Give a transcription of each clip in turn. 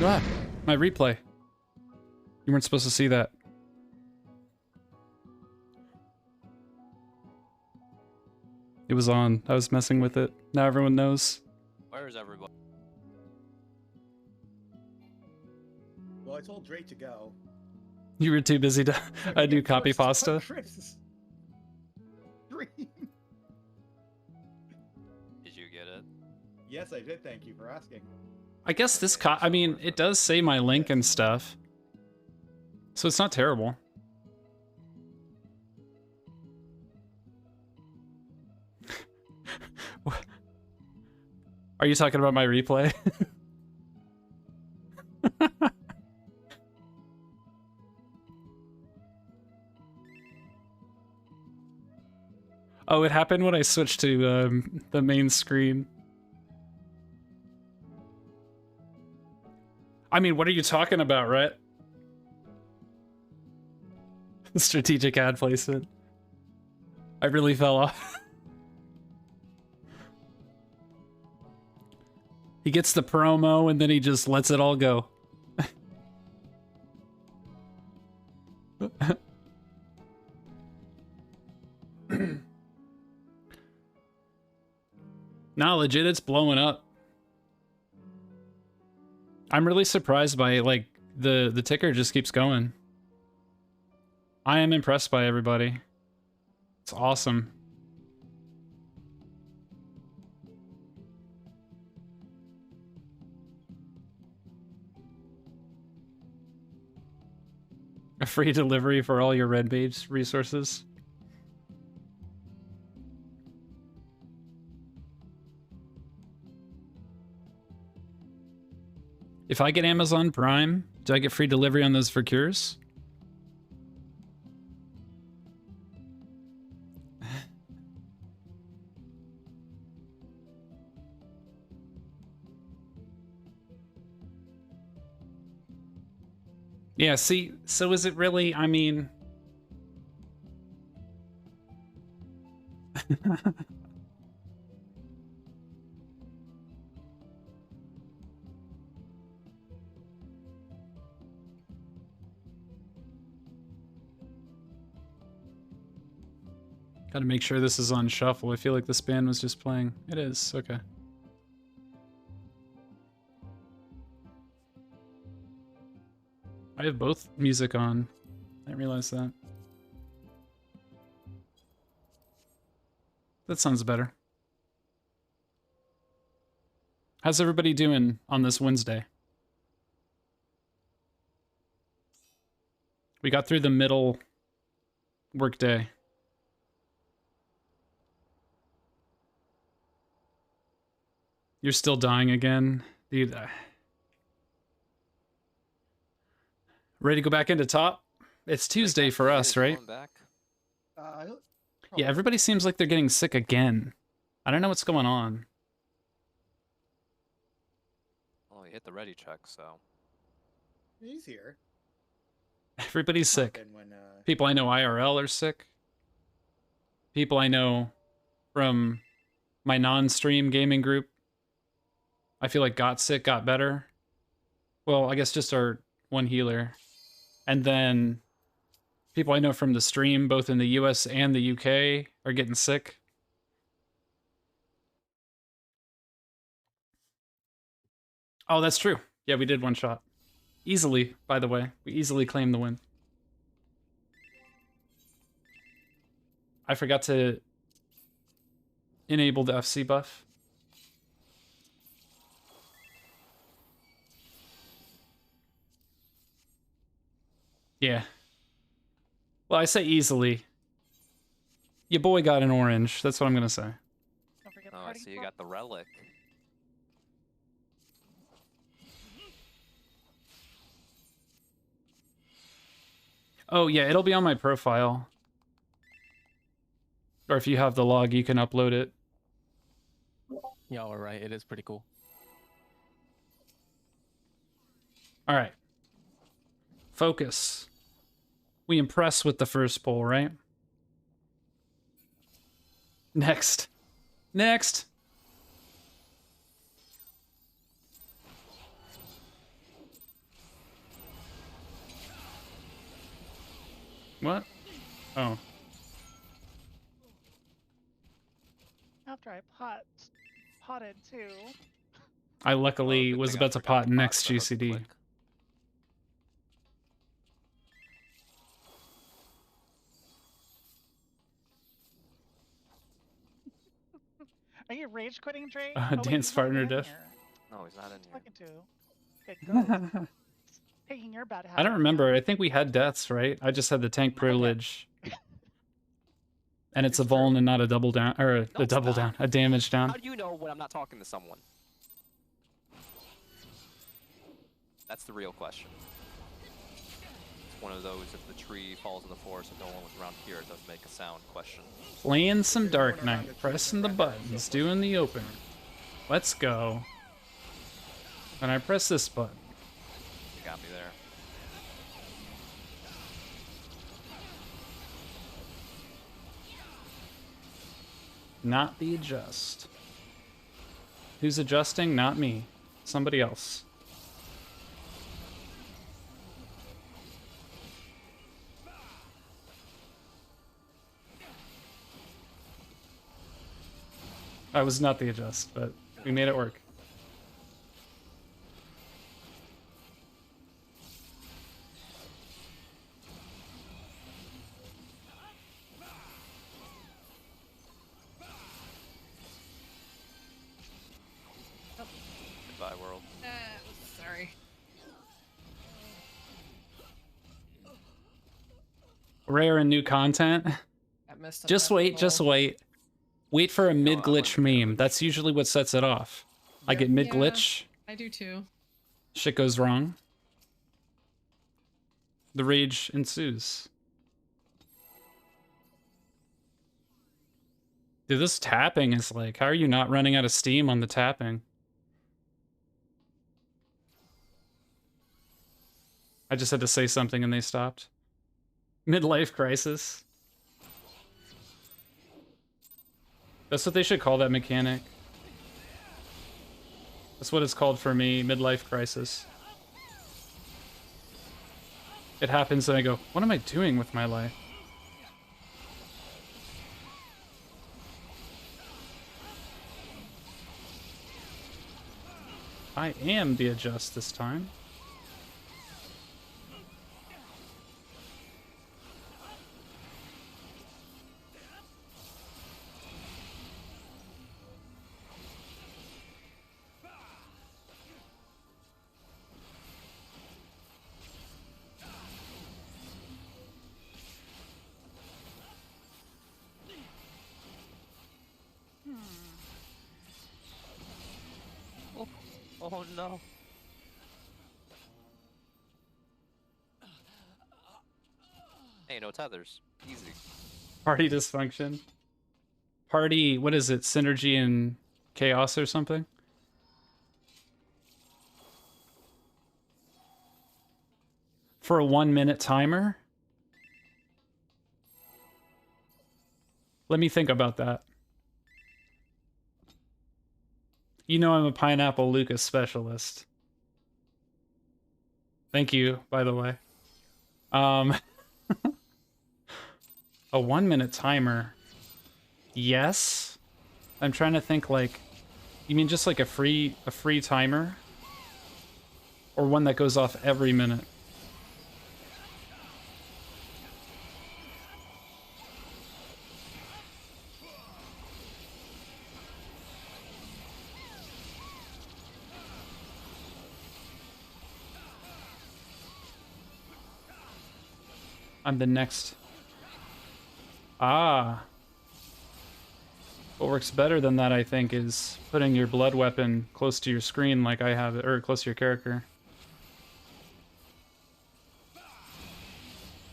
Ah, my replay. You weren't supposed to see that. It was on. I was messing with it. Now everyone knows. Where is everybody? Well, I told Drake to go. You were too busy to do copy pasta. Dream. Did you get it? Yes, I did. Thank you for asking. I guess this I mean, it does say my link and stuff. So it's not terrible. Are you talking about my replay? Oh, it happened when I switched to the main screen. I mean, what are you talking about, Rhett? Strategic ad placement. I really fell off. He gets the promo and then he just lets it all go. Nah, legit, it's blowing up. I'm really surprised by, like, the ticker just keeps going. I am impressed by everybody. It's awesome. A free delivery for all your red page resources. If I get Amazon Prime, do I get free delivery on those for cures? Yeah, see, so is it really, I mean... Gotta make sure this is on shuffle. I feel like this band was just playing. It is, okay. I have both music on. I didn't realize that. That sounds better. How's everybody doing on this Wednesday? We got through the middle workday. You're still dying again? Dude. Ready to go back into top? It's Tuesday for us, right? Yeah, everybody seems like they're getting sick again. I don't know what's going on. Well, we hit the ready check, so. He's here. Everybody's sick. People I know IRL are sick. People I know from my non-stream gaming group, I feel like got sick, got better. Well, I guess just our one healer. And then people I know from the stream, both in the US and the UK, are getting sick. Oh, that's true. Yeah, we did one shot. Easily, by the way. We easily claimed the win. I forgot to enable the FC buff. Yeah. Well, I say easily. Your boy got an orange. That's what I'm gonna say. Oh, I see you got the relic. Oh, yeah, it'll be on my profile. Or if you have the log, you can upload it. Y'all are right. It is pretty cool. All right. Focus. We impress with the first poll, right? Next. Next. What? Oh. After I potted too. I luckily good was thing I about to forgot pot to pot next the hook GCD. click. Are you rage quitting, Dre? Dance he's not partner even in diff. here. No, he's not in here. Talking to. Good ghost. Taking your bad habit. I don't remember. I think we had deaths, right? I just had the tank did. privilege. And it's a It's vuln true. and not a double down, or a it's double not. down, a damage down. How do you know when I'm not talking to someone? That's the real question. It's one of those, if the tree falls in the forest and no one was around here, it doesn't make a sound question. Playing some Dark Knight, pressing the buttons, doing the opener. Let's go. And I press this button. You got me there. Not the adjust. Who's adjusting? Not me. Somebody else. I was not the adjust, but we made it work. Goodbye, world. Sorry. Rare and new content. I missed Just wait, just wait. Wait for a No, mid-glitch I'm meme. That's usually what sets it off. I get mid-glitch, I do too. shit goes wrong. The rage ensues. Dude, this tapping is like, how are you not running out of steam on the tapping? I just had to say something and they stopped. Midlife crisis. That's what they should call that mechanic. That's what it's called for me, midlife crisis. It happens and I go, what am I doing with my life? I am the adjust this time. Oh no. Hey, no tethers. Easy. Party dysfunction. Party, what is it? Synergy and chaos or something? For a 1-minute timer? Let me think about that. You know I'm a Pineapple Lucas specialist. Thank you, by the way. A 1-minute timer. Yes. I'm trying to think like, you mean just like a free timer? Or one that goes off every minute? I'm the next. Ah. What works better than that, I think, is putting your blood weapon close to your screen like I have it, or close to your character.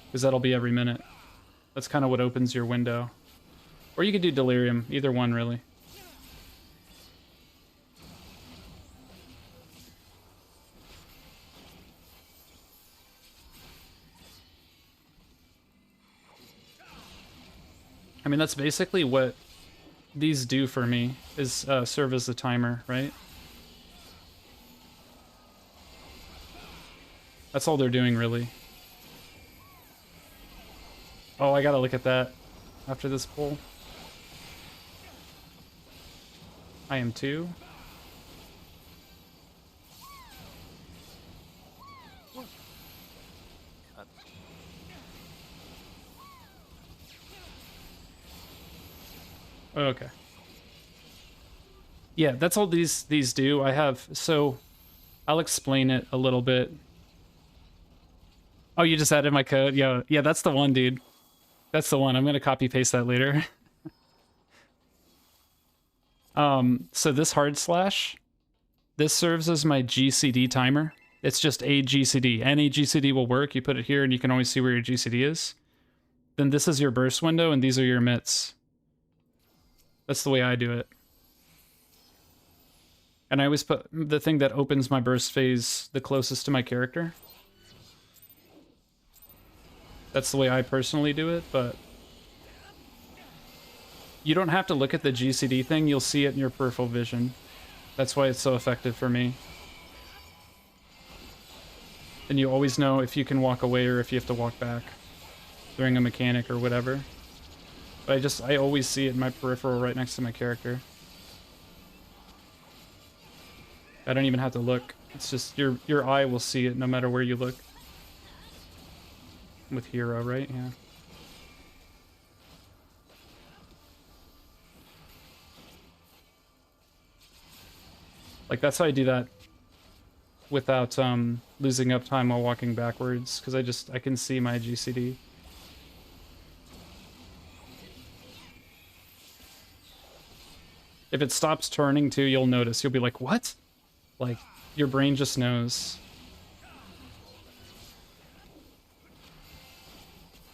Because that'll be every minute. That's kind of what opens your window. Or you could do Delirium, either one, really. I mean, that's basically what these do for me, is serve as the timer, right? That's all they're doing, really. Oh, I gotta look at that after this pull. I am 2. Okay. Yeah, that's all these do. I have, so I'll explain it a little bit. Oh, you just added my code? Yeah, yeah, that's the one, dude. That's the one. I'm gonna copy paste that later. So this hard slash, this serves as my GCD timer. It's just a GCD. Any GCD will work. You put it here and you can always see where your GCD is. Then this is your burst window and these are your emits. That's the way I do it. And I always put the thing that opens my burst phase the closest to my character. That's the way I personally do it, but you don't have to look at the GCD thing, you'll see it in your peripheral vision. That's why it's so effective for me. And you always know if you can walk away or if you have to walk back during a mechanic or whatever. But I always see it in my peripheral right next to my character. I don't even have to look. It's just your eye will see it no matter where you look. With hero, right? Yeah. Like that's how I do that without losing up time while walking backwards, because I can see my GCD. If it stops turning too, you'll notice. You'll be like, what? Like, your brain just knows.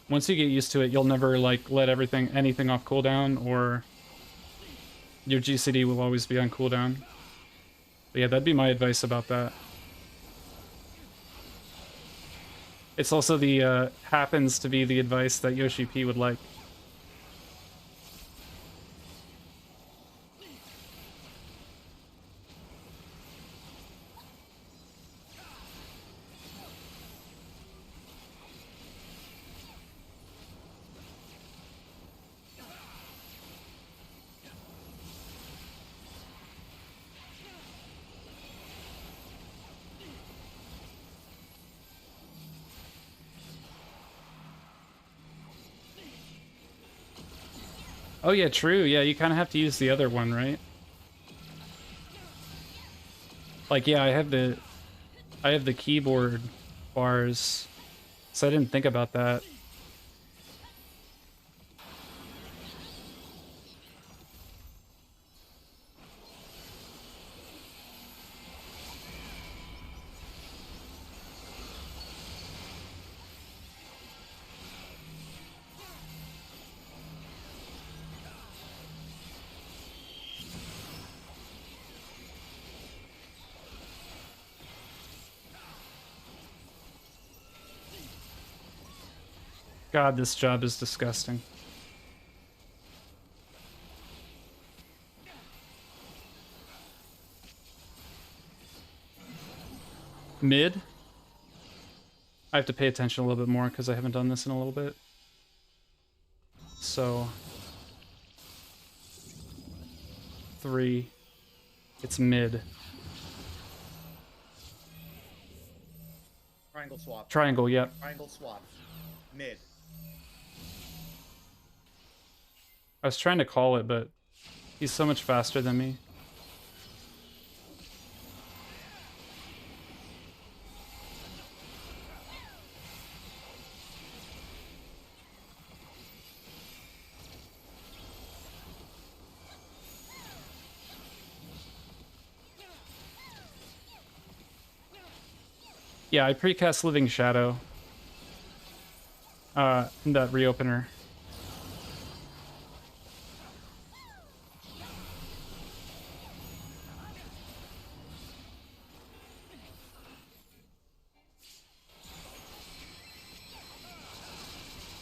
Once you get used to it, you'll never like let anything off cooldown, or your GCD will always be on cooldown. But yeah, that'd be my advice about that. It's also the happens to be the advice that Yoshi P would like. Oh yeah, true. Yeah, you kind of have to use the other one, right? Like, yeah, I have the keyboard bars, so I didn't think about that. God, this job is disgusting. Mid? I have to pay attention a little bit more because I haven't done this in a little bit. So 3. It's mid. Triangle swap. Triangle, yep. Triangle swap. Mid. I was trying to call it, but he's so much faster than me. Yeah, I precast Living Shadow. In that reopener.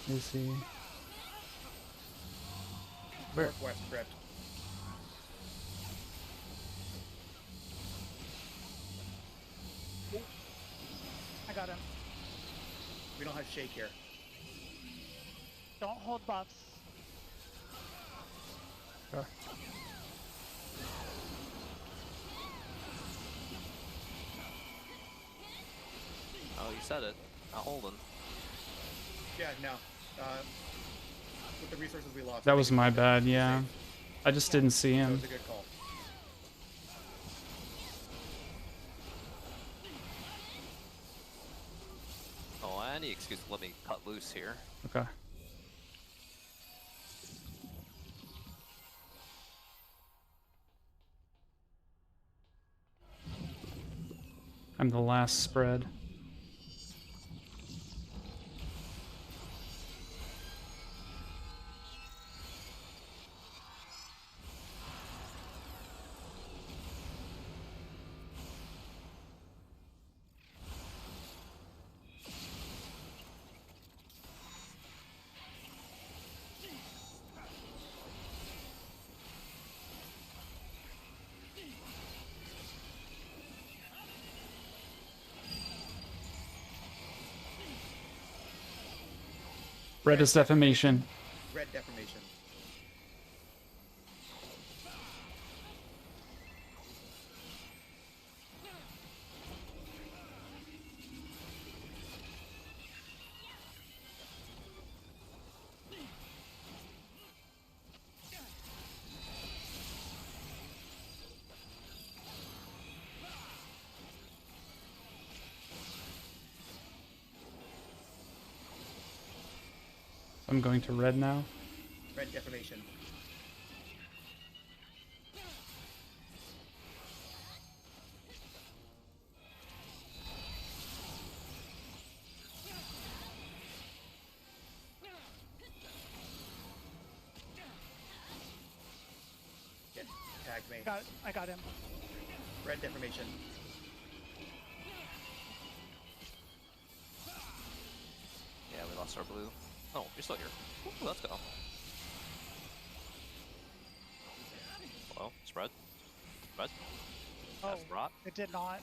Is he? Where? Northwest crypt. I got him. We don't have shake here. Don't hold buffs. Okay. Oh, you said it. Not holding. Yeah, no. With the resources we lost. That I was think my it's bad, safe. yeah. I just didn't see That him. was a good call. Oh, any excuse to let me cut loose here. Okay. I'm the last spread. Red is defamation. Red defamation. I'm going to red now. Red defamation. Yeah, tagged me. I got him. Red defamation. Yeah, we lost our blue. Oh, you're still here. Ooh, let's go. Hello, spread. Spread. Oh, That's rot. it did not.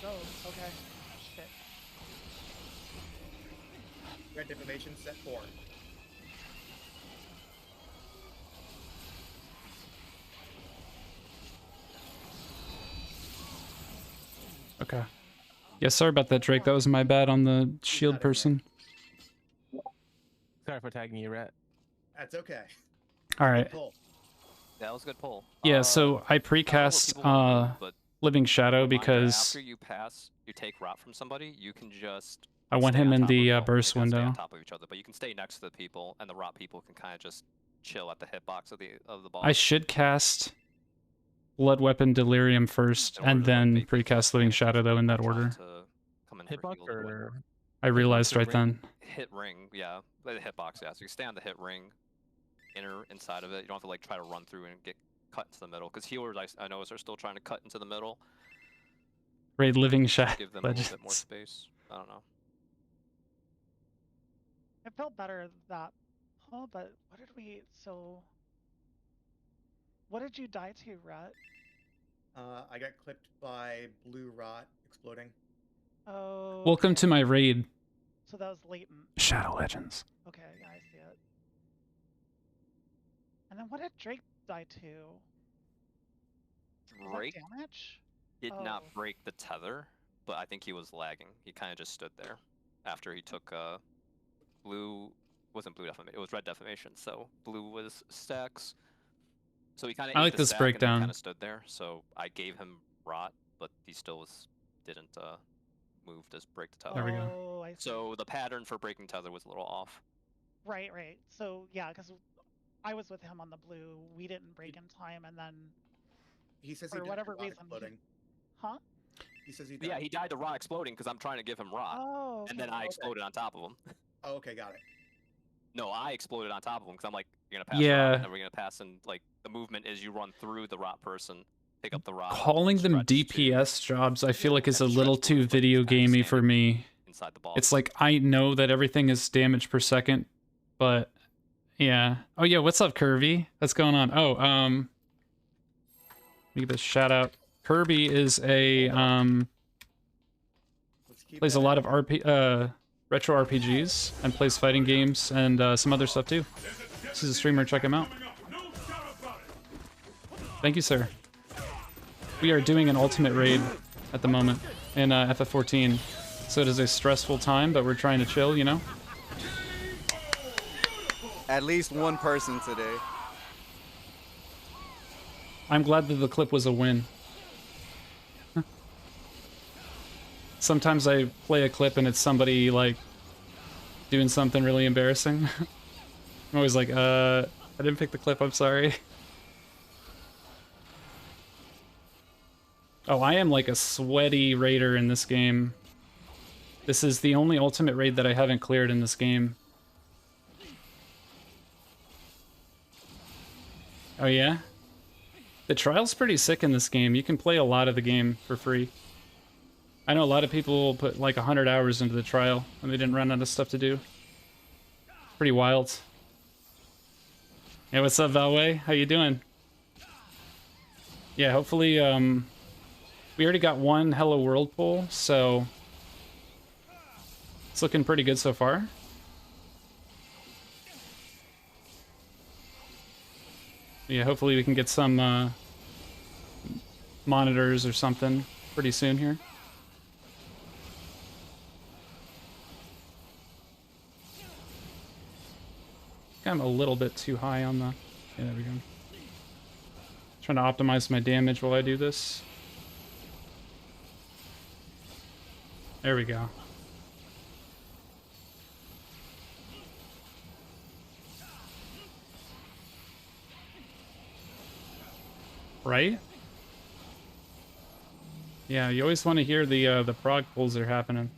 Go. Okay. Shit. Red defamation set 4. Okay. Yeah, sorry about that, Drake. That was my bad on the shield person. Sorry for tagging you, Rat. That's okay. All right. Pull. Yeah, that was a good pull. Yeah, so I I don't know what precast people wanna do, but Living Shadow reminder, because after you pass, you take rot from somebody, you can just I want stay him on in top of the them. burst They gotta stay window. on top of each other, but you can stay next to the people, and the rot people can kind of just chill at the hitbox of the boss. I should cast Blood Weapon Delirium first, In order and to, like, then make people precast Living damage Shadow though in that trying order. to come in for Hitbox heals or whatever. or I realized or right ring? then. Hit ring, yeah, the hitbox, yeah. So you stay on the hit ring, inside of it. You don't have to like try to run through and get cut into the middle, because healers I notice are still trying to cut into the middle. Raid Living Just Shadow give them a little bit more Legends. space. I don't know. It felt better that pull, but what did we? So, what did you die to, Rat? I got clipped by blue rot exploding. Oh. Welcome to my raid, So that was latent. Shadow Legends. Okay, yeah, I see it. And then what did Drake die to? Was that Drake damage? did not Oh. break the tether, but I think he was lagging. He kind of just stood there after he took blue. Wasn't blue defamation. It was red defamation. So blue was stacks. So he kind of I like this breakdown. Kind of stood there. So I gave him rot, but he still didn't move to break the tether. There we go. Oh, I see. So the pattern for breaking tether was a little off. Right. So yeah, because I was with him on the blue. We didn't break in time, and then He says for he died whatever to rot reason, exploding. huh? He says he But yeah, died. he died to rot exploding because I'm trying to give him rot, Oh. and then okay. I exploded on top of him. Oh, okay, got it. No, I exploded on top of him because I'm like, you're gonna pass Yeah. rot, and we're gonna pass, and like the movement is you run through the rot person, pick up the rot. Calling them stretch to DPS jobs, I feel like is a and little stretch too move, but video just kinda gamey for standing me. inside the boss. It's like I know that everything is damage per second, but yeah. Oh yeah, what's up, Kirby? What's going on? Oh, let me give a shout out. Kirby is a Let's keep plays a that lot in. of retro RPGs and plays fighting games and some other stuff too. This is a streamer, check him out. Thank you, sir. We are doing an ultimate raid at the moment in FF14. So it is a stressful time, but we're trying to chill, you know? At least one person today. I'm glad that the clip was a win. Sometimes I play a clip and it's somebody, like, doing something really embarrassing. I'm always like, I didn't pick the clip, I'm sorry. Oh, I am like a sweaty raider in this game. This is the only ultimate raid that I haven't cleared in this game. Oh yeah? The trial's pretty sick in this game. You can play a lot of the game for free. I know a lot of people put like 100 hours into the trial and they didn't run out of stuff to do. Pretty wild. Hey, what's up, Valway? How you doing? Yeah, hopefully, we already got one Hello World pull, so it's looking pretty good so far. Yeah, hopefully we can get some monitors or something pretty soon here. I'm a little bit too high on the... Yeah, there we go. Trying to optimize my damage while I do this. There we go. Right? Yeah, you always want to hear the prog pulls that are happening.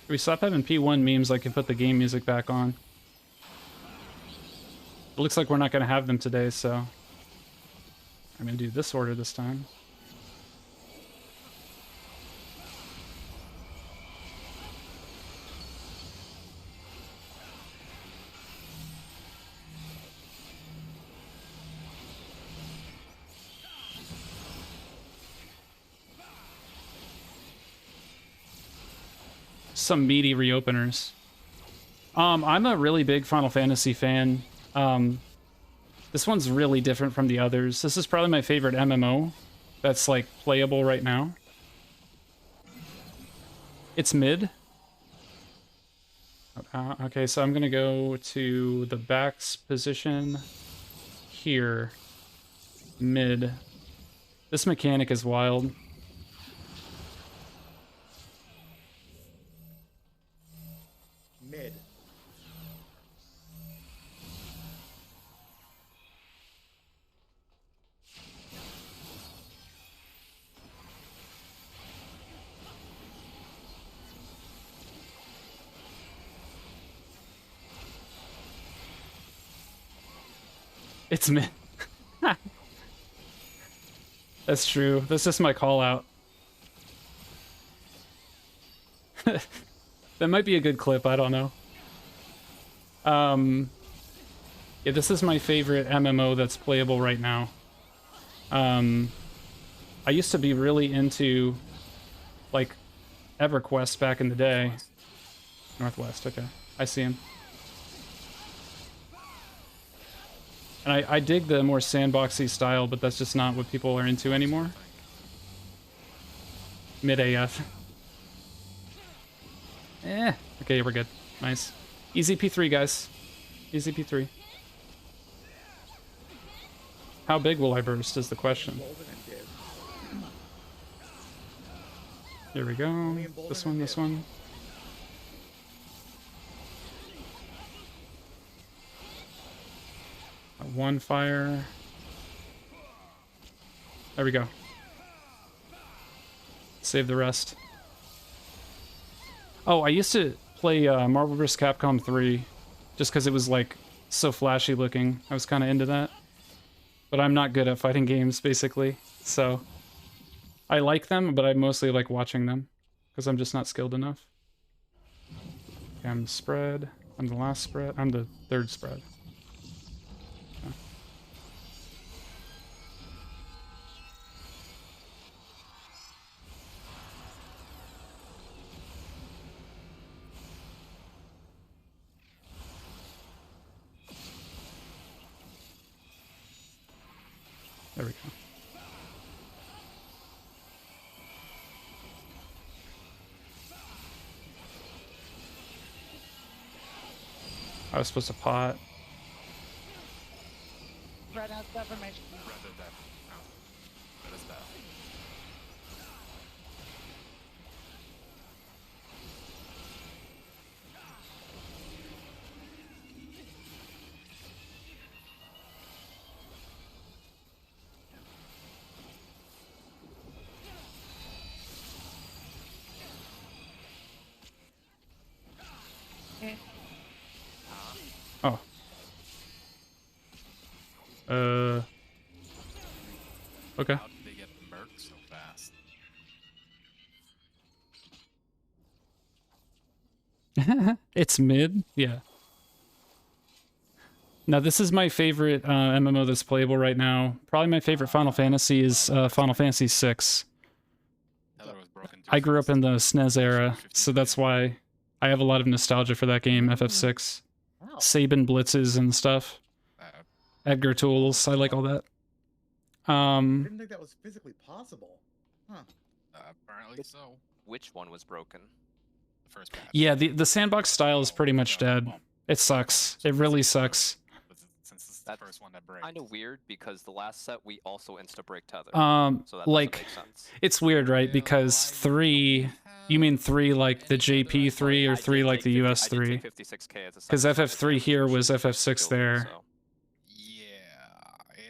If we stop having P1 memes, I can put the game music back on. It looks like we're not going to have them today, so I'm going to do this order this time. Some meaty reopeners. I'm a really big Final Fantasy fan. This one's really different from the others. This is probably my favorite MMO that's like playable right now. It's mid. Okay, so I'm gonna go to the back's position here. Mid. This mechanic is wild. Mid. It's mid. That's true. That's just my call out. That might be a good clip, I don't know. Yeah, this is my favorite MMO that's playable right now. I used to be really into, like, EverQuest back in the day. Northwest, okay. I see him. And I dig the more sandboxy style, but that's just not what people are into anymore. Mid AF. Okay, we're good. Nice. Easy P3, guys. Easy P3. How big will I burst is the question. Here we go. This one, this one. One fire. There we go. Save the rest. Oh, I used to play Marvel vs. Capcom 3 just because it was like so flashy looking. I was kind of into that. But I'm not good at fighting games, basically. So I like them, but I mostly like watching them because I'm just not skilled enough. Cam spread. I'm the last spread. I'm the third spread. Okay. There we go. I was supposed to pot. Red has deformation. Rather than no. What is that? Okay. Oh. Okay. How did they get murked so fast? It's mid? Yeah. Now, this is my favorite MMO that's playable right now. Probably my favorite Final Fantasy is Final Fantasy VI. Tether was broken too I grew up fast. in the SNES era, so that's why I have a lot of nostalgia for that game, FF6. Wow. Sabin blitzes and stuff. Edgar tools, I like all that. I didn't think that was physically possible. Huh. Apparently so. Which one was broken? The first patch. Yeah, the sandbox style is pretty much dead. It sucks. It really sucks. But since this is the That's first one that breaks. Kind of weird because the last set we also insta-break tether. So that Like, doesn't make sense. it's weird, right? Because 3, you mean 3 like the JP 3 or 3 like the US 3? Because FF3 here was FF6 there. Yeah,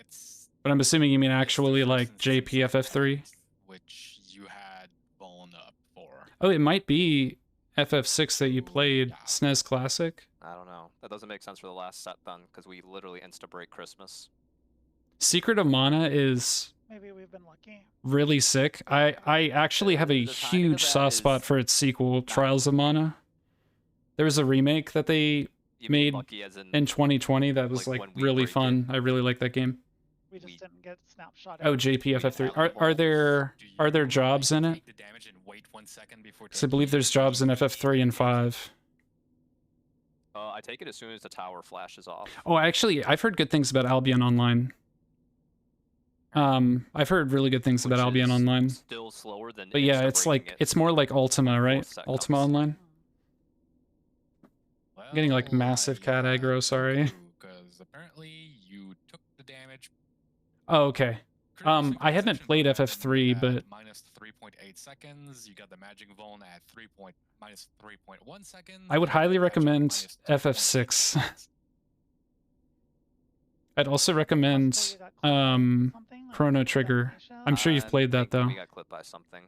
it's. But I'm assuming you mean actually like JPFF3? Which you had blown up for. Oh, it might be FF6 that you played, SNES Classic. I don't know. That doesn't make sense for the last set then, because we literally insta-break Christmas. Secret of Mana is Maybe we've been lucky. really sick. I actually have a The timing of huge that soft spot is for its sequel, Trials of Mana. There was a remake that they You mean made lucky as in 2020 that was like, like when we really break it. fun. I really like that game. We just didn't get snapshot. Oh, JPFF3. Are there jobs in it? Take the damage and wait 1 second before Because I believe there's jobs in FF3 and 5. I take it as soon as the tower flashes off. Oh, actually, I've heard good things about Albion Online. I've heard really good things about Which Albion is Online. Still slower than. But yeah, it's like insta-breaking it it's more like Ultima, right? seconds. Ultima Online. I'm getting like massive cat aggro, sorry. Because apparently you took the damage. Oh, okay. Critical I haven't synchronization played button FF3, at but minus 3.8 seconds. You got the magic vuln at minus 3.1 seconds. I would and highly the magic recommend minus 2.8 FF6. seconds. I'd also recommend Chrono Trigger. I'm sure you've played that though. We got clipped by something.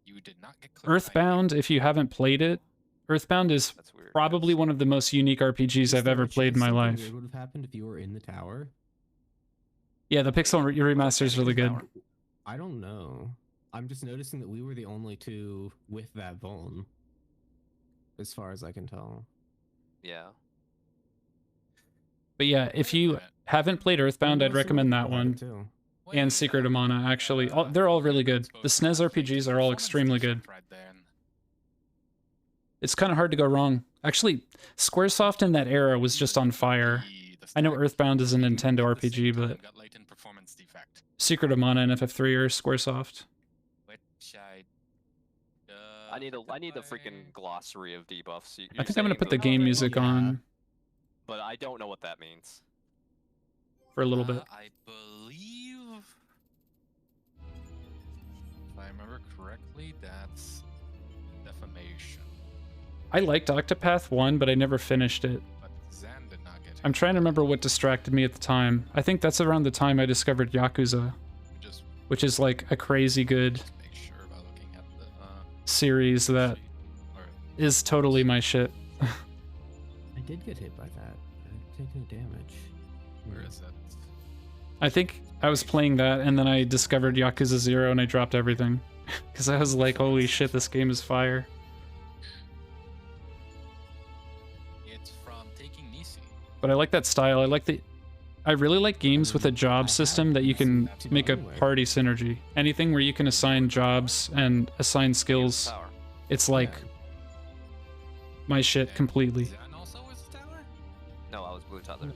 You did not get clipped by Earthbound, if you haven't played it, Earthbound is That's weird. probably one of the most unique RPGs I've ever played in my life. What would have happened if you were in the tower? Yeah, the Pixel remaster is really good. I don't know. I'm just noticing that we were the only two with that vuln, as far as I can tell. Yeah. But yeah, if you haven't played Earthbound, I'd recommend that one. Too. And Secret of Mana, actually. They're all really good. The SNES RPGs are all extremely good. It's kind of hard to go wrong. Actually, Squaresoft in that era was just on fire. I know Earthbound is a Nintendo RPG, but Secret of Mana and FF3 are Squaresoft. I need the freaking glossary of debuffs. I think I'm gonna put the game music on But I don't know what that means. for a little bit. I believe, if I remember correctly, that's defamation. I liked Octopath 1, but I never finished it. But Zan did not get. I'm trying to remember what distracted me at the time. I think that's around the time I discovered Yakuza, Just which is like a crazy good make sure by looking at the series that or is totally my shit. I did get hit by that. I didn't take any damage. where is it? I think I was playing that and then I discovered Yakuza 0 and I dropped everything. Because I was like, holy shit, this game is fire. Yeah, it's from taking Nisi. But I like that style. I really like games with a job system that you can make a party synergy. Anything where you can assign jobs and assign skills. Power. It's like my shit completely. Zen also was Tower? No, I was blue tether.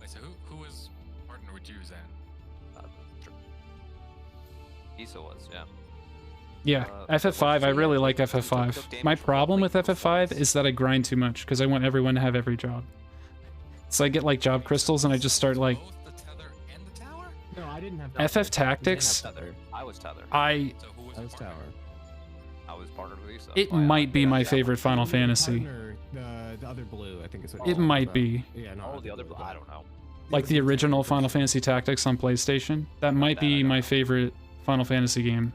Wait, so who was partner with you, Zen? Issa was, yeah. Yeah, FF5, I really like FF5. My problem with FF5 is that I grind too much because I want everyone to have every job. So I get like job crystals and I just start like Both the tether and the tower? No, I didn't have FF Tactics. I was tether. So who was I your was partner? tower. I was partnered with Issa. It Why, might be my yeah. favorite Final Fantasy. Partner, the other blue, I think is what It you're talking might about. be. Yeah, no. Oh, the other blue. I don't know. Like the original Final Fantasy Tactics on PlayStation. That might That I be don't my know. favorite Final Fantasy game.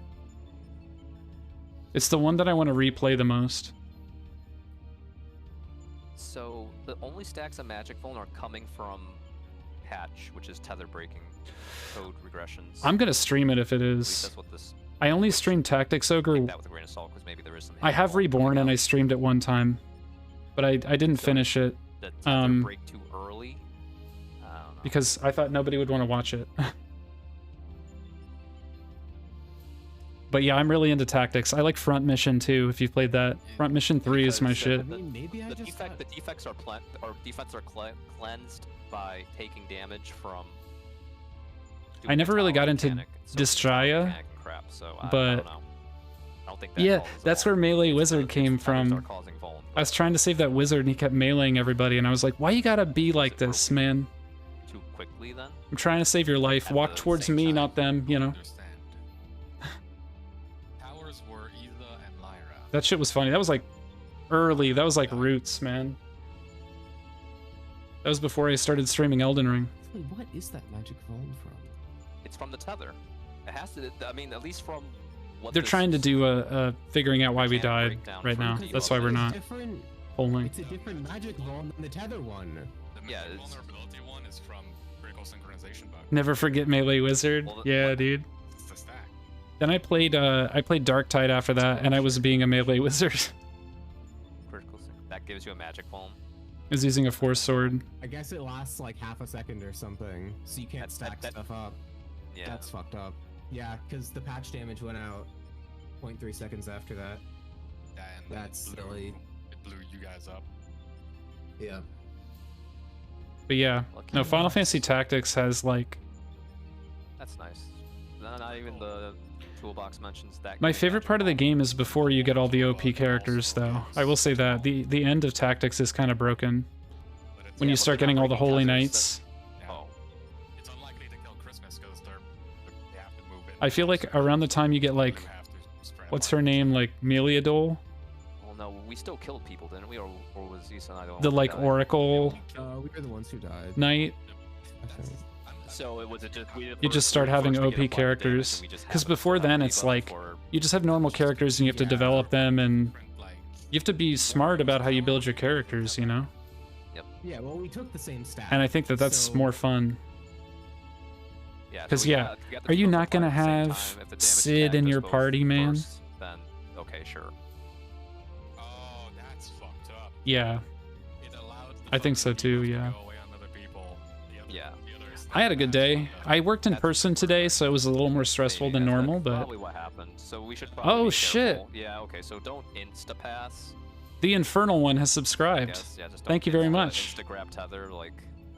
It's the one that I want to replay the most. So the only stacks of Magic Phone are coming from patch, which is tether breaking code regressions. I'm gonna stream it if it At least is. that's what this. I only streamed Tactics Ogre. Take that with a grain of salt, because maybe there is some. I have hidden wall Reborn coming and I up. streamed it one time. But I didn't So- finish it The tether um, break too early. I don't know. because I thought nobody would want to watch it. But yeah, I'm really into Tactics. I like Front Mission too, if you've played that. Front Mission 3 is my Because shit. I mean, maybe I The just defect, thought- the defects are cleansed by taking damage from. I doing never the really tower got into mechanic, so it's tower Dystria, mechanic and crap, so I but- don't know. I don't think that Yeah, causes a that's vuln. where Melee It's the- Wizard it's came tethers are from. causing vuln, I was but trying to save that wizard and he kept meleeing everybody and I was like, why you gotta be like this, man? too quickly then. I'm trying to save your life. At Walk the towards same me, time, not them, you know? Understand. Towers were Ida and Lyra. That shit was funny. That was like early. That was like Roots, man. That was before I started streaming Elden Ring. Wait, what is that magic phone from? It's from the tether. It has to. I mean, at least from what They're this trying to do a figuring out why we died mechanic breakdown right for now. the That's why we're debuff not Different, polling. it's a different magic phone than the tether one. The Yeah, magic it's- vulnerability one is from critical synchronization bug. Never forget Melee Wizard. Well, Yeah, what- dude. It's the stack. Then I played Dark Tide after that, and I was being a Melee Wizard. critical. That gives you a magic phone. I was using a Force Sword. I guess it lasts like half a second or something, so you can't stack stuff up. Yeah. That's fucked up. Yeah, because the patch damage went out 0.3 seconds after that. Yeah, and That's it blew, silly. It blew you guys up. Yeah. But yeah, Lucky no, you. Final Fantasy Tactics has like That's nice. Not even the toolbox mentions that. my gives favorite magic part of the phone. game is before you get all the OP characters, though. I will say that the end of Tactics is kind of broken But it's, when Yeah, you but start they're not getting all the breaking Holy tethers, Knights. yeah, Oh. it's unlikely to kill Christmas because they have to move it. I feel like around the time you get like, You have to spread what's out. her name, like Meliadol, Well, no, we still killed people, didn't we? Or was Issa and I the one the who like died? Oracle We were the ones who died. Knight. I think. So it was it just You just start having OP characters. Because before then, it's like you just have normal characters and you have to develop them, and Like, you have to be smart about how you build your characters, you know. Yeah, well, we took the same stat. And I think that that's so- more fun. Yeah, so 'Cause, we yeah, got the are you two of not them gonna at the same have time. If the damage Sid in connect your us both party, man? first, then okay, sure. oh, that's fucked up. Yeah, It allowed the I think so fucking too, debuff to yeah. go away on other people. The other- Yeah. the others I had a good that's day. fucked up. I worked in That's person today, so it was a little more stressful Maybe than that's normal, but probably what happened. So we should probably. Oh, be shit. careful. Yeah. Okay. So don't insta pass. the Infernal one has I subscribed. guess. Yeah. Just Thank don't you very insta- much. Insta grab tether like.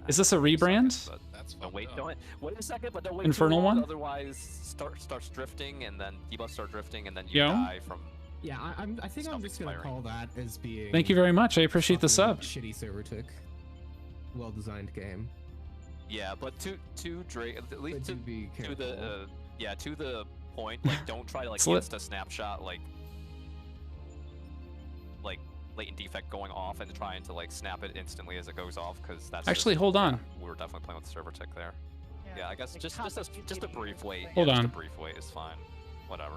Is this a after 2 rebrand? seconds, but That's Don't fucked wait, up. wait a second, but don't wait Infernal too long, one? otherwise starts drifting, and then debuffs start drifting, and then you Yo. die from. Yeah, I think I'm Stuff just gonna expiring. call that as being. Thank you very much. I appreciate the fucking sub. Shitty server tick. Well designed game. Yeah, but to Drake, at But least to to, be to careful. the yeah, to the point. Like, don't try to like Slit. insta snapshot like latent defect going off and trying to like snap it instantly as it goes off, because that's Actually, just- hold on. yeah, we were definitely playing with the server tick there. Yeah, I guess like just cut just the just a GPU brief wait. thing. Hold yeah, on. Just a brief wait is fine. Whatever.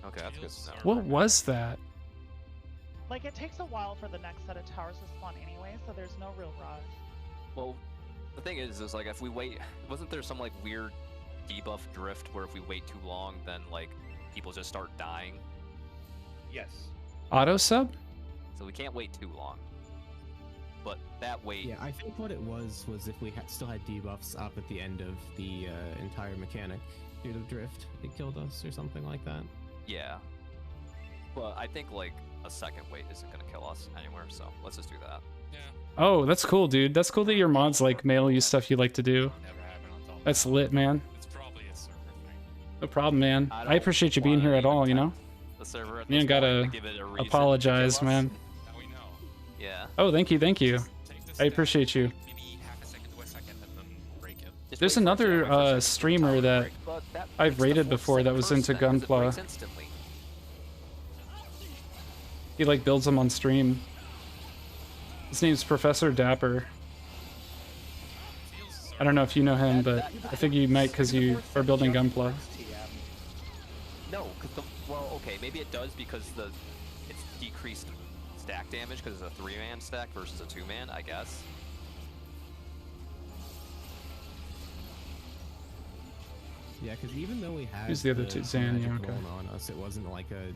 Okay, that's good to know. What was that? Like, it takes a while for the next set of towers to spawn anyway, so there's no real rush. Well, the thing is like if we wait, wasn't there some like weird debuff drift where if we wait too long, then like people just start dying? Yes. Auto sub? So we can't wait too long. But that wait, Yeah, I think what it was if we still had debuffs up at the end of the entire mechanic due to drift, it killed us or something like that. yeah. But I think like a second wait isn't gonna kill us anywhere, so let's just do that. Yeah. Oh, that's cool, dude. That's cool that your mods like mail you stuff you like to do. Never happened until That's now. lit, man. It's probably a server thing. No problem, man. I I don't appreciate you being wanna here at even all, you know? tempt the server at You this don't gotta point to give it a reason to apologize, kill us. man. Now we know. Yeah. Oh, thank you, thank you. Just take this I step, appreciate you. Maybe half a second to a second and then break it. Just There's wait for it to another, hammer for a second to streamer tower that break, but that I've breaks the rated full before that was into 7%, 'cause it Gunpla. breaks instantly. He like builds them on stream. His name's Professor Dapper. Feels I don't know if you know him, but I think you might because you are building Gunpla. No, because well, okay, maybe it does because it's decreased stack damage because it's a 3-man stack versus a 2-man, I guess. Yeah, because even though we had Who's the other two? Zan, yeah, magic okay. bone on us, it wasn't like a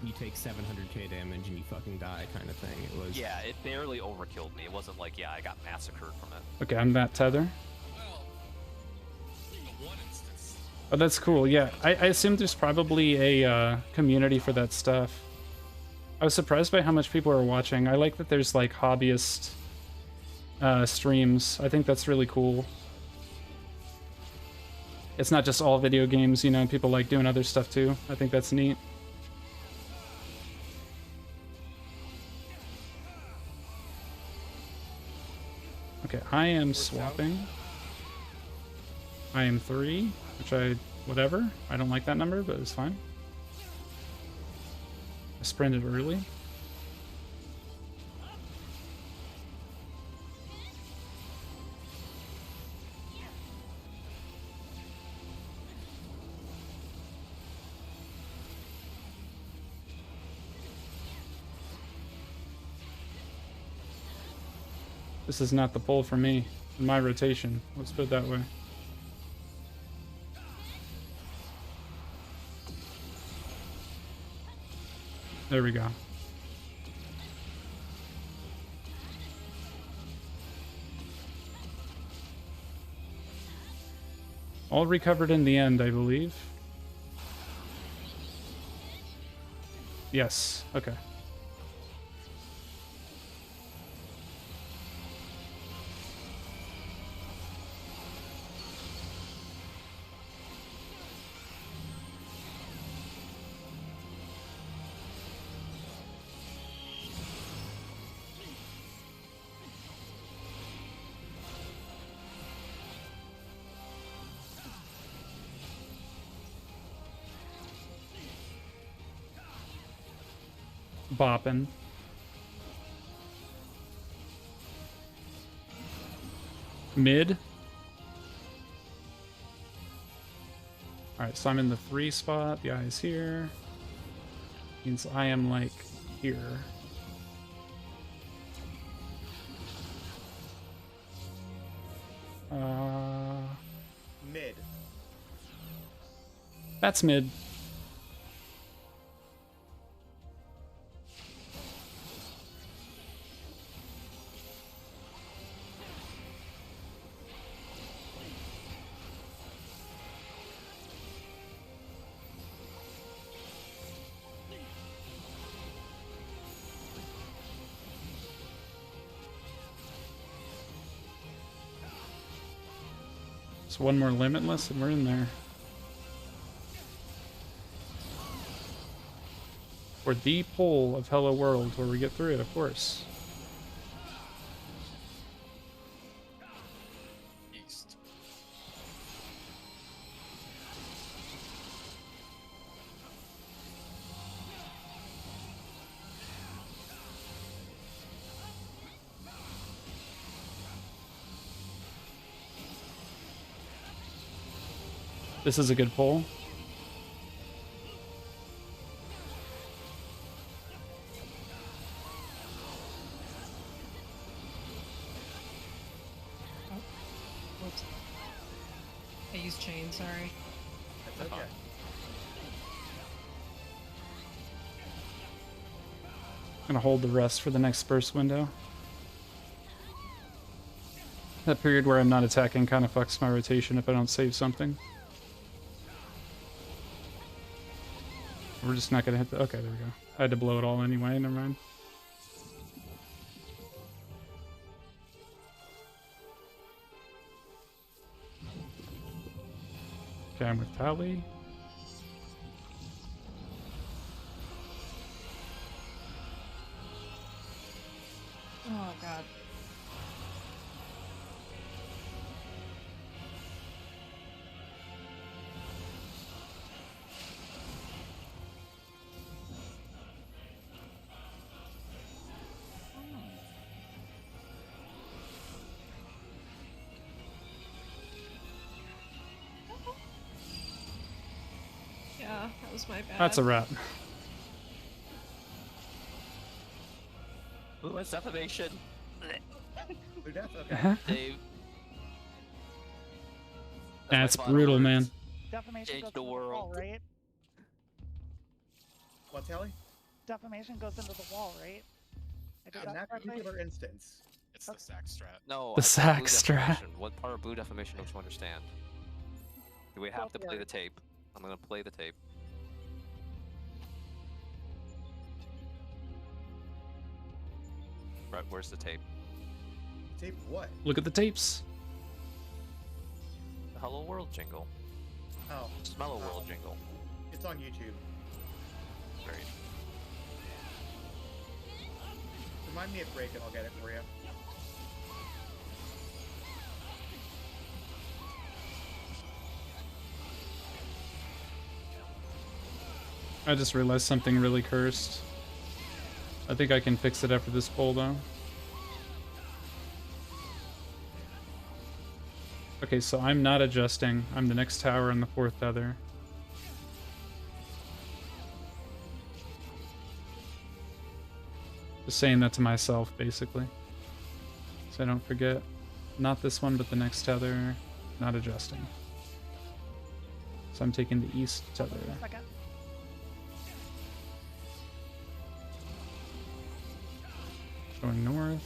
you take 700k damage and you fucking die kind of thing. It was Yeah, it barely overkilled me. It wasn't like, yeah, I got massacred from it. Okay, I'm Matt Tether. well, the one instance. Oh, that's cool. Yeah, I assume there's probably a community for that stuff. I was surprised by how much people are watching. I like that there's like hobbyist streams. I think that's really cool. It's not just all video games, you know, people like doing other stuff too. I think that's neat. Okay, I am swapping. I am 3, which whatever. I don't like that number, but it's fine. I sprinted early. This is not the pull for me in my rotation. Let's put it that way. There we go. All recovered in the end, I believe. Yes, okay. Boppin'. Mid. Alright, so I'm in the 3 spot. The eye is here. Means I am like here. Mid. That's mid. So one more limitless and we're in there. Or the pole of Hello World where we get through it, of course. East. This is a good pull. Whoops. I used chain, sorry. That's okay. Gonna hold the rest for the next burst window. That period where I'm not attacking kind of fucks my rotation if I don't save something. We're just not gonna hit the... Okay, there we go. I had to blow it all anyway, never mind. Okay, I'm with Tally. Oh god. Yeah, that was my bad. That's a wrap. Ooh, it's defamation. Blue death? Okay. Dave. That's my final brutal, words. man. Defamation Change goes the into the wall, world. right? What, Tally? Defamation goes into the wall, right? I did In that that correctly? particular instance. It's the sack strat. No, The I said sack blue strat. defamation. What part of blue defamation don't you understand? Do we have to play the words. tape? I'm gonna play the tape. Right, where's the tape? Tape what? Look at the tapes. The Hello World jingle. Oh, Smell a World jingle. it's on YouTube. Great. Remind me of break and I'll get it for you. I just realized something really cursed. I think I can fix it after this pull, though. Okay, so I'm not adjusting. I'm the next tower and the fourth tether. Just saying that to myself, basically. So I don't forget. Not this one, but the next tether. Not adjusting. So I'm taking the east tether. Second. Going north.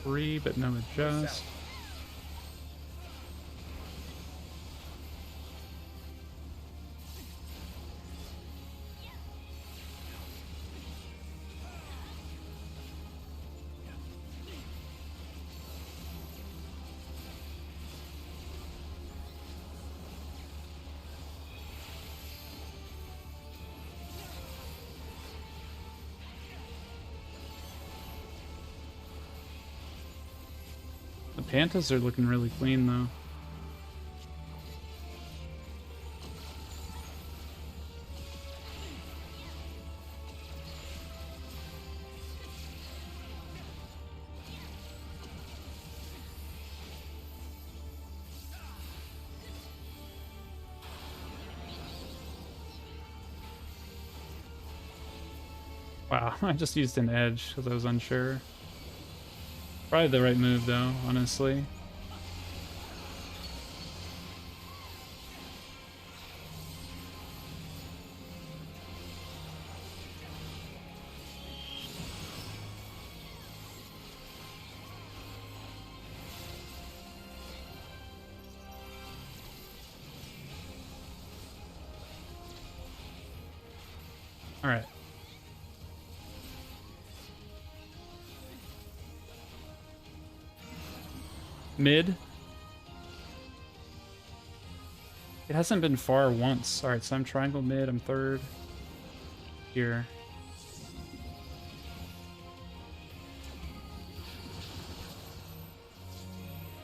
Three, but no adjust. The Pantas are looking really clean, though. Wow, I just used an edge because I was unsure. Probably the right move, though, honestly. All right. Mid. It hasn't been far once. Alright, so I'm triangle mid, I'm third. Here.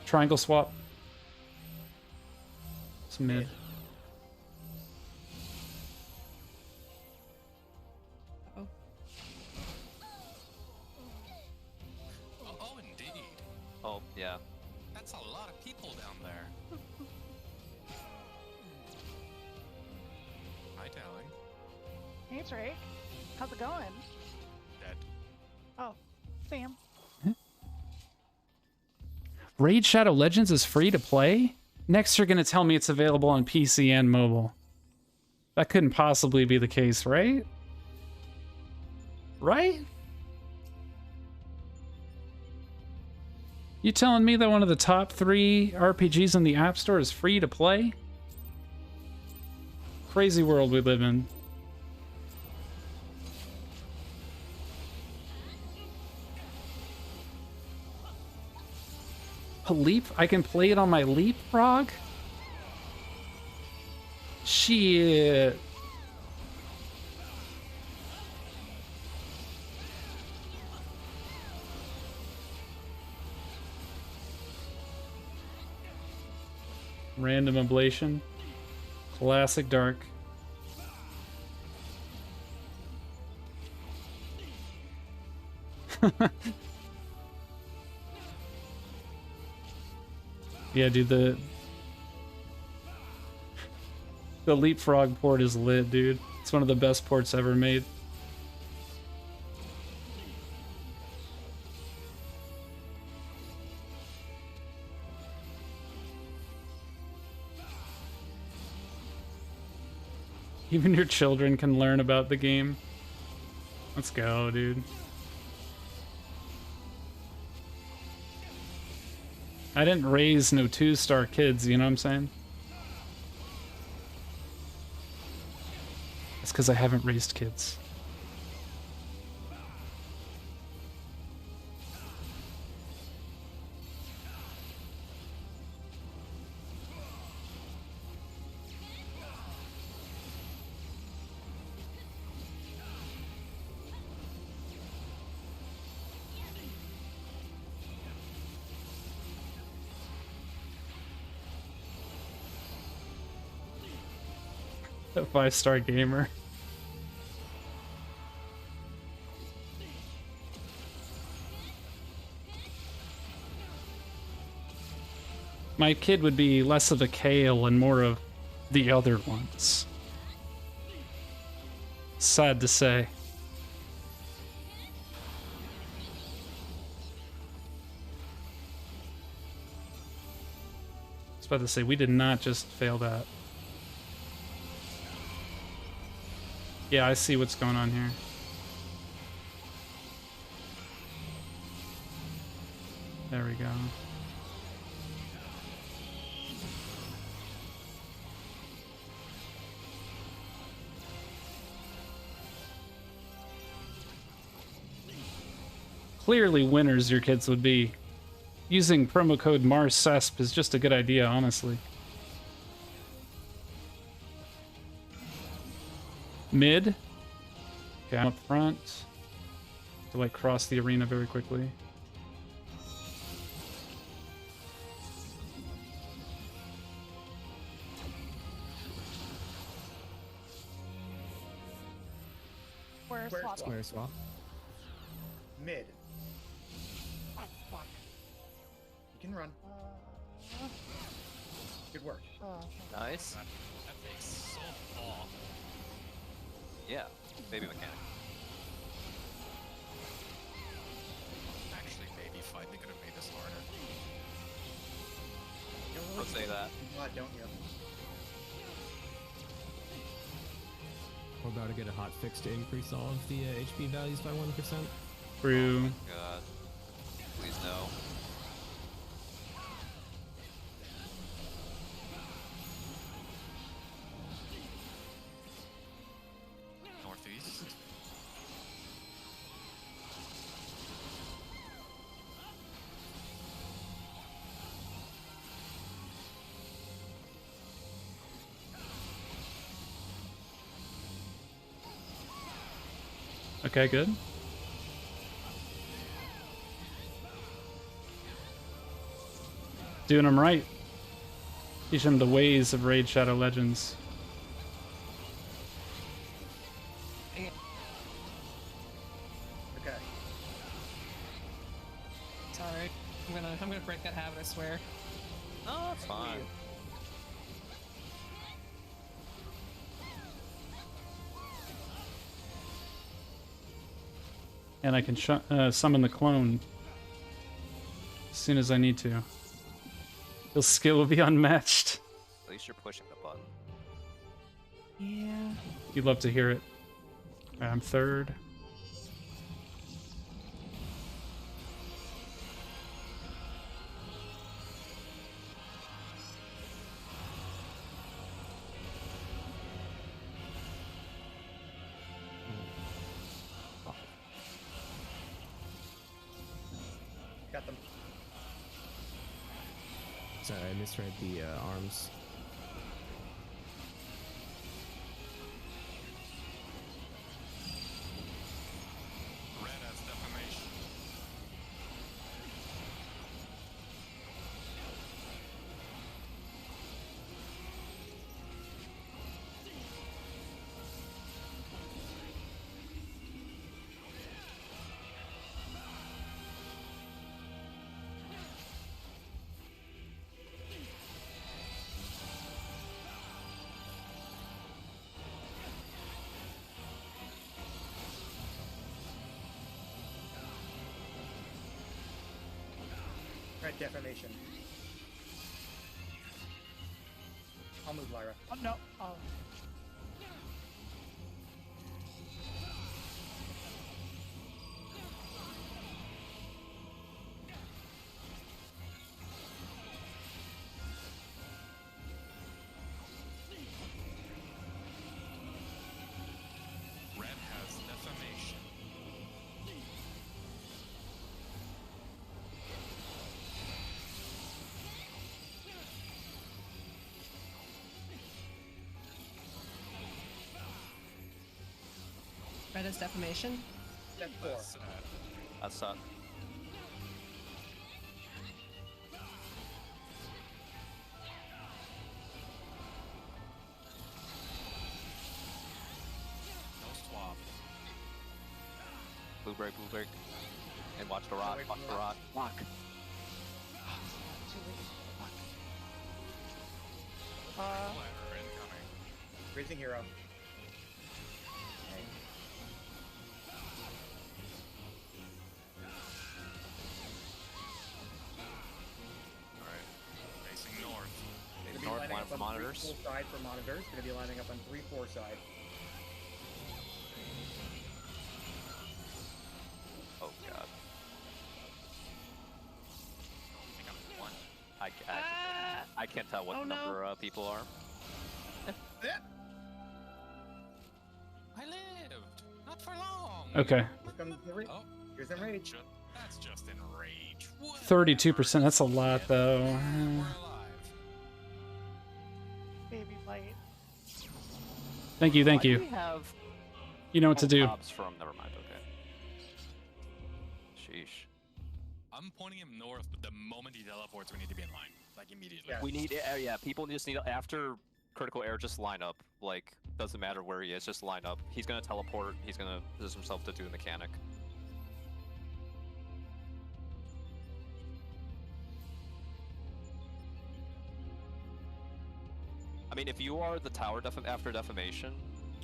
Triangle swap. It's mid. Oh. Oh, indeed. Oh, yeah. That's a lot of people down there. Hi, Tally. Hey, Drake. How's it going? Dead. Oh, Sam. Raid Shadow Legends is free to play? Next, you're going to tell me it's available on PC and mobile. That couldn't possibly be the case, right? Right? You telling me that one of the top 3 RPGs in the App Store is free to play? Crazy world we live in. A Leap? I can play it on my Leapfrog? Shit. Random ablation. Classic dark. Yeah, dude, the Leapfrog port is lit, dude. It's one of the best ports ever made. Even your children can learn about the game. Let's go, dude. I didn't raise no 2-star kids, you know what I'm saying? It's because I haven't raised kids. A 5-star gamer. My kid would be less of a Kale and more of the other ones. Sad to say. I was about to say, we did not just fail that. Yeah, I see what's going on here. There we go. Clearly winners your kids would be. Using promo code MARSESP is just a good idea, honestly. Mid. Okay, I'm up front. To like cross the arena very quickly. Where's Where's Swap? Square swap. Mid. Oh, fuck. You can run. Good work. Nice. That makes so fall. Yeah, baby mechanic. Actually, maybe fight. They could have made this harder. You don't Don't say that. Why don't you? We're about to get a hot fix to increase all of the HP values by 1%. True. God. Please no. Northeast. Okay, good. Doing them right. Teach them the ways of Raid Shadow Legends. Okay. Sorry. I'm gonna break that habit, I swear. No, it's fine. And I can summon the clone as soon as I need to. The skill will be unmatched. At least you're pushing the button. Yeah. You'd love to hear it. I'm third. Got them. Sorry, I misread the arms. Red has defamation. Red defamation. I'll move Lyra. Oh no. Oh. Red has defamation. Red is defamation. Step 4. That's sad. That's No swap. blue break. And watch the rot. Watch the rot. Block. Too late. Letter incoming. Raising hero. Alright. Facing north. Gonna be North lining line up for on monitors. 3-4 side for monitors. Gonna be lining up on 3-4 side. Oh god. I think I'm one. I can't tell what Oh, no. number people are. I lived! Not for long! Okay. Here comes the rage. Oh, Here's the rage. that's just enrage. 32%, that's a lot though. We're alive. Baby light. Thank you. Why do we have You know what to do. Hobbs from never mind, okay. Sheesh. I'm pointing him north, but the moment he teleports, we need to be in line. Like, immediately. Yeah. We need yeah, people just need after critical air, just line up. Like, doesn't matter where he is, just line up. He's gonna teleport, he's gonna position himself to do the mechanic. I mean, if you are the tower after defamation,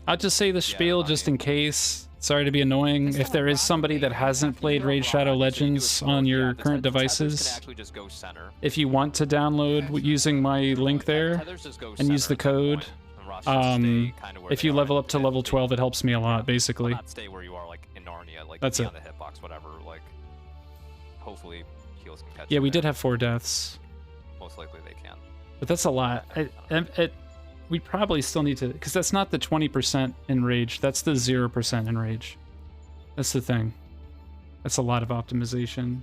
I'll just say the spiel I just mean- in case. Sorry to be annoying. There's If no there is rock somebody that thing. hasn't played you're Raid right, Shadow so you do a Legends total- on yeah, your the current tethers can devices, actually just go center. if you want to download using my link there, Tethers just go and use center the at that code, point, and Ross should stay kinda where if they you are level and up to level 12, it helps me a lot, Well, basically. not stay where you are, like in Narnia, like That's be it. on the hitbox, whatever. Like, hopefully, heals can catch Yeah, you we there. did have 4 deaths, Most likely they can. but that's a lot. We probably still need to, because that's not the 20% enrage, that's the 0% enrage. That's the thing. That's a lot of optimization.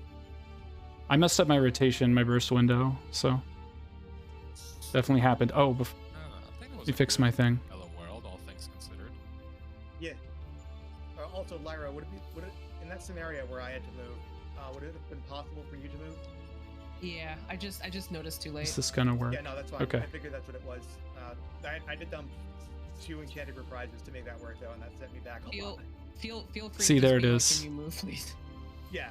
I messed up my rotation, my burst window, so definitely happened. Oh, I think it was we a fixed good my thing. Hello world, all things considered. Yeah. Also, Lyra, would it in that scenario where I had to move, would it have been possible for you to move? Yeah, I just noticed too late. Is this gonna work? Yeah, no, that's fine. Okay. I figured that's what it was. I did dump 2 enchanted reprises to make that work though, and that set me back a lot. Feel free. See, to there just it be like, is. Can you move, please? Yeah.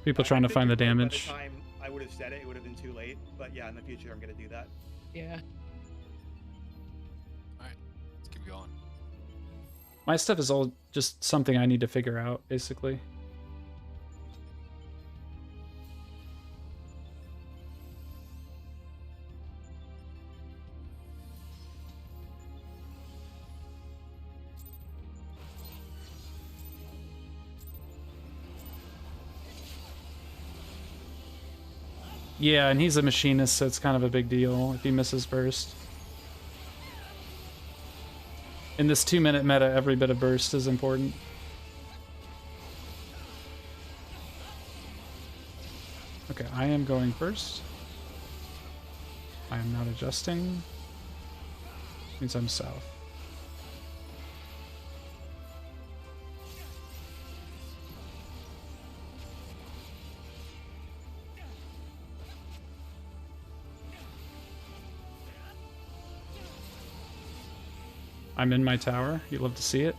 People I trying to find the figured, like, damage. By the time I would have said it, it would have been too late. But yeah, in the future, I'm gonna do that. Yeah. Alright, let's keep going. My stuff is all just something I need to figure out, basically. Yeah, and he's a machinist, so it's kind of a big deal if he misses burst. In this 2-minute meta, every bit of burst is important. Okay, I am going first. I am not adjusting. Means I'm south. I'm in my tower. You'd love to see it.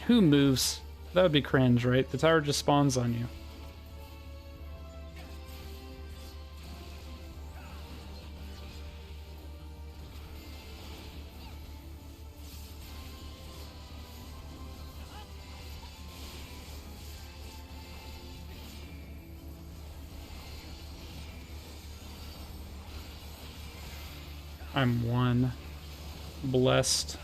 Who moves? That would be cringe, right? The tower just spawns on you. I'm one. Blessed.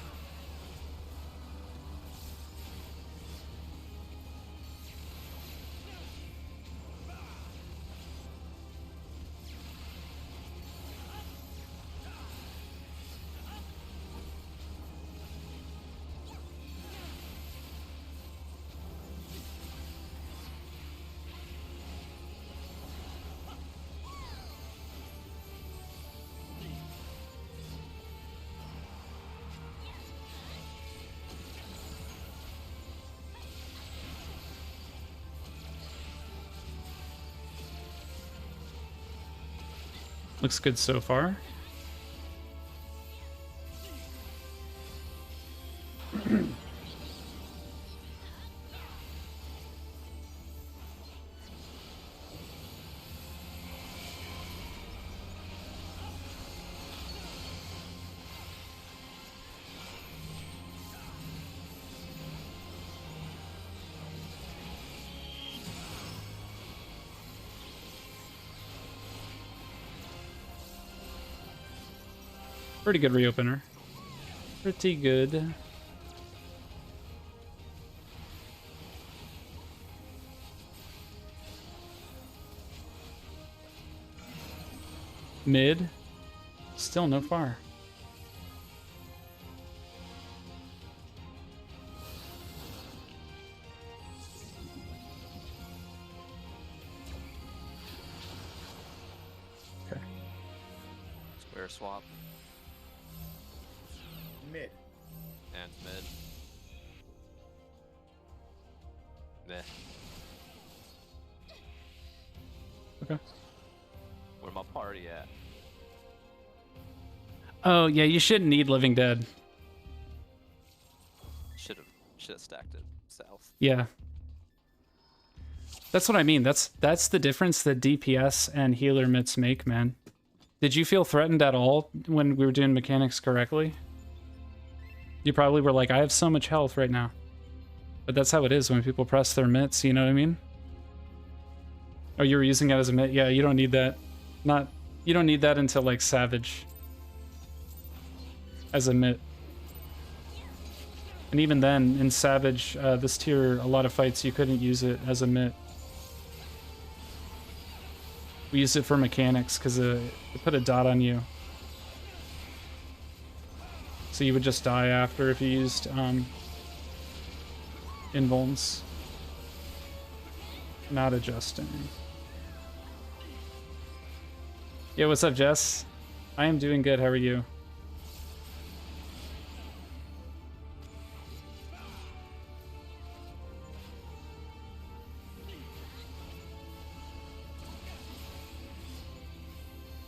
Looks good so far. Pretty good reopener. Pretty good. Mid. Still no far. Okay. Square swap. Mid. And mid. Meh. Okay. Where my party at? Oh, yeah, you shouldn't need Living Dead. Should have stacked it south. Yeah. That's what I mean. That's the difference that DPS and healer mitts make, man. Did you feel threatened at all when we were doing mechanics correctly? You probably were like, I have so much health right now. But that's how it is when people press their mitts, you know what I mean? Oh, you were using it as a mitt? Yeah, you don't need that. You don't need that until like Savage. As a mitt. And even then, in Savage, this tier, a lot of fights, you couldn't use it as a mitt. We used it for mechanics, because it put a dot on you. So you would just die after if you used invulns. Not adjusting. Yeah, what's up, Jess? I am doing good, how are you?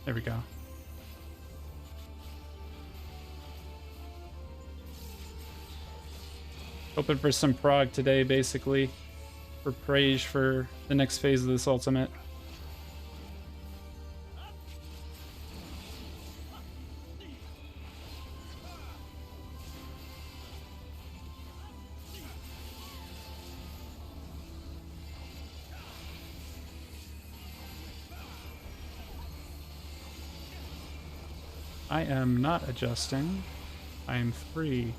There we go. Hoping for some prog today, basically, for praise for the next phase of this ultimate. I am not adjusting. I am free.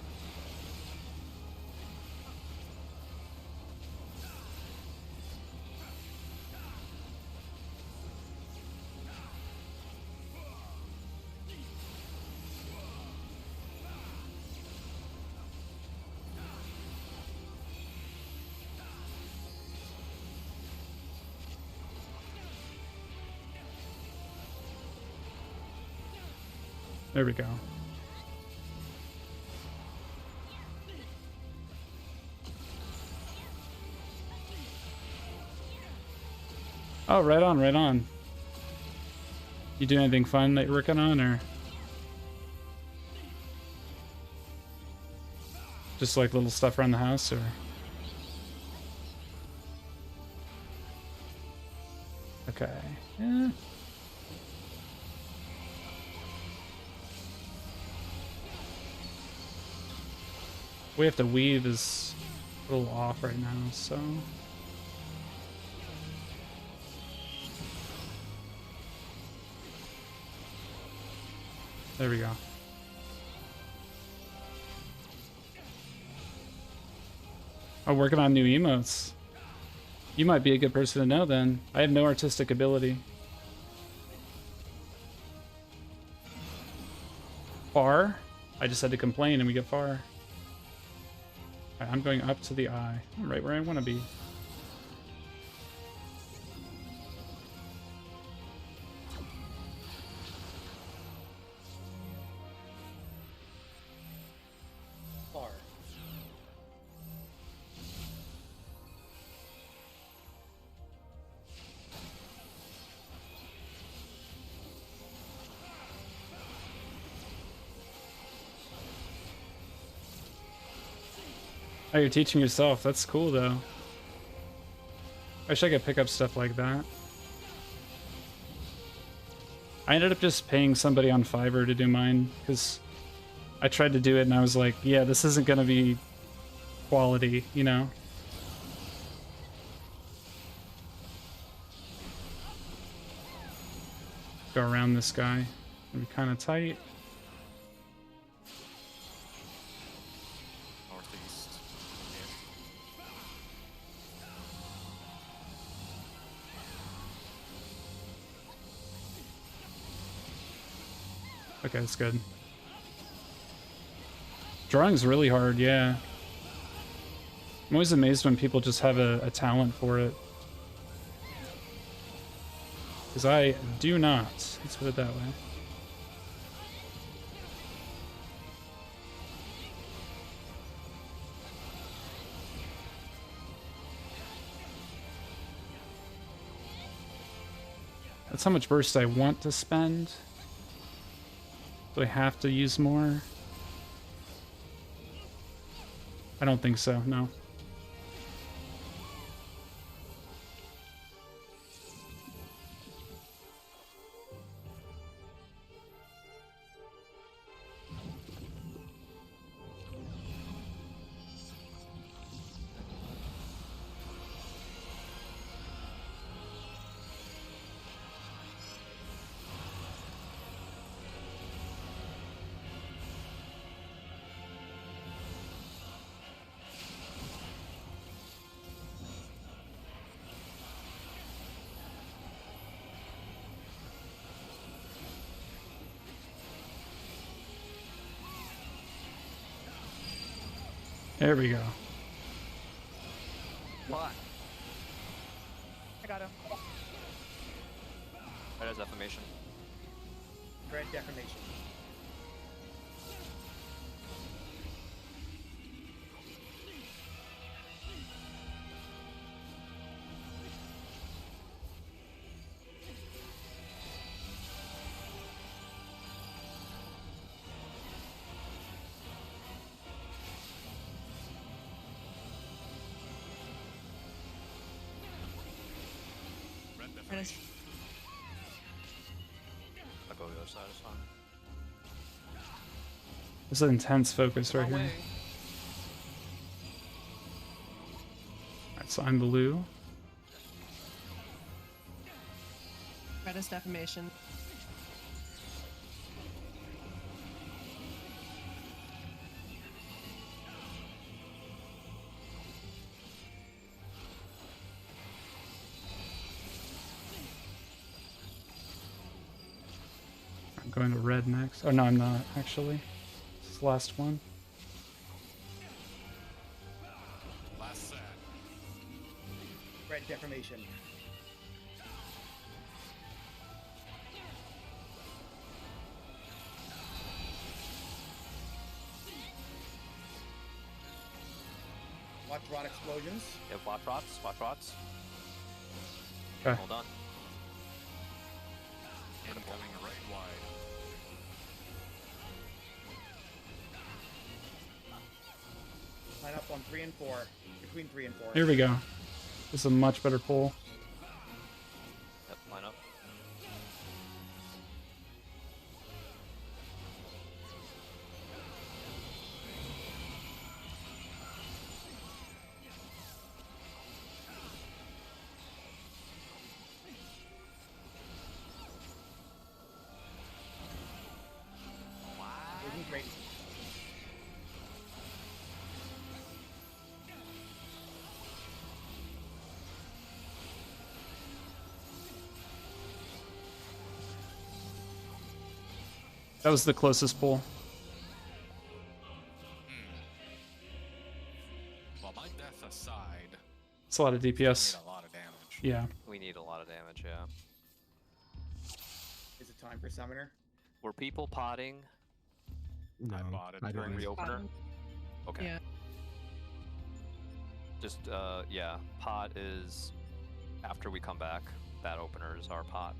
There we go. Oh, right on, right on. You do anything fun that you're working on, or just like little stuff around the house, or? Okay. Yeah. We have to weave is a little off right now, so. There we go. Oh, working on new emotes. You might be a good person to know then. I have no artistic ability. Far? I just had to complain and we get far. Alright, I'm going up to the eye. I'm right where I want to be. Far. Oh, you're teaching yourself. That's cool, though. I wish I could pick up stuff like that. I ended up just paying somebody on Fiverr to do mine, because I tried to do it and I was like, yeah, this isn't going to be quality, you know? Go around this guy. It'll be kind of tight. Northeast. Okay, that's good. Drawing's really hard, yeah. I'm always amazed when people just have a talent for it. Because I do not. Let's put it that way. That's how much burst I want to spend. Do I have to use more? I don't think so, no. There we go. What? I got him. Red as defamation. Red deformation. Red Red is- defamation. I'll go the other side, it's fine. This is an intense focus right Wrong here. way. Alright, so I'm blue. Red is defamation. I'm going to red next. Oh, no, I'm not, actually. This is the last one. Last set. Red deformation. Watch rod explosions. Yeah, watch rots, watch rots. Okay. Hold on. Incoming right wide. Line up on 3 and 4. Between 3 and 4. Here we go. This is a much better pull. Yep, line up. Great. That was the closest pull. Well, my death aside, It's a lot of we DPS. need a lot of damage. Yeah. We need a lot of damage, yeah. Is it time for Summoner? Were people potting No, I bought it I during don't. reopener? Okay. Yeah. Just, yeah, pot is after we come back. That opener is our pot.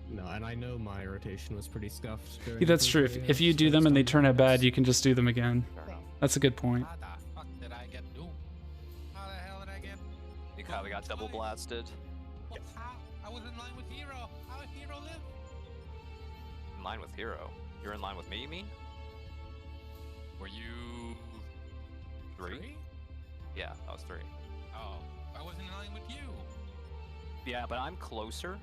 No, and I know my rotation was pretty scuffed. Yeah, that's true. If you do them and they turn out bad, you can just do them again. Fair enough. That's a good point. How the fuck did I get doomed? How the hell did I get? You probably got double blasted. What? How? I was in line with Hero. How did Hero live? In line with Hero. You're in line with me, you mean? Were you 3? Yeah, I was 3. Oh, I was in line with you. Yeah, but I'm closer.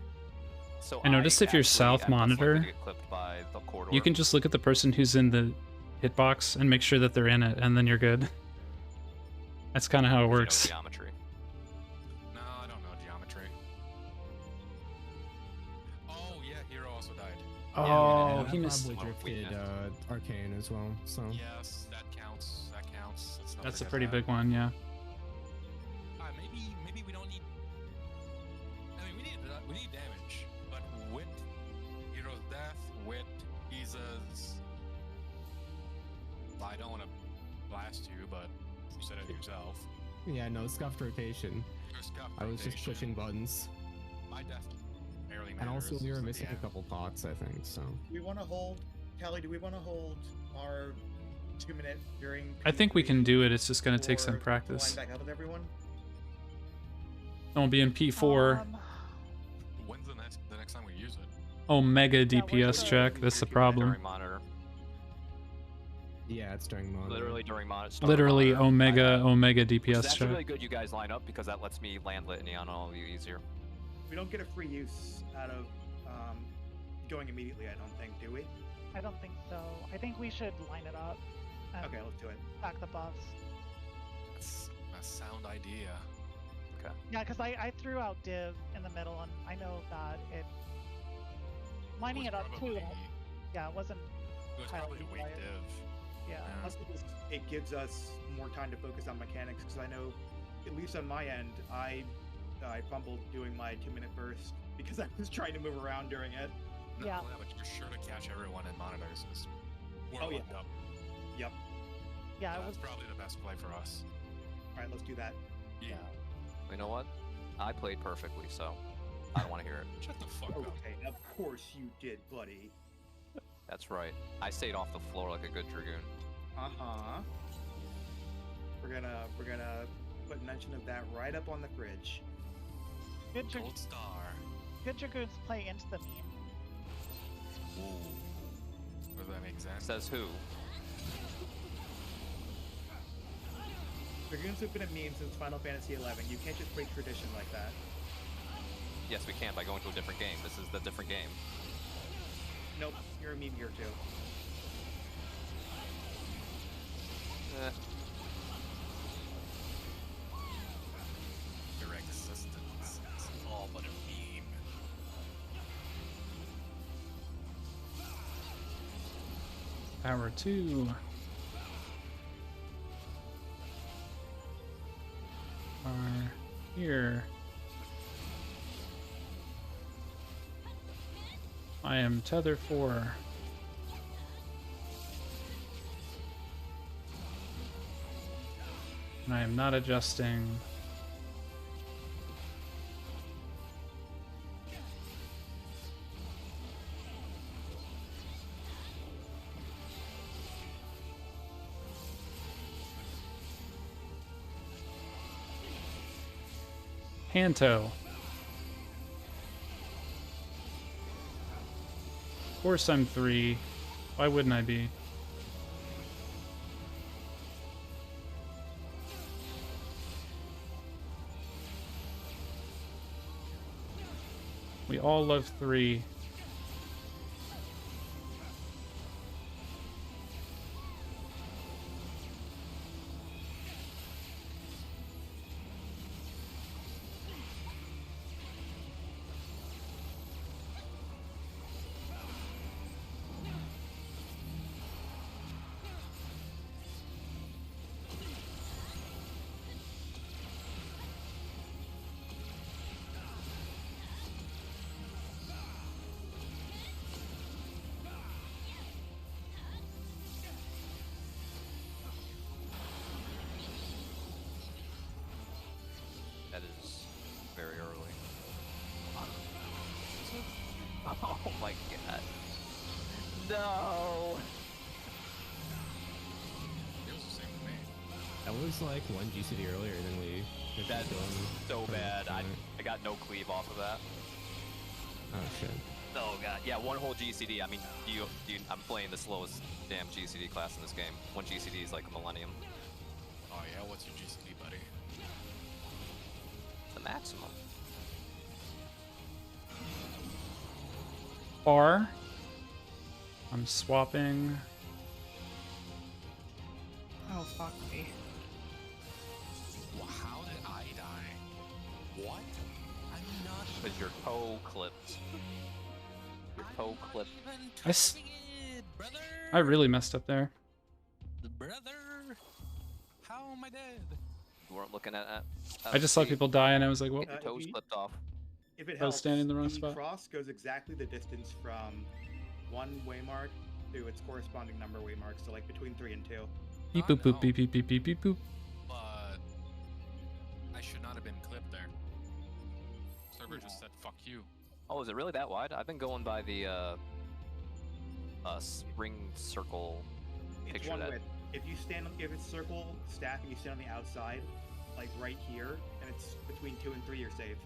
So I noticed if you're actually south am less likely monitor, to get clipped by the corridor. You can just look at the person who's in the hitbox and make sure that they're in it, and then you're good. That's kind of how it You know works. geometry. No, I don't know geometry. Oh yeah, Hero also died. Oh, I he missed. probably drifted Arcane as well. So Yes, that counts. That counts. Let's not That's a forget pretty that. big one, yeah. Maybe we don't need. I mean, we need damage, but with Hero's death, with Isa's. I don't want to blast you, but you said it yourself. yeah, no scuffed rotation. Your scuff I was just rotation, pushing buttons, My death barely matters. and also we were so missing yeah. a couple pots, I think. So Do we want to hold, Kelly? Do we want to hold our 2-minute during? I think we can P3 do it. It's just going to take or some line practice. back up with everyone. Don't be in P4. When's the next time we use it? Omega Yeah, DPS where's the- check. That's the problem. During monitor. yeah, it's during monitor. Literally during monitor. Literally monitor. Omega Which is DPS actually check. really good you guys line up because that lets me land litany on all of you easier. We don't get a free use out of going immediately. I don't think, do we? I don't think so. I think we should line it up and Okay, let's do it. stack the buffs. That's a sound idea. Okay. Yeah, because I threw out div in the middle, and I know that it lining was it up probably- too. Yeah, it wasn't. It was highly probably a weak desired. div. Yeah. Yeah. Also, it gives us more time to focus on mechanics because I know, at least on my end, I fumbled doing my 2-minute burst because I was trying to move around during it. No, Yeah. but you're sure to catch everyone in monitors. 'Cause we're Oh, yeah. lined up. Yep. Yeah, it That's was. probably the best play for us. All right, let's do that. Yeah. You know what? I played perfectly, so I don't want to hear it. Shut the fuck up. Okay, of course you did, buddy. That's right. I stayed off the floor like a good dragoon. We're gonna put mention of that right up on the fridge. Good, Gold star. good dragoons play into the meme. Ooh. Does that make sense? Says who? Dragoons have been a meme since Final Fantasy XI. You can't just break tradition like that. Yes, we can by going to a different game. This is the different game. Nope, you're a meme here too. Eh, Your existence is all but a meme. Power 2. Are here. I am tether 4. And I am not adjusting. Panto. Of course I'm 3. Why wouldn't I be? We all love 3. That is very early. Oh my god. No! It was the same with me. That was like 1 GCD earlier than we. That's so bad. I got no cleave off of that. Oh shit. Oh god. Yeah, 1 whole GCD. I mean, I'm playing the slowest damn GCD class in this game. 1 GCD is like a millennium. Oh yeah, what's your GCD, buddy? The maximum. R. I'm swapping. Oh, fuck me. Well, how did I die? What? I'm not. Because your toe clipped. Your toe clipped. I really messed up there. Brother, how am I dead? You weren't looking at I just saw people die and I was like, well, your toes clipped off. If it I was helps, standing in the wrong spot. cross goes exactly the distance from 1 waymark to its corresponding number waymarks, so like between 3 and 2. Beep boop boop beep beep beep beep beep boop. But I should not have been clipped there. Server just said fuck you. Oh, is it really that wide? I've been going by the ring circle It's picture one that. width. If it's circle stack and you stand on the outside, like right here, and it's between 2 and 3, you're safe.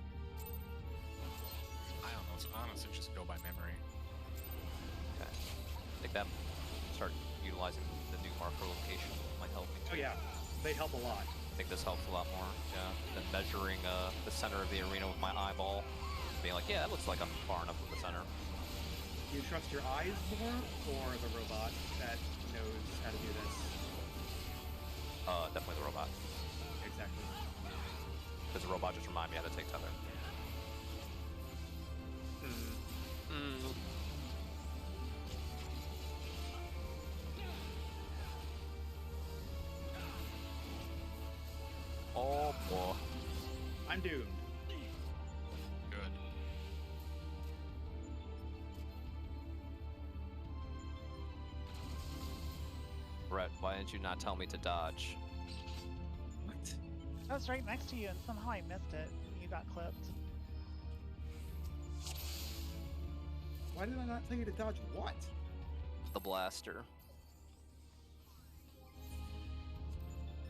I don't know. So honestly, just go by memory. Okay. I think that start utilizing the new marker location might help me. Oh yeah, they help a lot. I think this helps a lot more. Yeah. Than measuring the center of the arena with my eyeball, being like, yeah, that looks like I'm far enough from the center. Do you trust your eyes more, or the robot that knows how to do this? Definitely the robot. Exactly. Because the robot just reminded me how to take tether. Oh boy. I'm doomed. Good. Brett, why didn't you not tell me to dodge? What? I was right next to you and somehow I missed it and you got clipped. Why did I not tell you to dodge what? The blaster.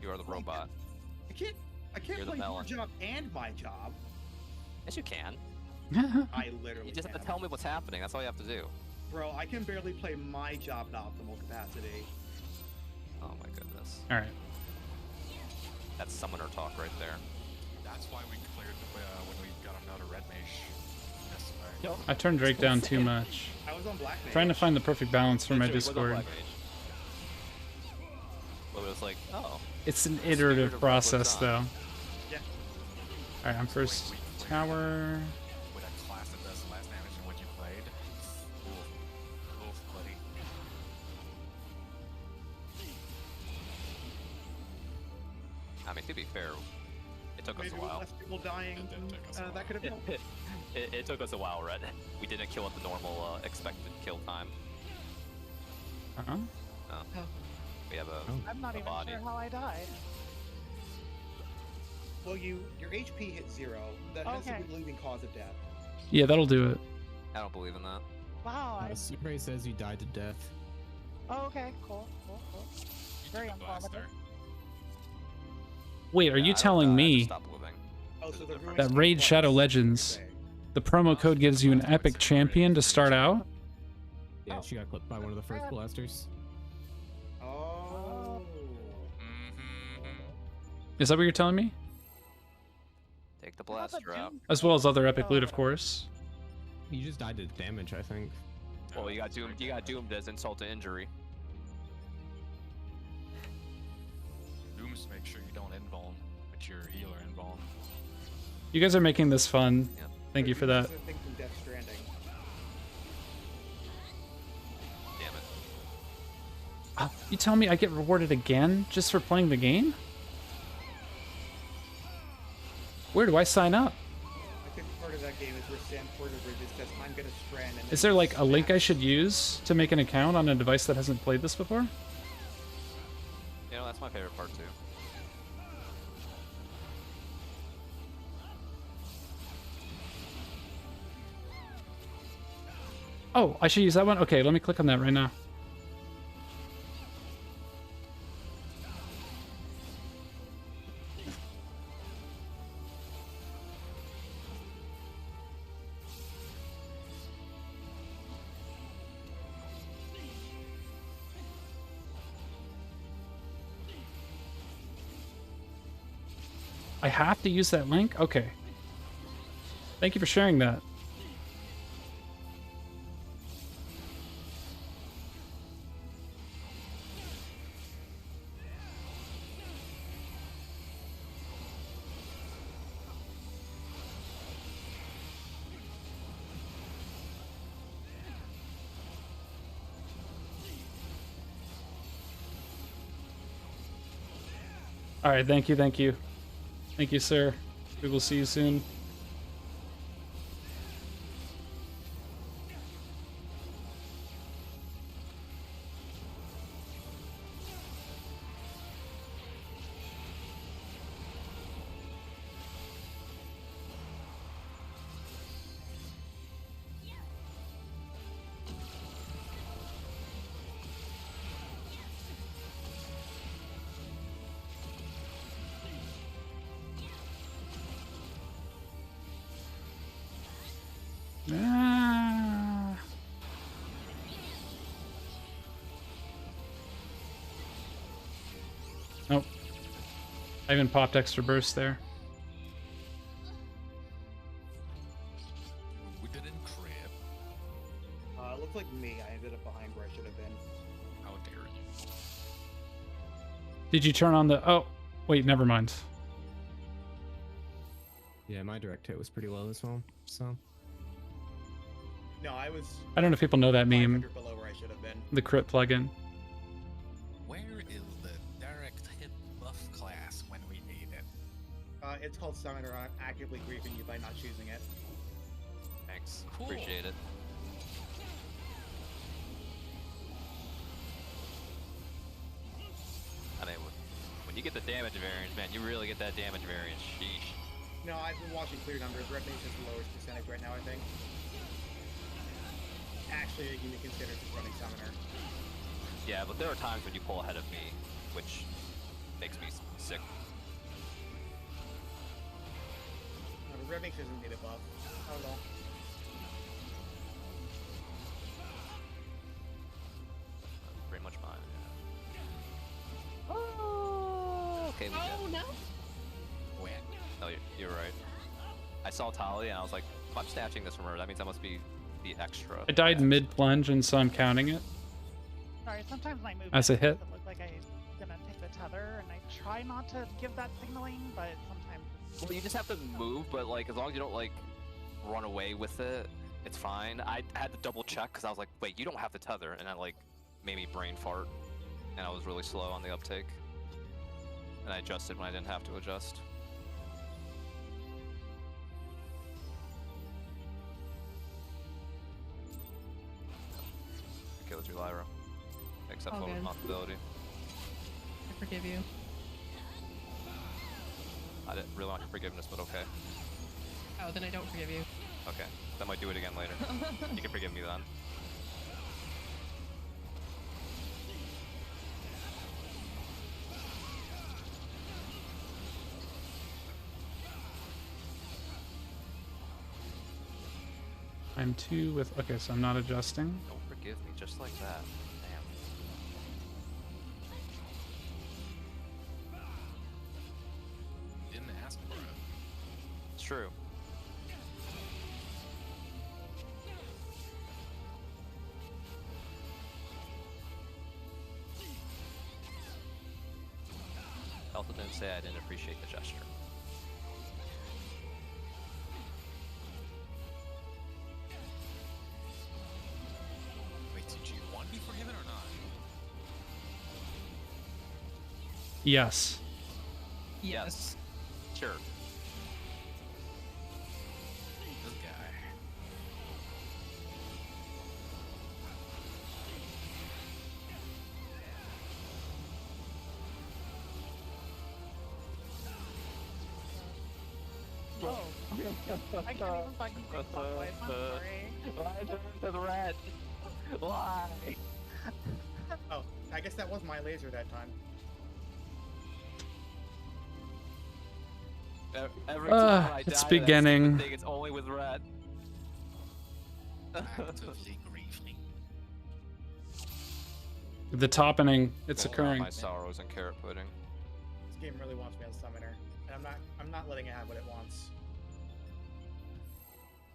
You are the robot. I can't You're the play your melon. job and my job. Yes, you can. I literally You just have to can. tell me what's happening. That's all you have to do. Bro, I can barely play my job at optimal capacity. Oh my goodness. All right. That's summoner talk right there. That's why we cleared when we got another red mage. Yesterday. I turned Drake down too much. I was on black mage. Trying to find the perfect balance for my Literally, it was a Discord. black mage. But it was like, oh. It's an iterative Iterative process, though. on. Yeah. All right, I'm first tower. With a class that does less damage than what you played. Oof. Oof, buddy. I mean, to be fair, it took us Maybe a with while. less people dying, It did take us a while. that could have helped. It took us a while, Red. We didn't kill at the normal expected kill time. Uh-huh. We have a I'm not even body. sure how I died. Well, your HP hits 0. That's Okay. the leading cause of death. Yeah, that'll do it. I don't believe in that. Wow. The survey says you died to death. Oh, okay. Cool. Very You took a blaster. informative. Wait, are Yeah, you I don't telling die, I me just stop living. Oh, There's so a the difference. ruins that do Raid plus, Shadow you're Legends, saying. the promo code gives you an epic champion to start out? Yeah, she got clipped by one of the first blasters. Oh. Is that what you're telling me? Take the How about the blaster out. Doom As well as other epic Oh, loot, of whatever. course. You just died to damage, I think. Well, you got doomed. You got doomed as insult to injury. Dooms make sure you don't invuln, but your healer invuln. You guys are making this fun. Yep. Thank you for that. This is a thing from Death Stranding. Damn it. You tell me I get rewarded again just for playing the game? Where do I sign up? I think part of that game is where Sam Porterbridge says, I'm gonna strand. And Is there like a link I should use to make an account on a device that hasn't played this before? You know, that's my favorite part too. Oh, I should use that one? Okay, let me click on that right now. I have to use that link? Okay. Thank you for sharing that. All right, thank you, thank you. Thank you, sir. We will see you soon. Ah. Nope. I even popped extra burst there. We didn't crib. It looked like me. I ended up behind where I should have been. How dare you? Did you turn on the... Oh, wait, never mind. Yeah, my direct hit was pretty low as well, so... No, I was. I don't know if people know that meme, 500 below where I should have been. the crit plugin. Where is the direct hit buff class when we need it? It's called Summoner, actively grieving you by not choosing it. Thanks. Cool. Appreciate it. I mean, when you get the damage variance, man, you really get that damage variance. Sheesh. No, I've been watching clear numbers. Red Mage is the lowest percentage right now, I think. Actually, you can consider just running Summoner. Yeah, but there are times when you pull ahead of me, which makes me sick. No, but Red Mage doesn't need a buff. Oh well. Pretty much mine. Yeah. Oh, okay. We did. no. When? No, you're right. I saw Tali and I was like, if I'm snatching this from her, that means I must be the extra. I died fast. mid-plunge, and so I'm counting it. Sorry, sometimes my movement As a hit. makes it look like I'm gonna take the tether, and I try not to give that signaling, but sometimes. Well, you just have to move, but like as long as you don't like run away with it, it's fine. I had to double check because I was like, wait, you don't have the tether, and that like made me brain fart, and I was really slow on the uptake, and I adjusted when I didn't have to adjust. I killed you, Lyra. Except All for good. responsibility. I forgive you. I didn't really want your forgiveness, but okay. Oh, then I don't forgive you. Okay. Then might do it again later. You can forgive me then. I'm 2 with... Okay, so I'm not adjusting. Don't forgive me just like that. Damn. Didn't ask for it. It's true. I also didn't say I didn't appreciate the gesture. Wait, did you want to be forgiven or not? Yes. Yes. Sure. This guy. Whoa. I can't even fucking think clockwise. I'm sorry. Why to the red? Why? Oh, I guess that was my laser that time. Every time I it's die, beginning. Thing, it's only with red. Actively grieving. The topping, it's Well, occurring. My sorrows and carrot pudding. This game really wants me as summoner, and I'm not letting it have what it wants.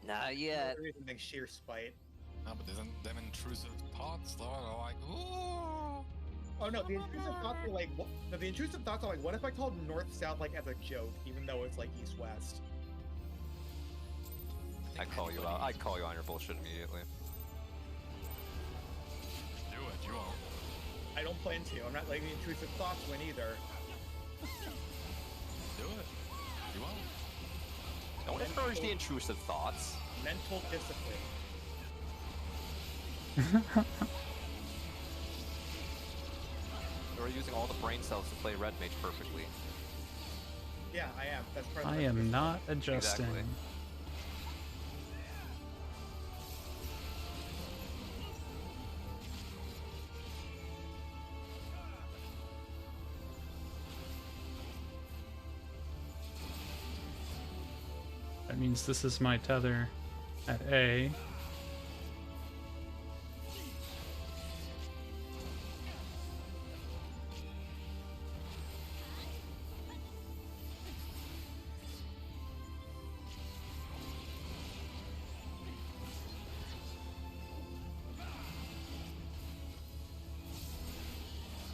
Not yet. For reason than sheer spite. No, but isn't them intrusive thoughts though are like, ooh. Oh no, the intrusive thoughts are like, what? No, the intrusive thoughts are like, what if I called north-south like as a joke, even though it's like east-west? I call you out. I call you on your bullshit immediately. Do it, you won't. I don't plan to. I'm not letting the intrusive thoughts win either. Do it. You won't. Don't encourage the intrusive thoughts. Mental discipline. You're using all the brain cells to play red mage perfectly. Yeah, I am. That's part of I the am not adjusting. Exactly. That means this is my tether at A.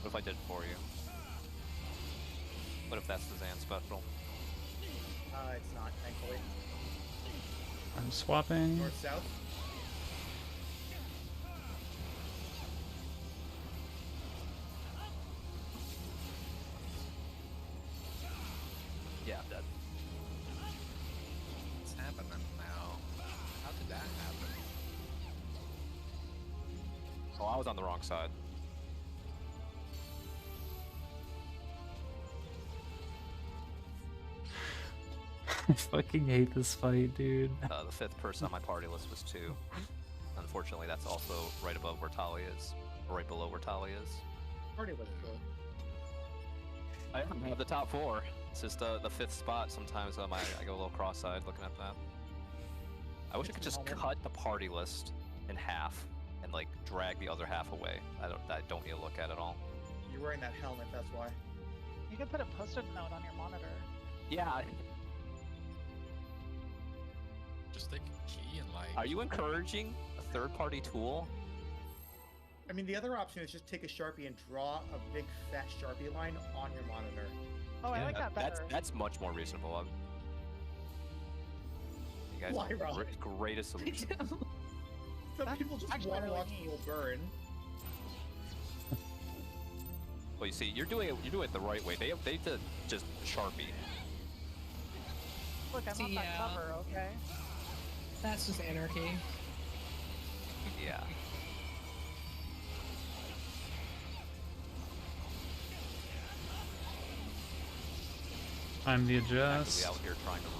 What if I did it for you? What if that's the Zan special? It's not, thankfully. I'm swapping. North-south? Yeah, I'm dead. What's happening now? How did that happen? Oh, I was on the wrong side. I fucking hate this fight, dude. The fifth person on my party list was 2. Unfortunately, that's also right above where Talia is, or right below where Talia is. Party was cool. I have the top 4. It's just the 5th spot. Sometimes I go a little cross-eyed looking at that. I wish I could just cut the party list in half and like drag the other half away. I don't need to look at it all. You're wearing that helmet, that's why. You can put a post-it note on your monitor. Yeah. Just take a key and like. Are you encouraging a third-party tool? I mean, the other option is just take a Sharpie and draw a big fat Sharpie line on your monitor. Oh, I like that better. That's much more reasonable. You guys Why, are Rob? greatest solution. Some That's people just actually want to really watch neat. people burn. Well, you see, you're doing it the right way. They did just Sharpie. Look, I'm on See, that yeah. cover, okay? That's just anarchy. Yeah. I'm the Actively adjust. out here trying to ruin.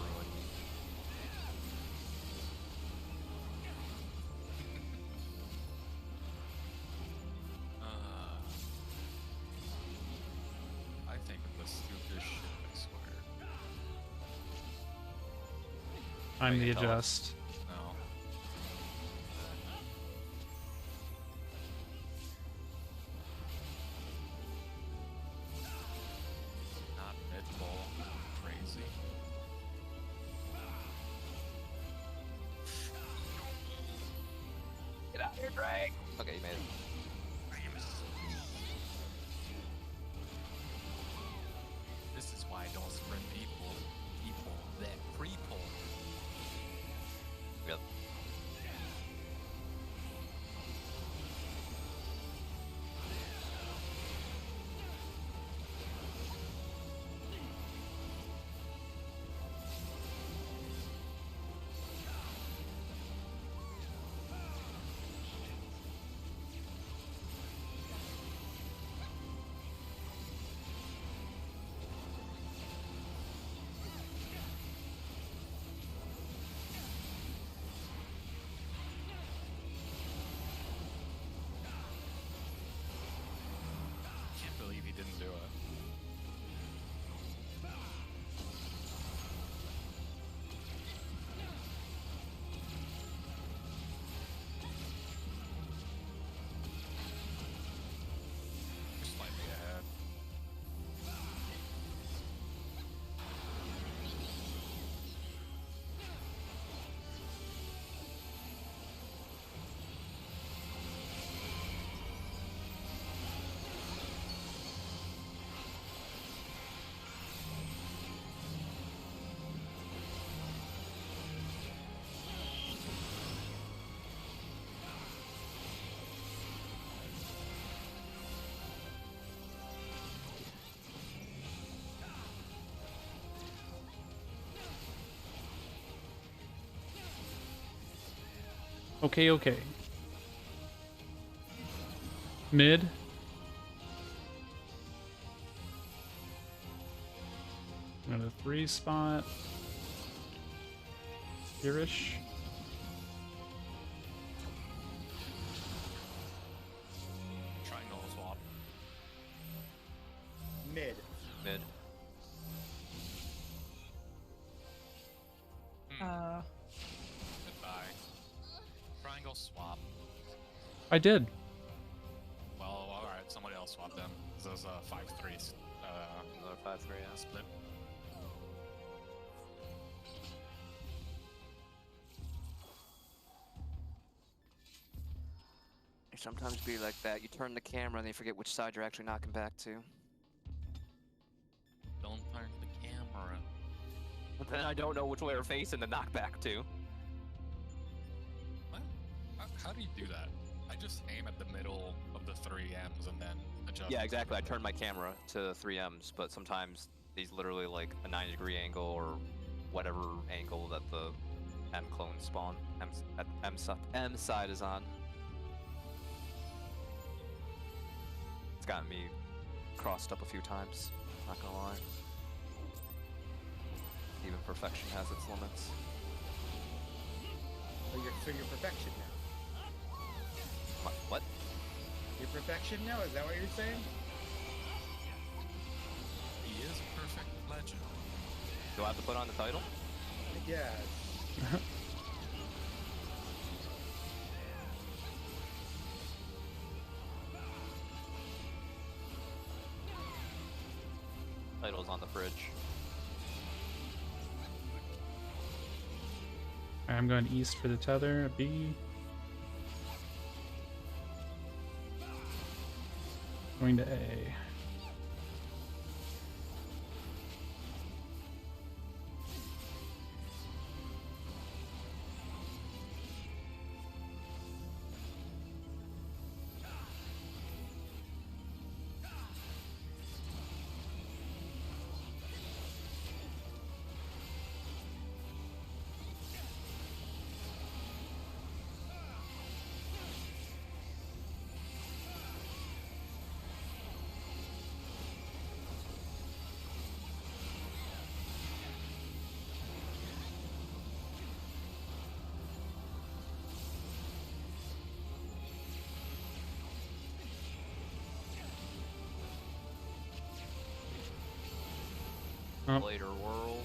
I think the stupidest shit, I swear. I'm Wait, the tell us. adjust. No. Not mid-ball. Crazy. Get out here, Drake! Okay, you made it. This is why I don't sprint people that pre-pull. Yep. Can't believe he didn't do it. Just slightly ahead. Okay, okay. Mid. Another 3 spot. Here-ish. Triangle swap. Mid. Mid. Goodbye. Triangle swap. I did. Well, alright, somebody else swap them. This is 5-3 Another 5-3, yeah. split. It sometimes be like that. You turn the camera and you forget which side you're actually knocking back to. Don't turn the camera. But then I don't know which way we're facing to knock back to. What? How do you do that? I just aim at the middle of the 3Ms and then adjust. Yeah, exactly. I turn my camera to 3Ms, but sometimes these literally like a 90-degree angle or whatever angle that the M clone spawn M side is on. It's gotten me crossed up a few times, not gonna lie. Even perfection has its limits. So you're perfection now. What? You're perfection now? Is that what you're saying? He is a perfect legend. Do I have to put on the title? I guess. Title's on the fridge. Alright, I'm going east for the tether. B. Going to A. Oh. Later world.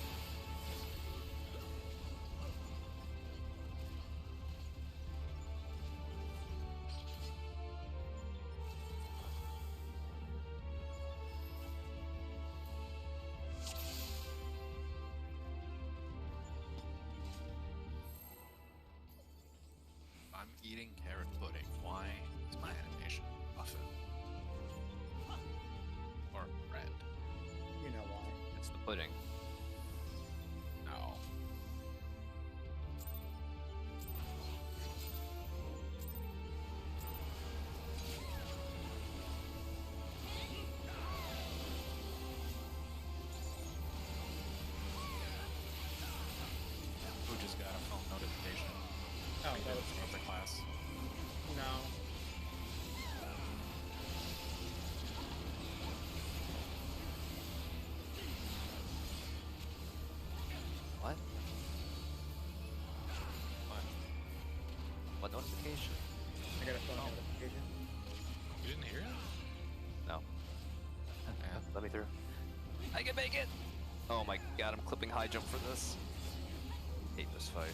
I'm eating carrot pudding. Why is my animation muffin? Or red? You know why. It's the pudding. No. Who just got a phone notification? Oh, that was From the class. no. What? What? What notification? I got a phone notification. You didn't hear it? No. Yeah. Let me through. I can make it! Oh my god, I'm clipping high jump for this. Hate this fight.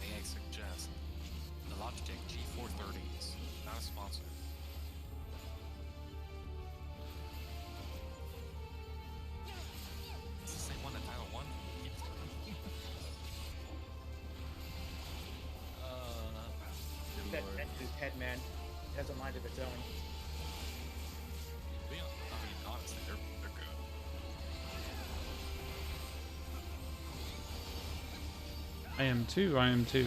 May I suggest the Logitech G430s? Not a sponsor. It's the same one that Title 1 keeps That his head, man, has a mind of its own. I mean, honestly, they're good. I am too. I am too.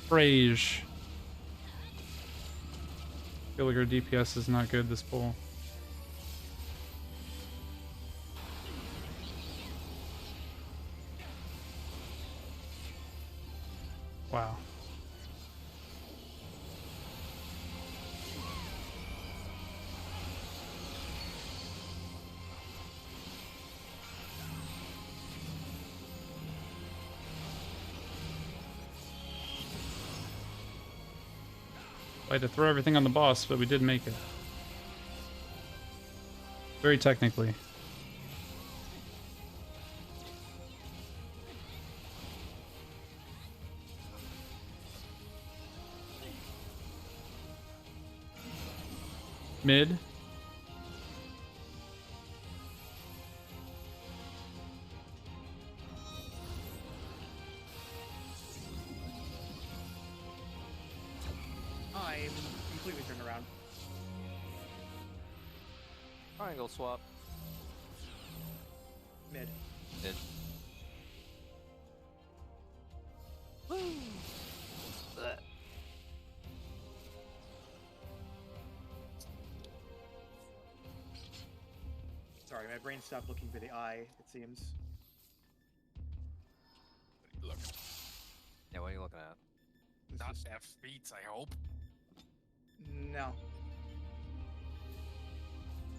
Rage. Feel like our DPS is not good this pull. Wow. I had to throw everything on the boss, but we did make it. Very technically. Mid. I'm completely turned around. Triangle swap. Mid. Mid. Woo! Blech. Sorry, my brain stopped looking for the eye, it seems. Look, Yeah, what are you looking at? This not is- F beats, I hope. No.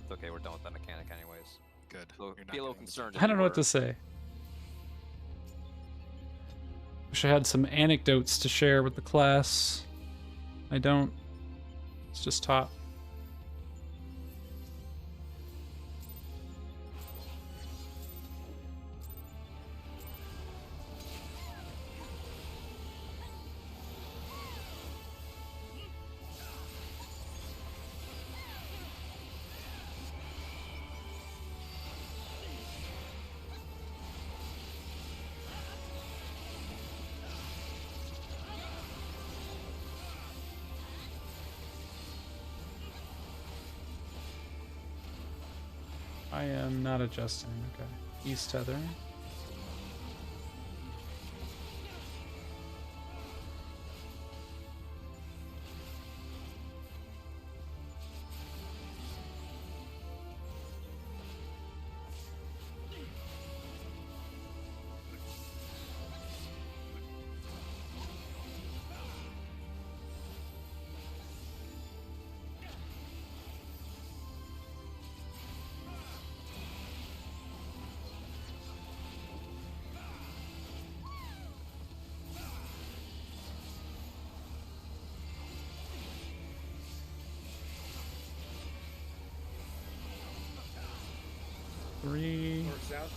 It's okay, we're done with that mechanic anyways. Good. So, You're not be a little getting concerned. I don't know what to say. Wish I had some anecdotes to share with the class. I don't. It's just taught. I am not adjusting. Okay. East tether. 3. North, south.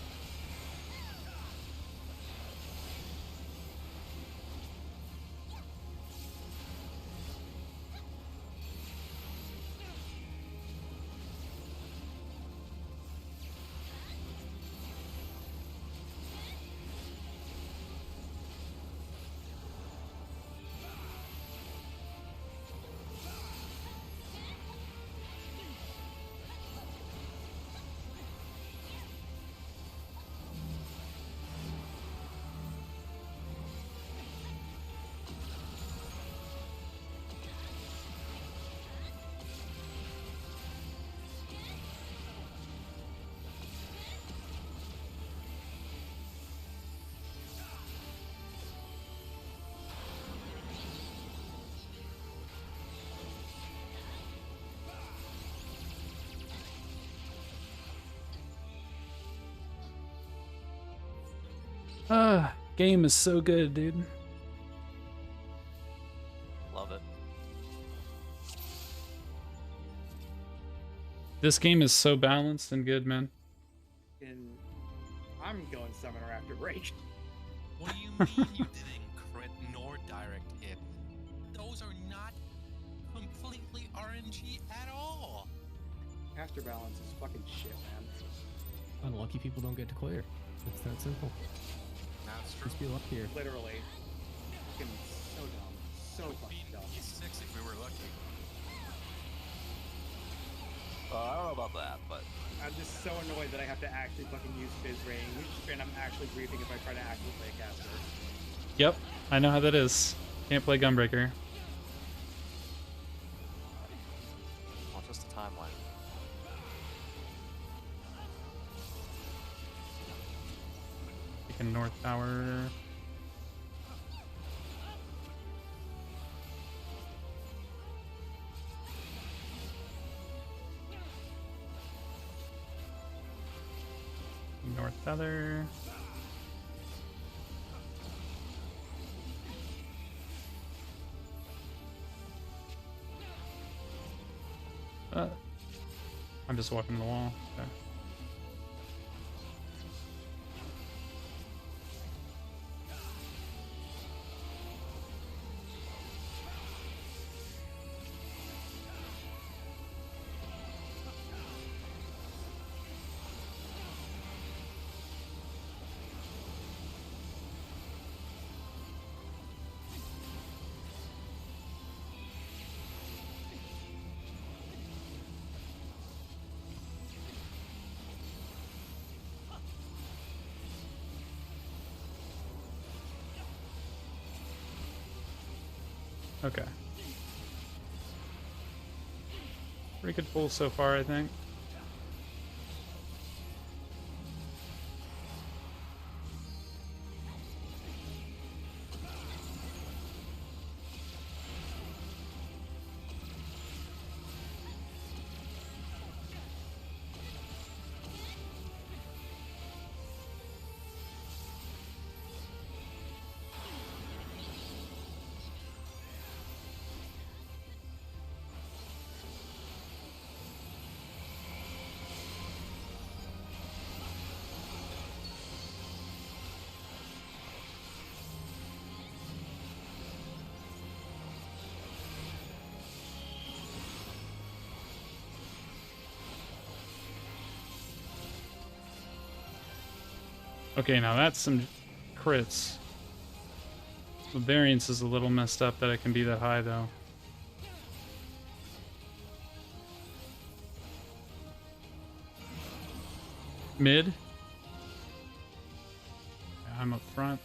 Game is so good, dude. Love it. This game is so balanced and good, man. And I'm going summoner after break. What do you mean you didn't crit nor direct hit? Those are not completely RNG at all. Caster balance is fucking shit, man. Unlucky people don't get to clear. It's that simple. That's true. Just be luckier. Literally. Fucking so dumb. So Would fucking be dumb. E6 if we were lucky. I don't know about that, but I'm just so annoyed that I have to actually fucking use Fizz range, and I'm actually grieving if I try to actually play a caster. Yep, I know how that is. Can't play Gunbreaker. well, just the timeline. Taking North Tower. North Feather. I'm just walking the wall. Okay. Okay. Pretty good pull so far, I think. Okay, now that's some crits. The variance is a little messed up that it can be that high, though. Mid. Yeah, I'm up front.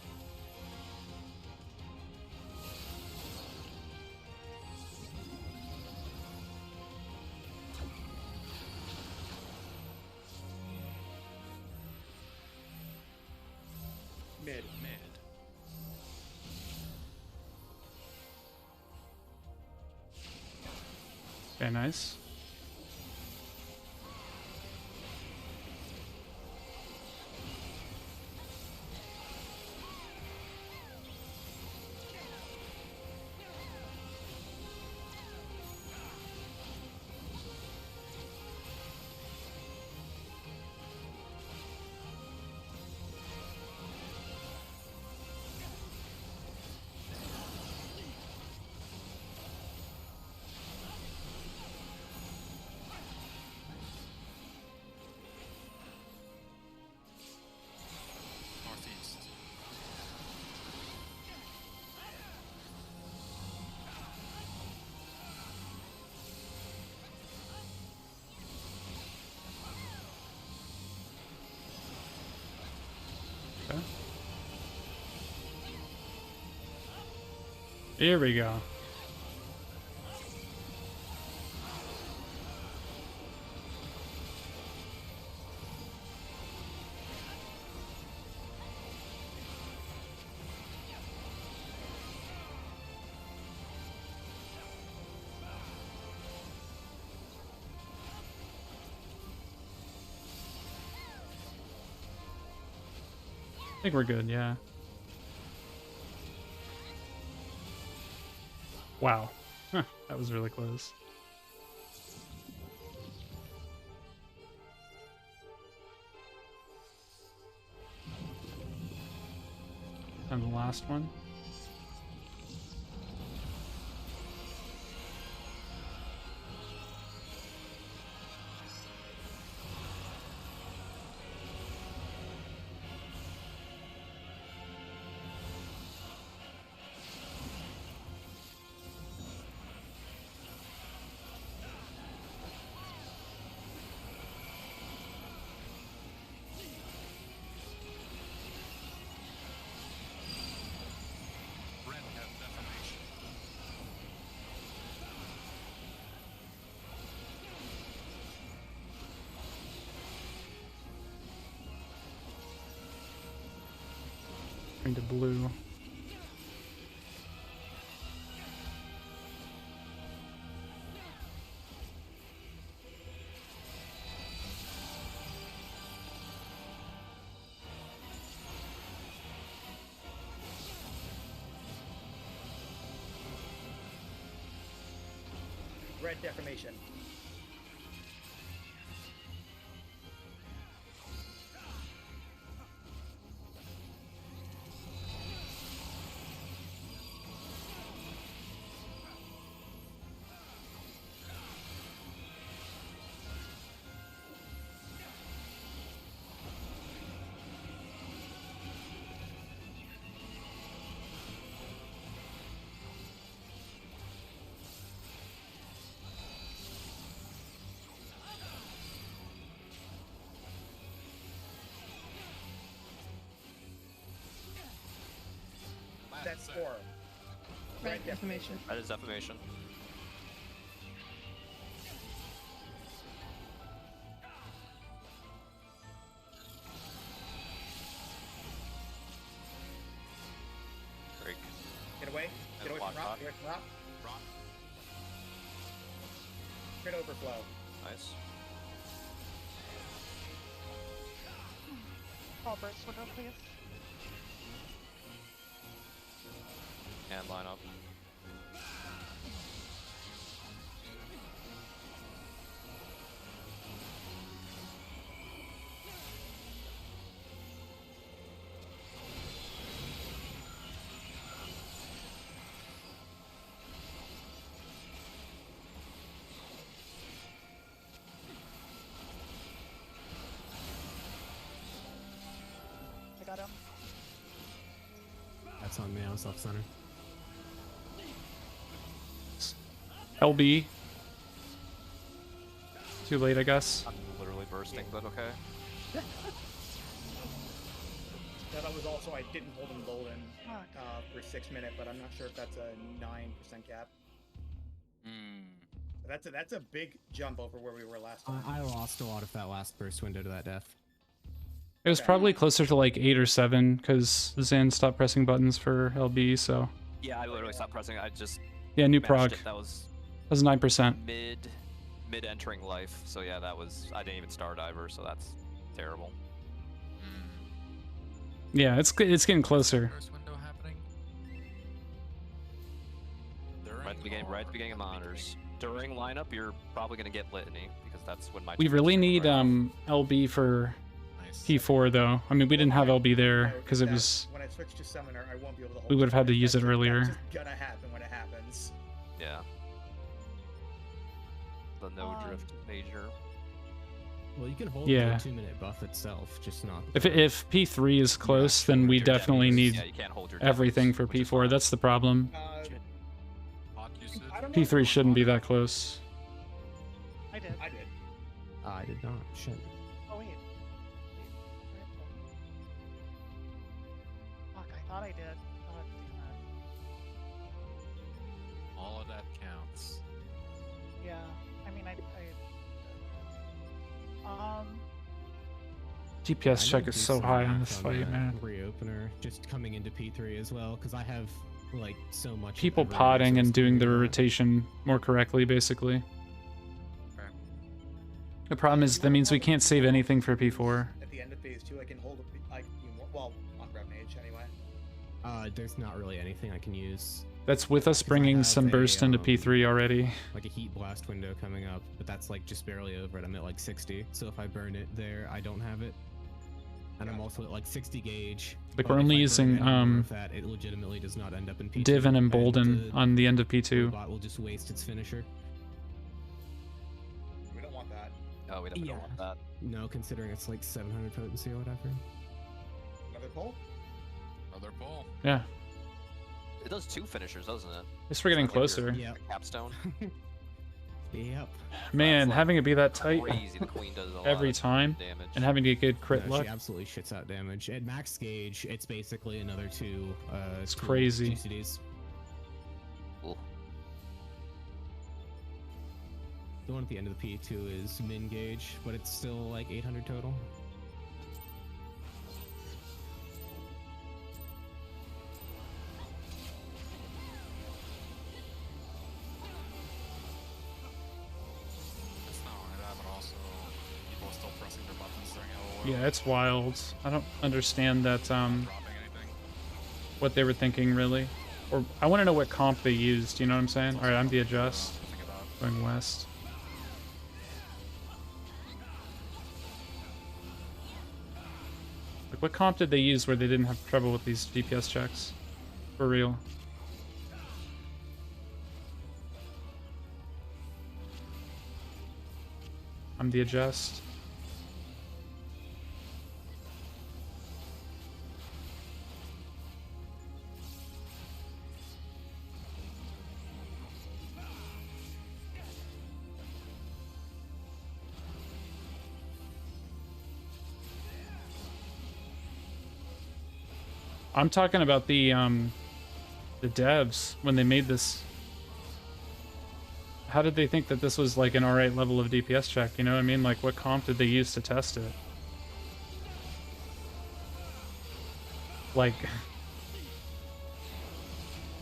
Mid. Okay, nice. Here we go. I think we're good, yeah. Wow. Huh, that was really close. And the last one. Red has defamation. Into blue. Red defamation. That's 4. Red defamation. That is defamation. Break. Get away. Get away from rock. Get away from rock. Rock. Crit overflow. Nice. Call burst window, please. And line up. I got him. That's on me. I was off center. LB. Too late, I guess. I'm literally bursting, but okay. That was also, I didn't hold him golden Fuck. for 6 minutes, but I'm not sure if that's a 9% cap. That's a big jump over where we were last time. I lost a lot of that last burst window to that death. It was Okay. probably closer to like 8 or 7 because Zan stopped pressing buttons for LB, so. Yeah, I literally stopped pressing. I just Yeah, new mashed prog. it. That was That was 9%. mid entering life. So yeah, that was, I didn't even star diver, so that's terrible. Yeah, it's getting closer. First window happening. Right beginning of monitors. During lineup, you're probably gonna get litany because that's when my. We team really is need running off. LB for Nice. P4 though. I mean, we didn't have LB there So because it that- was. When I switch to summoner, I won't be able to hold We would have had to it. use That's it just- earlier. That's just gonna happen when it happens. Yeah. The no drift major. Well, you can hold Yeah. the 2-minute buff itself, just not. If P3 is close, then we Your definitely demos. need Yeah, you can't hold your everything demos, for which is P4. fine. That's the problem. Hot usage. I don't know. P3 shouldn't be that close. I did. I did. I did not. Shit. Oh wait. Fuck, I thought I did. God damn it. all of that counts. Yeah, I mean, DPS I check need is to do so some high on math this fight, that man. Reopener, just coming into P3 as well, because I have like so much. of People every potting and resource doing coming their in. rotation more correctly, basically. Okay. The problem is that means we can't save anything for P4. At the end of phase 2, I can hold a few more. Well, on Rev Mage anyway. There's not really anything I can use. That's with us bringing have some a, burst into P3 already. Like a heat blast window coming up, but that's like just barely over it. I'm at like 60, so if I burn it there, I don't have it. And I'm also at like 60 gauge. Like but we're if only I burn using any more of that, it legitimately does not end up in P2. Div and the Embolden on the end of P2. robot will just waste its finisher. We don't want that. No, we definitely don't want that. No, considering it's like 700 potency or whatever. Another pull? Another pull. Yeah, It does 2 finishers, doesn't it? guess we're getting It's not like closer. Yeah. a capstone. Yep. Man, like having it be that tight Crazy, the queen does a lot every of time damage. and having to get good crit No, luck. she absolutely shits out damage. At max gauge, it's basically another 2. It's 2 crazy. GCDs. Cool. The one at the end of the P2 is min gauge, but it's still like 800 total. It's not only that, but also people are still pressing their buttons during LOL. Yeah, it's wild. I don't understand that Dropping anything. what they were thinking really. Or I want to know what comp they used, you know what I'm saying? Alright, I'm the adjust. To think about. Going west. Like what comp did they use where they didn't have trouble with these DPS checks? For real. I'm the adjust. I'm talking about the devs when they made this. How did they think that this was like an alright level of DPS check? You know what I mean? Like what comp did they use to test it? Like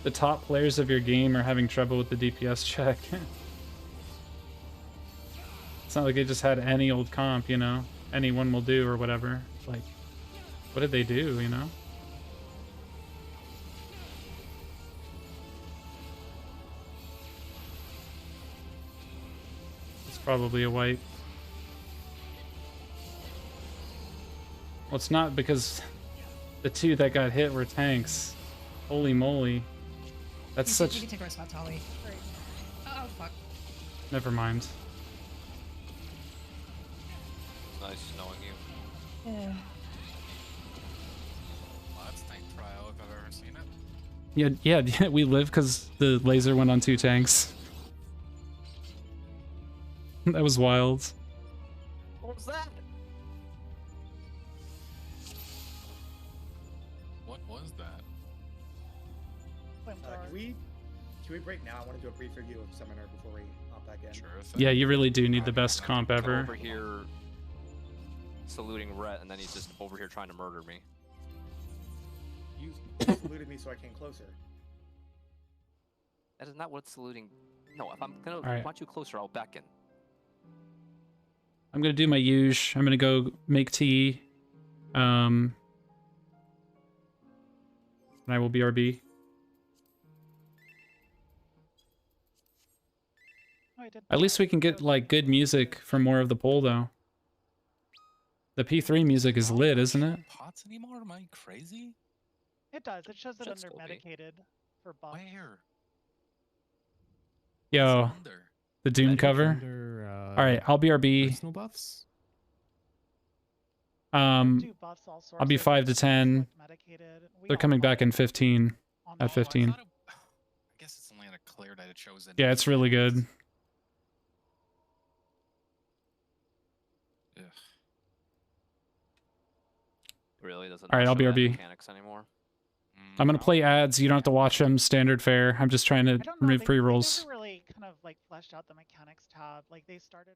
the top players of your game are having trouble with the DPS check. It's not like they just had any old comp, you know? Anyone will do or whatever. Like, what did they do, you know? Probably a wipe. Well, it's not because the 2 that got hit were tanks. Holy moly. That's You such... can take our spot, Tolly. great. Oh, fuck. Never mind. Nice knowing you. Yeah. Well, that's tank trial if I've ever seen it. Yeah, we live because the laser went on 2 tanks. That was wild. What was that? What was that? Flamethrower. Can we break now? I want to do a brief review of Summoner before we hop back in. Sure thing. Yeah, you really do need the best comp Come ever. over here saluting Rhett, and then he's just over here trying to murder me. You saluted me so I came closer. That is not what saluting... No, if I'm gonna Alright. want you closer, I'll beckon. I'm gonna do my usual. I'm gonna go make tea. And I will BRB. Oh, I did At least we can get like good music for more of the poll though. The P3 music is Don't lit, push isn't it? Pots anymore? Am I crazy? It does. It shows it Should under still be. medicated for buff. Where? Yo, What's it under? the Doom That is cover. under, All right, I'll BRB. personal buffs. Do buffs all sorts. I'll be There's 5 to like 10. medicated. We They're all coming buff back in 15. on at that. Oh, 15. I guess it's only on a clear that it shows in. Yeah, it's really good. It really doesn't Alright, I'll show that BRB. mechanics anymore. I'm gonna play ads. You don't have to watch them. Standard fare. I'm just trying to I don't know. remove They pre-rolls. never really kind of like fleshed out the mechanics tab. Like they started.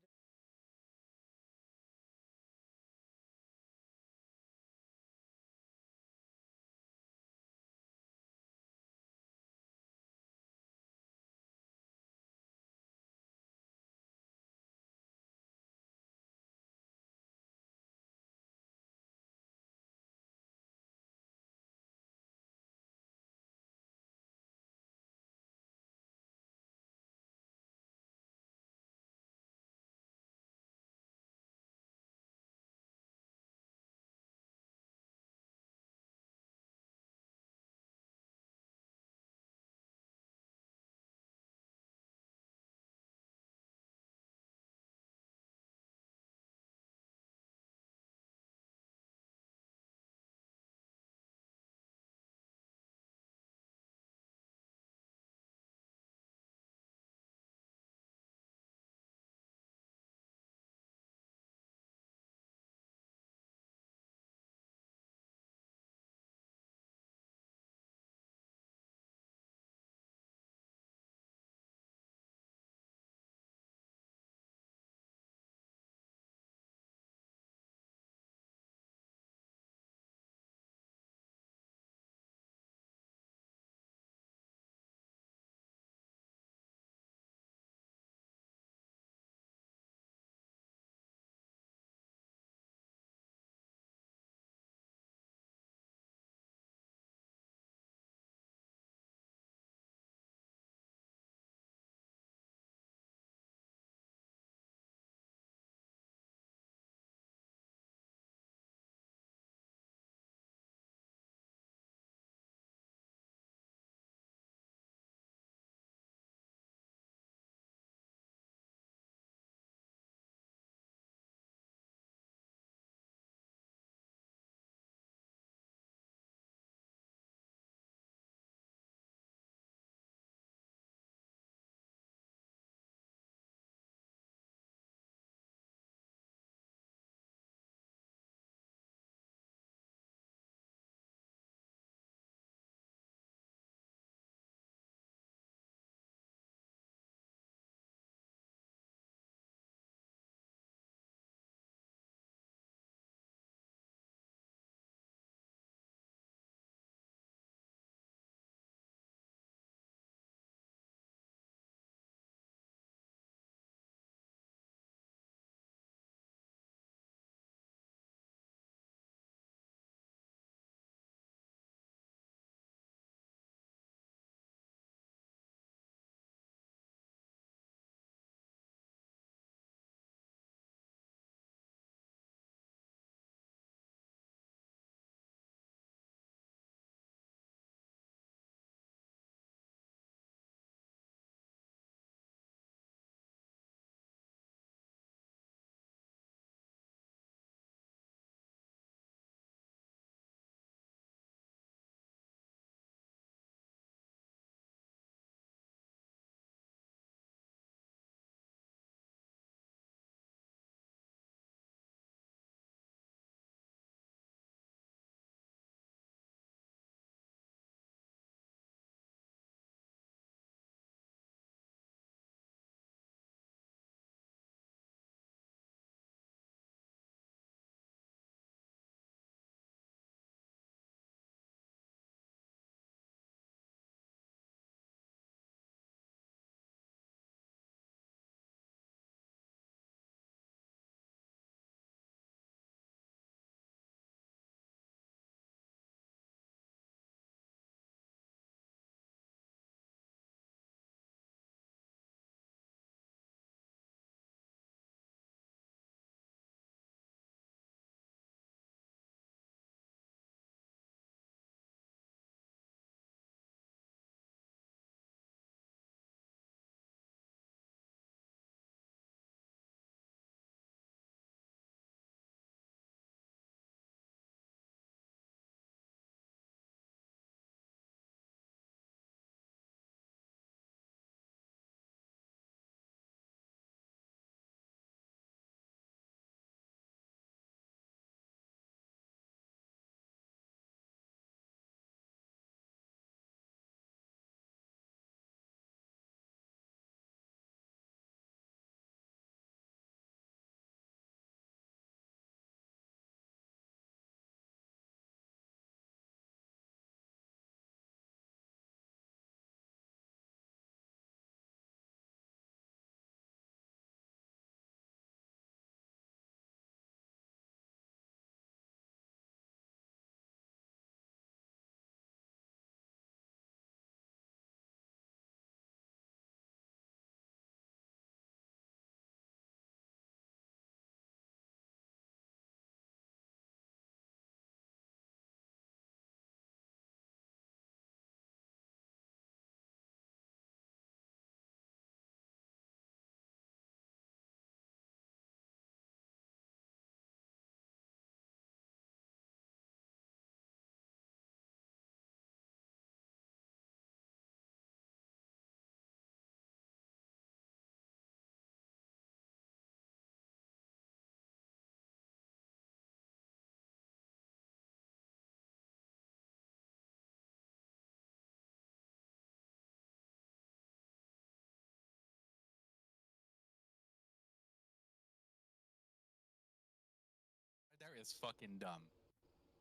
is fucking dumb.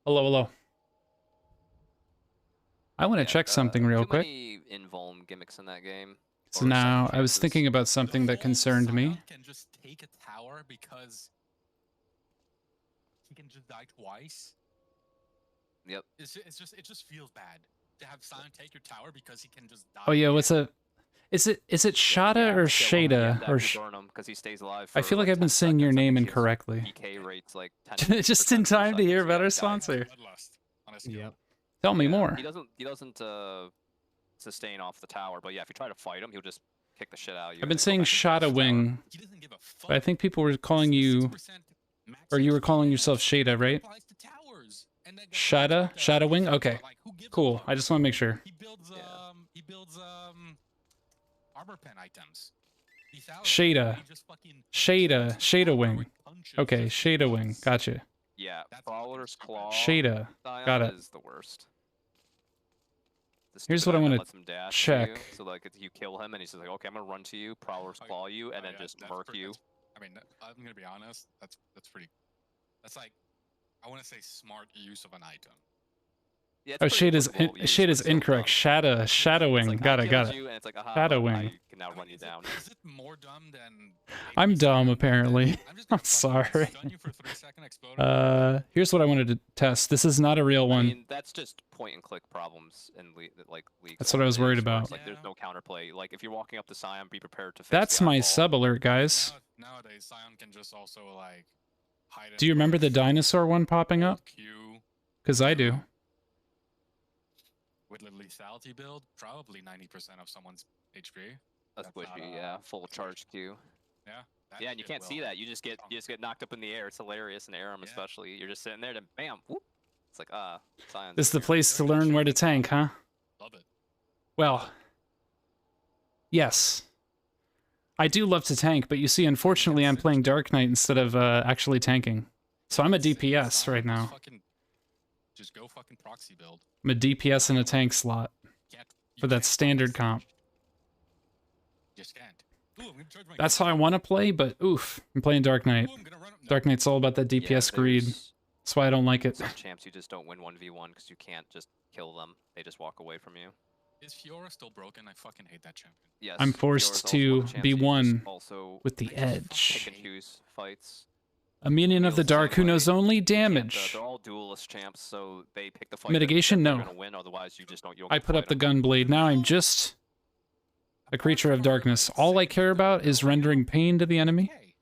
Hello, hello. I want to check something real too quick. many invuln gimmicks in that game. So or now second I was chances. thinking about something that The whole concerned me. Scion can just take a tower because he can just die twice. Yep. It just feels bad to have Scion take your tower because he can just die. Oh yeah, what's again. Is it Yeah, Shada you or have to kill him, you have Shada to or actually burn him 'cause he stays alive I for, feel like like, I've been 10 saying your seconds. I name think his incorrectly. DK rate's like 10 Just in percent per time to hear second, so about yeah, our die sponsor. again. Bloodlust on a skill. Yep. Tell me Yeah, more. He doesn't sustain off the tower, but yeah, if you try to fight him, he'll just kick the shit out of you. I've and been then go saying back and finish Shada the tower. Wing, He doesn't give a fuck. but I think people were calling you, 6% max or you were HP calling damage. yourself Shada, right? Applies to towers, and that gets Shada? matched with Shada Wing? defense, Okay. but, like, who gives a Cool. fuck? I just want to make sure. He builds Yeah. armor pen items. Shada. Shada Wing. Okay, Shada Wing. Gotcha. Yeah, That's Prowler's fucking Claw Shada. Scion Got it. is the worst. The Here's stupid what I item wanna lets him dash to you, check. so like if you kill him and he's just like, okay, I'm gonna run to you, Prowler's Claw you, and then just murk you. I mean, I'm gonna be honest. That's pretty. That's like, I want to say smart use of an item. Yeah, it's Oh, pretty shade is applicable use, shade but is still incorrect. dumb. Shadowing. It's like, Got I it. Got killed it. you, and it's like, aha, Shadowing. I can now run you Is down. Is it more dumb than? I'm baby dumb Scion? apparently. I'm just I'm gonna fucking sorry. stun you for 3-second explode. Here's what I wanted to test. This is not a real I one. mean, that's just point and click problems in like League. That's what I was worried about. Like, there's no counterplay. Like, if you're walking up to Scion, be prepared to face That's the my eyeball. sub alert, guys. Nowadays, Scion can just also like hide. Do you remember the dinosaur one popping up? Q Because I do. with the lethality build, probably 90% of someone's HP. A That's squishy, not, yeah, full charge Q. Yeah. that Yeah, and you did can't see well. that. You just get knocked up in the air. It's hilarious in Aram, Yeah. especially. You're just sitting there, then bam, whoop. It's like Scion's This is the here. place to learn where to tank, huh? Love it. Well, yes. I do love to tank, but you see, unfortunately, I'm playing Dark Knight instead of actually tanking. So I'm a DPS right now. Just go fucking proxy build. I'm a DPS in a tank slot You for that can't standard fucking comp. stage. Just can't. Ooh, I'm gonna charge my That's gun. how I want to play, but oof, I'm playing Dark Knight. Ooh, I'm gonna run up- no. Dark Knight's all about that Yeah, DPS greed. there's That's why I don't like it. some champs you just don't win 1v1 because you can't just kill them. They just walk away from you. Is Fiora still broken? I fucking hate that champion. Yes, I'm Fiora's forced also to one of the champs be you just one also with the I just edge. pick fucking and choose fights. A minion of the Feels the same dark who knows way. only You can't, damage. they're all duelist champs, so they pick the fight. Mitigation? They're No. gonna win. Otherwise, you just don't. You don't I get to put up fight the 'em. gun blade. Now I'm just a creature of darkness. All I care about is rendering pain to the enemy. Okay.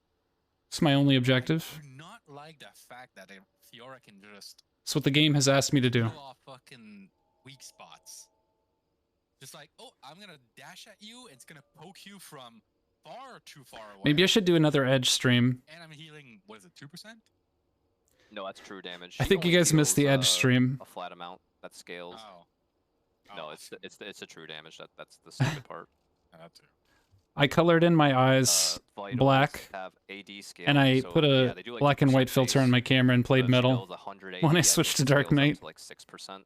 It's my only objective. I do not like the fact that a Fiora can just It's what the game has asked me to do. kill off fucking weak spots. Just like, oh, I'm gonna dash at you. It's gonna poke you from too far away. Maybe I should do another edge stream. And I'm healing. What is it? 2%? No, that's true damage. I She think you only guys missed the heals, edge stream. A flat amount that scales. Oh. No, Oh, it's a true damage. That's the stupid part. that too. I colored in my eyes Vitals black, have AD scale, and I so, put yeah, a they do, like, black and 2% white filter on base, my camera and but played if she metal. builds 100 when I AD, switched think to it Dark scales up Knight. to, like 6%.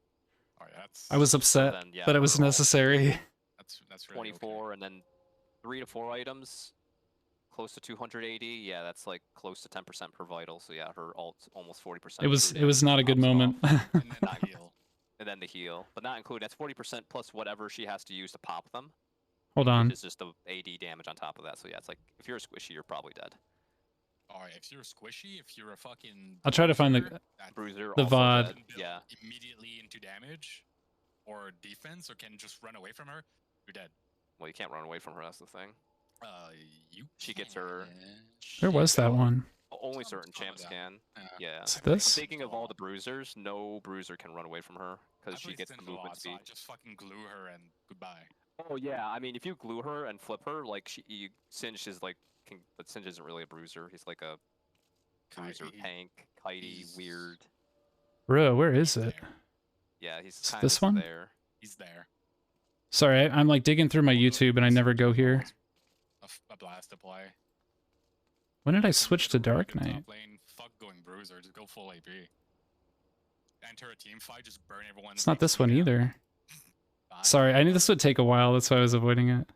Oh, yeah, that's I was So upset, then, yeah, but it was for all necessary. that's really 24, and then 3 to 4 items, close to 200 AD. Yeah, that's like close to 10% per vital. So yeah, her alt's almost 40%. It was not a good moment. And then I heal. And then the heal, but not included. That's 40% plus whatever she has to use to pop them. Hold on. Which is just the AD damage on top of that. So yeah, it's like if you're a squishy, you're probably dead. Alright, if you're squishy, if you're a fucking I'll try to find the- bruiser that Bruiser, The also VOD. dead. can build Yeah. immediately into damage or defense or can just run away from her, you're dead. Well, you can't run away from her. That's the thing. You She gets her. Where was that one? Only Some- certain some of champs them. can. Yeah. Is it I'm this? thinking of all the bruisers, no bruiser can run away from her because she gets the movement so speed. I just fucking glue her and goodbye. Oh yeah, I mean if you glue her and flip her, like Singe is like, but Singe isn't really a bruiser. He's like a bruiser tank, kitey, he's- weird. Bro, where is He's it? there. Yeah, he's Is kind this of one? there. He's there. Sorry, I'm like digging through my Although YouTube and I it's never go here. A blast to play. When did I switch to If you're Dark really good Knight? top lane, fuck going bruiser, just go full AP. Enter a team fight, just burn everyone. It's not this one down. either. Fine. Sorry, I knew this would take a while. That's why I was avoiding it.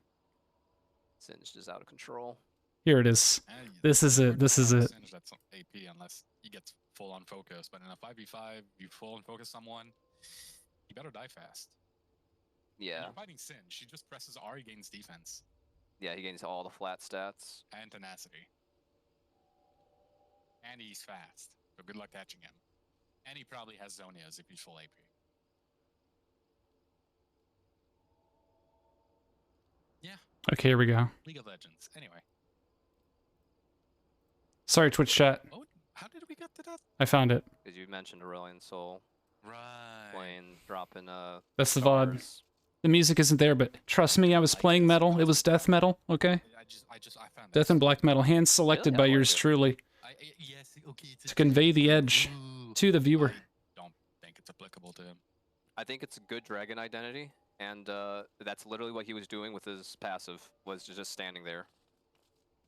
Singe is out of control. Here it is. Eh, This is there's it, this is no it. Singe that's AP unless he gets full on focus, but in a 5v5, you full on focus someone, you better die fast. Yeah. You're fighting Sin. She just presses R, he gains defense. Yeah, he gains all the flat stats. And tenacity. And he's fast, so good luck catching him. And he probably has Zonias if he's full AP. Yeah. Okay, here we go. League of Legends. Anyway. Sorry, Twitch chat. Oh, how did we get to that? I found it. Because you mentioned Aurelion Soul. Right. Playing, dropping, That's the VOD. The music isn't there, but trust me, I was playing metal. It was death metal, okay? I found Death and black metal, hand selected by yours truly. Yes, okay, To convey the edge to the viewer. I don't think it's applicable to him. I think it's a good dragon identity, and that's literally what he was doing with his passive, was just standing there.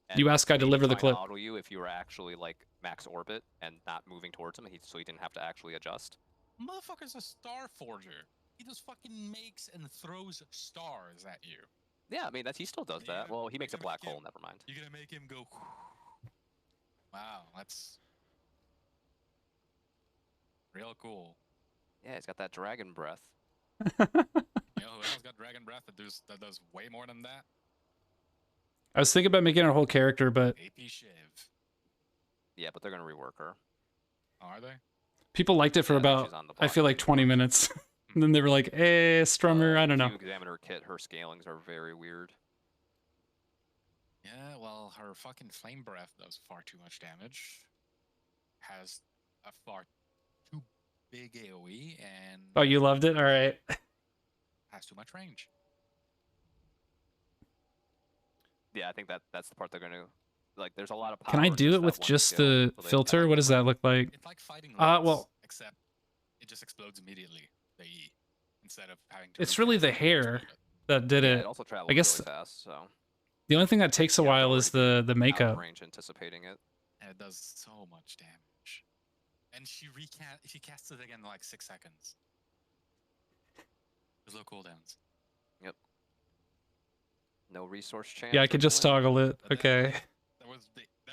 And You asked, I deliver the clip. Auto you if you were actually like max orbit and not moving towards him, so he didn't have to actually adjust. Motherfucker's a star forger. He just fucking makes and throws stars at you. Yeah, I mean he still does that. Well, he makes a black hole. Never mind. You're gonna make him go. Wow, that's real cool. Yeah, he's got that dragon breath. You know who else got dragon breath that does way more than that? I was thinking about making her whole character, but AP Shiv. Yeah, but they're gonna rework her. Oh, are they? people liked it for about, I feel like 20 minutes. And then they were like, eh, Strummer, I don't know. If you examine her kit, her scalings are very weird. Yeah, well, her fucking flame breath does far too much damage. Has a far too big AoE and Oh, you loved it? All right. has too much range. Yeah, I think that's the part they're gonna like. There's a lot of power. Can I in do just it that with one just skill, the so they filter? kinda What does that look like? It's like fighting Well, except it just explodes immediately, the E, instead of having to it's really the hair that did Yeah, it. it also travels I guess really fast, so the only thing that takes a while is the makeup. range anticipating it. and it does so much damage. And she casts it again in like 6 seconds. There's low cooldowns. Yep. No resource chance. Yeah, I could just toggle it. But Okay. There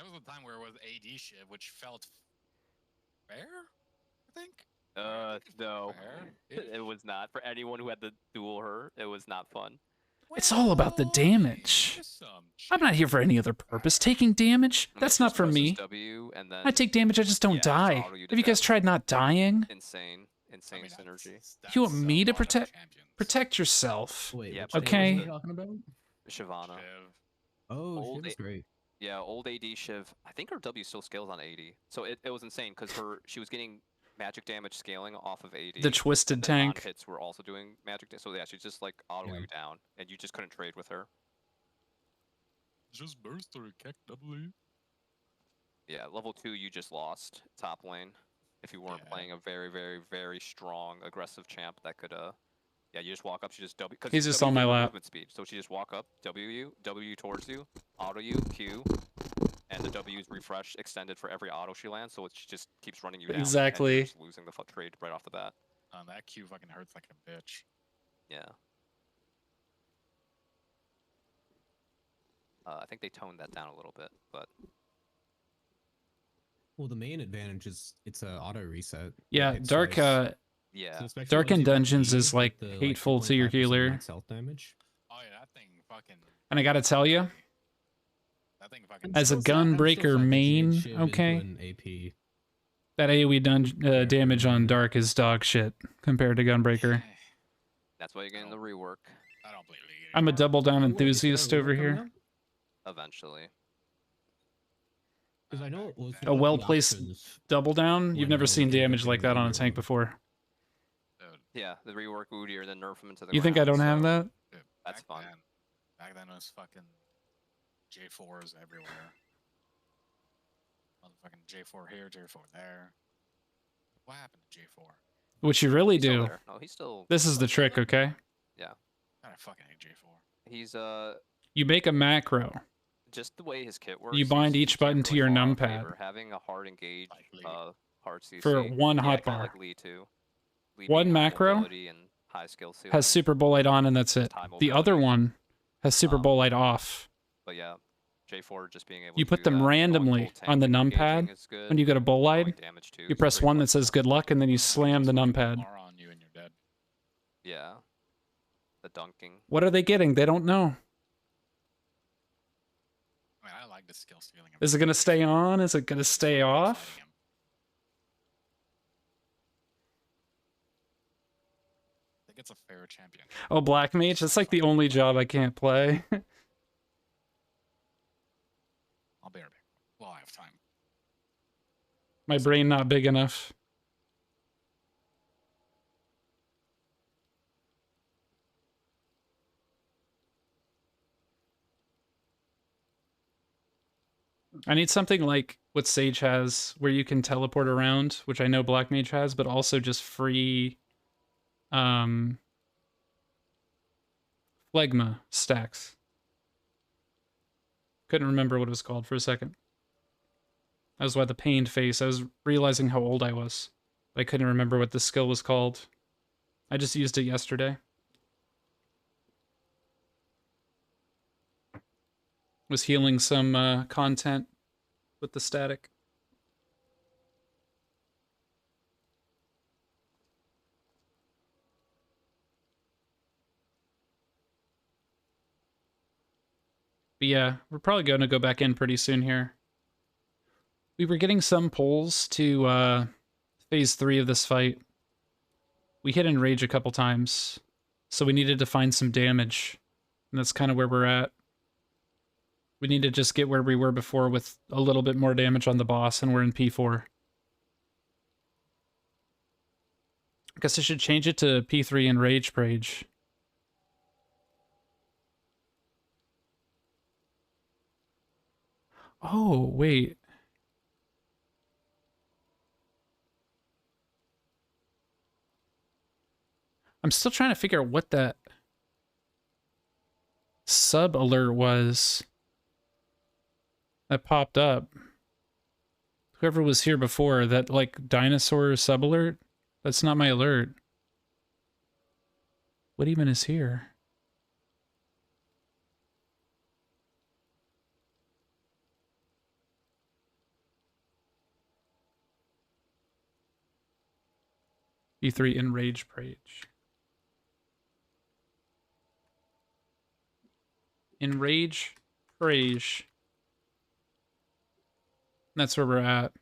was a time where it was AD Shiv, which felt fair, I think. No, Fair. it was not for anyone who had to duel her. It was not fun. It's all about the damage. I'm not here for any other purpose. Taking damage? That's not for me. W and then I take damage, I just don't die. auto you to Have you guys death. tried not dying? Insane synergy. You want me to protect yourself? Wait, Yeah, which but- thing Okay. was he talking about? Shyvana. Oh, Old Shiv is great. Yeah, old AD Shiv. I think her W still scales on 80. So it was insane because she was getting magic damage scaling off of 80. The twisted and tank. hits were also doing magic damage. So yeah, she's just like auto you down, and you just couldn't trade with her. Just burst or kick W. Yeah, level 2 you just lost top lane if you weren't playing a very, very, very strong aggressive champ that could yeah, you just walk up, she just W. He's just W on my is her lap. movement speed. So she just walk up, W towards you, auto you, Q, and the W is refreshed, extended for every auto she lands, so she just keeps running you down. Exactly. And you're just losing the trade right off the bat. That Q fucking hurts like a bitch. Yeah. I think they toned that down a little bit, but Well, the main advantage is it's a auto reset. Yeah, Hit dark twice. yeah. So especially Dark once in you have Dungeons E is with like the, hateful to your 2.5% healer. max health damage. Oh yeah, that thing fucking. And I gotta tell you, That thing fucking. as a I'm still gunbreaker psyched main, that Shiv is okay, doing AP. that AoE damage on Dark is dog shit compared to Gunbreaker. That's why you're getting the rework I don't play League. I'm a double down Wait, enthusiast is there a over rework coming here. out? eventually. Because I know it was A one of the well-placed options. double down? You've When never I seen was getting damage like that on a Udyr tank one. before. Yeah, the rework Udyr, then nerf him into the You think I ground, don't have so that? Dude, That's back fun. Back then it was fucking J4s everywhere. Motherfucking J4 here, J4 there. What happened to J4? What you really He's still do, there. No, he's still. this is the trick, okay? I fucking hate J4. He's You make a macro. just the way his kit works. You bind he's- each he can't button to really your fall out of numpad. favor. Having a hard engage, Like Lee. hard CC. For one yeah, hotbar. kinda like Lee too. Lee One being high macro mobility and high skill ceiling, Has Super Bull Light on and that's it. just high The other mobility. one has Super Um, Bull Light off. But yeah, J4 just being able You to put do them that, going randomly full tank on the and engaging numpad is good, when you go to dealing Bolide. damage too, You so press pretty one that says flexible. good luck, and then you Yeah, slam the just fucking numpad. R on you and you're dead. Yeah. The dunking. What are they getting? They don't know. I mean, I like the skill ceiling. Is it going to stay on? Is it going to stay off? I think it's a fair champion. Oh, Black Mage? That's like the only job I can't play. I'll be right back. Well, I have time. My brain not big enough. I need something like what Sage has, where you can teleport around, which I know Black Mage has, but also just free phlegma stacks. Couldn't remember what it was called for a second. That was why the pained face. I was realizing how old I was. I couldn't remember what the skill was called. I just used it yesterday. Was healing some content with the static. But yeah, we're probably going to go back in pretty soon here. We were getting some pulls to phase 3 of this fight. We hit Enrage a couple times, so we needed to find some damage. And that's kind of where we're at. We need to just get where we were before with a little bit more damage on the boss, and we're in P4. I guess I should change it to P3 Enrage Prage. Oh, wait. I'm still trying to figure out what that sub alert was that popped up. Whoever was here before, that like dinosaur sub alert, that's not my alert. What even is here? E3 Enrage Prage. Enrage Prage. That's where we're at.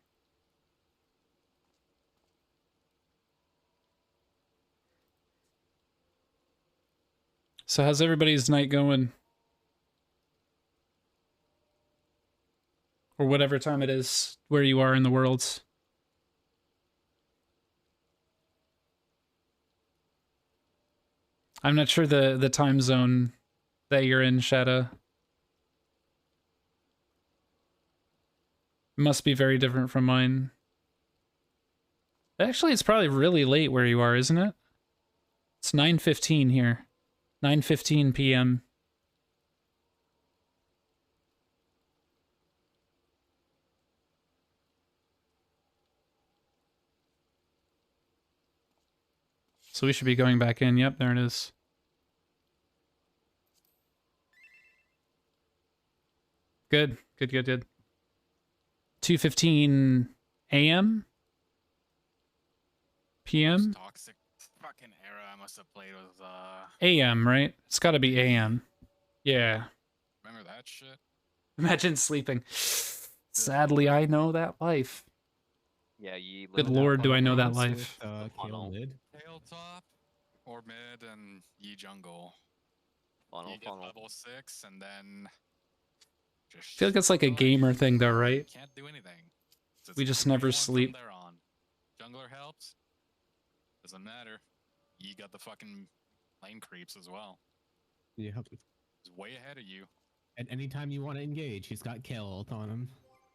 So how's everybody's night going? Or whatever time it is where you are in the world. I'm not sure the time zone that you're in, Shadow. It must be very different from mine. Actually, it's probably really late where you are, isn't it? It's 9:15 here. 9:15 p.m. So we should be going back in. Yep, there it is. Good, good, good, good. 2:15 a.m. p.m. Toxic fucking era I must have played with. a.m. Right? It's got to be a.m. Yeah. Remember that shit? Imagine sleeping. Sadly, I know that life. Yeah, you Good live lord, do I know that With, life. Kale mid. Tail top or mid and Yi jungle. funnel, You get funnel. level 6 and then just I feel like it's like a gamer thing though, right? Can't do anything. So We it's just 3 never on from sleep. there on. Jungler helps. Doesn't matter. You got the fucking lane creeps as well. Yeah. He's way ahead of you. At any time you want to engage, he's got Kale ult on him.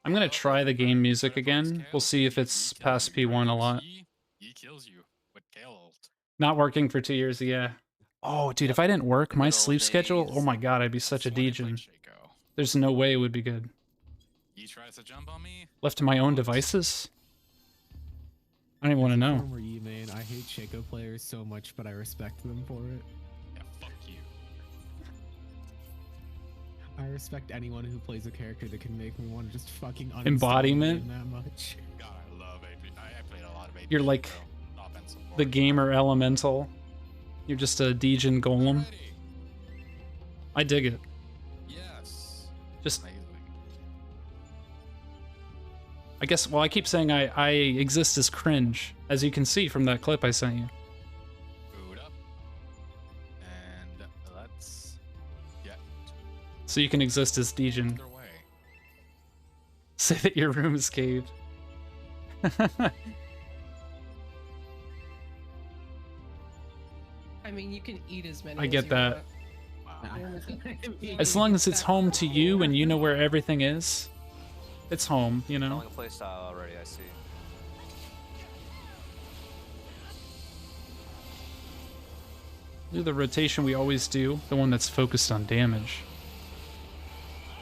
I'm gonna try the game music again. We'll see if it's past P1 a lot. He kills you with Kale ult. Not working for 2 years, yeah. Oh, dude, if I didn't work my Good old sleep schedule, oh days. my god, I'd be such a degen. There's no way it would be good. He tries to jump on me. Left to my own devices? I don't even want to know. Former Yi main, I hate Shaco players so much, but I respect them for it. Yeah, fuck you. I respect anyone who plays a character that can make me want to just fucking uninstall Embodiment? the game that much. God, I love AP. I played a lot of AP. You're like so offensive the forward. gamer elemental. You're just a Degen golem. Ready. I dig it. Yes. Just, Amazing. I guess, well, I keep saying I exist as cringe, as you can see from that clip I sent you. Boot up. And let's get So you can exist as Degen. underway. Say that your room is caved. I mean, you can eat as many. I as get you that. want. As long as it's home to you and you know where everything is, it's home, you know? Knowing a playstyle already, I see. Do the rotation we always do, the one that's focused on damage.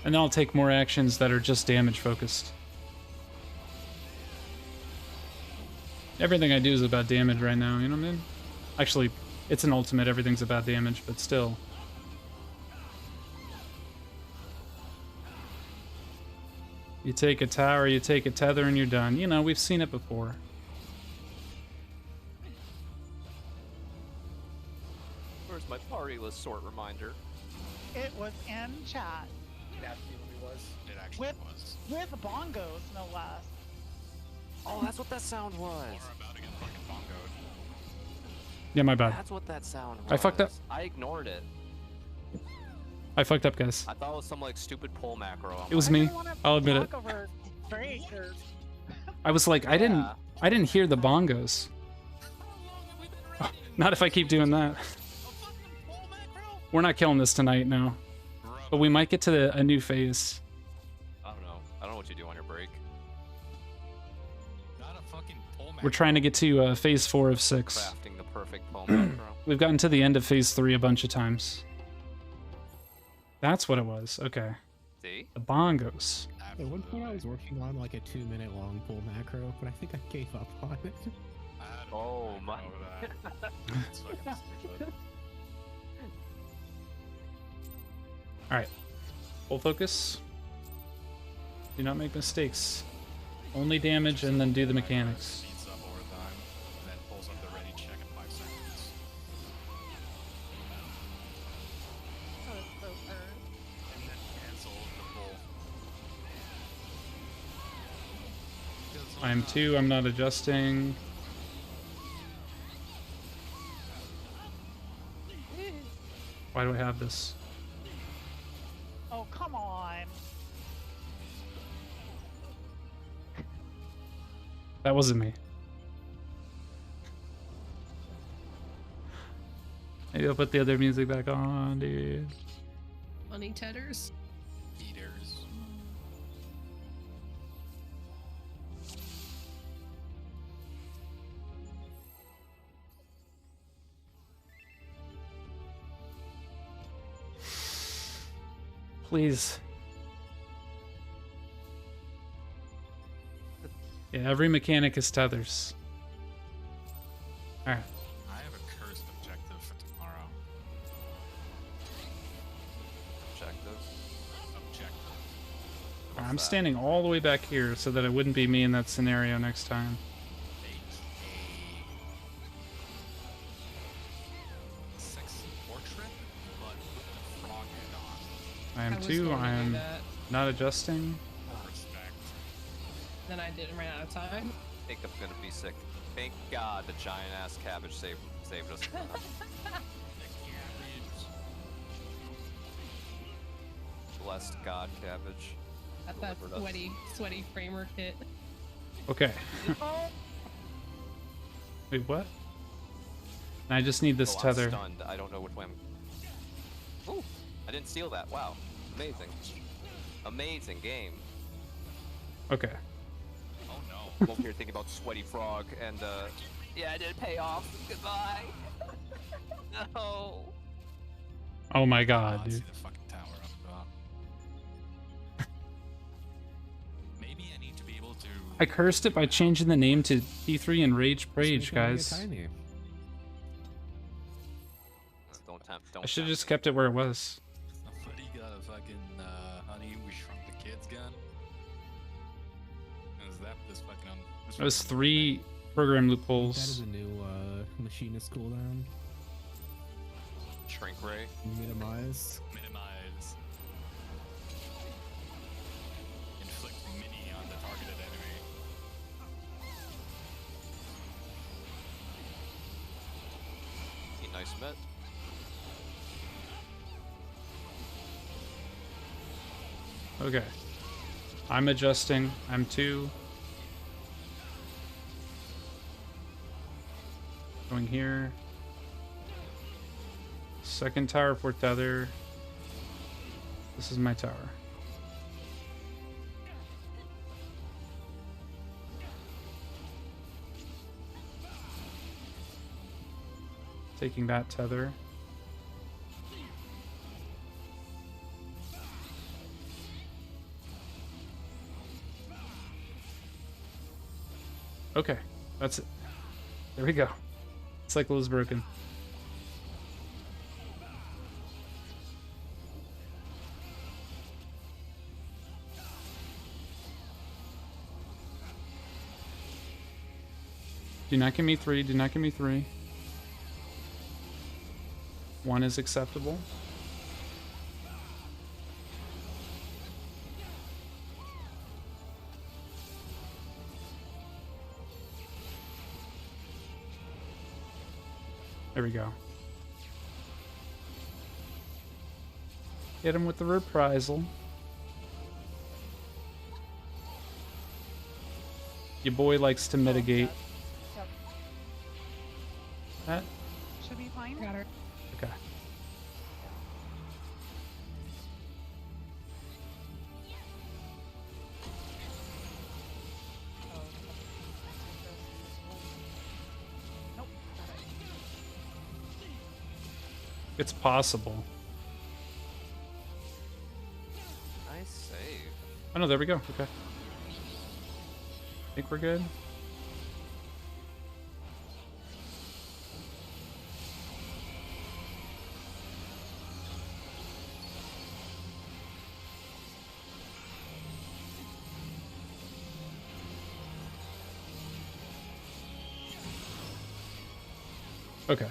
And then I'll take more actions that are just damage focused. Everything I do is about damage right now, you know what I mean? Actually, it's an ultimate, everything's about damage, but still. You take a tower, you take a tether, and you're done. You know, we've seen it before. Where's my party list sort reminder? It was in chat It absolutely was. It actually with was. with bongos, no less. Oh, that's what that sound was. We're about to get fucking bongoed. Yeah, my bad. That's what that sound was. I fucked up. I ignored it. I fucked up, guys. I thought it was some like stupid pull macro. I'm It was like, me. didn't wanna I'll admit it. talk over Drake or- I was like, I didn't hear the bongos. Oh, not if I keep doing that. We're not killing this tonight, no. But we might get to a new phase. I don't know. I don't know what you do on your break. Not a fucking pull We're trying to get to phase 4 of 6. Crafting the perfect pull macro. We've gotten to the end of phase 3 a bunch of times. That's what it was. Okay. See? The bongos. At one point I was working on like a 2-minute long pull macro, but I think I gave up on it. Oh my. That's fucking stupid. Alright. Full focus. Do not make mistakes. Only damage and then do the mechanics. Speeds up over time, and then pulls up the ready check in 5 seconds. Oh, it's so earned. And then cancel the pull. I am 2, I'm not adjusting. Why do I have this? Oh, come on. That wasn't me. Maybe I'll put the other music back on, dude. Money tedders. Eaters. Please. Yeah, every mechanic is tethers. Alright. I have a cursed objective for tomorrow. Objective. I'm standing all the way back here so that it wouldn't be me in that scenario next time. Sexy portrait, but with the frog head on. I am was 2, going to I do am that. not adjusting. Respect. Then I didn't run out of time. I think I'm gonna be sick. Thank God the giant ass cabbage saved us. The cabbage. Blessed God cabbage. At that Delivered us. sweaty framer kit. Okay. Oh, Wait, what? I just need this Oh, tether. I'm stunned. I don't know which way I'm. Ooh, I didn't steal that. Wow, amazing, amazing game. Okay. Oh no. I'm over here thinking about Sweaty Frog and yeah, I didn't pay off. Goodbye. No. Oh my god, I see dude. the fucking tower up top. Maybe I need to be able to. I cursed it by changing the name to P3 and Rage Just Rage, make it guys. tiny. Don't tempt. Don't. I should have tempt just me. kept it where it was. Somebody got a fucking There's 3 program That loopholes. is a new machinist cooldown. Shrink ray. Minimize. Minimize. Inflict mini on the targeted enemy. Nice met. Okay. I'm adjusting. I'm 2. Going here. Second tower, 4th tether. This is my tower. Taking that tether. Okay, that's it. There we go. Cycle is broken. Do not give me 3. Do not give me 3. 1 is acceptable. There we go. Hit him with the reprisal. Your boy likes to mitigate. Yep. That? Should be fine. Got her. Okay. Oh, nope. Got it. It's possible. Nice save. Oh no, there we go. Okay. Think we're good. Okay.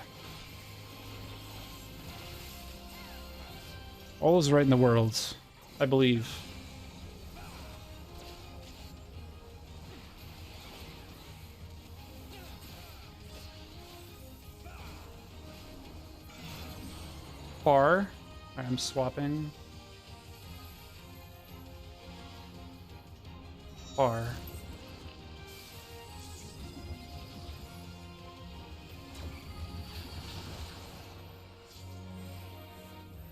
All is right in the world, I believe. Par. I'm swapping. Par.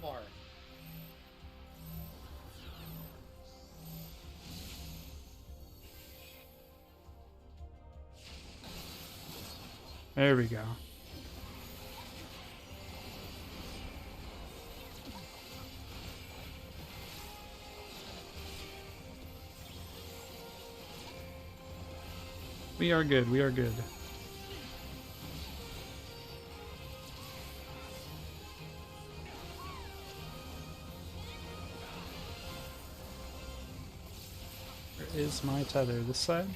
Far. There we go. We are good. We are good. Where is my tether? This side?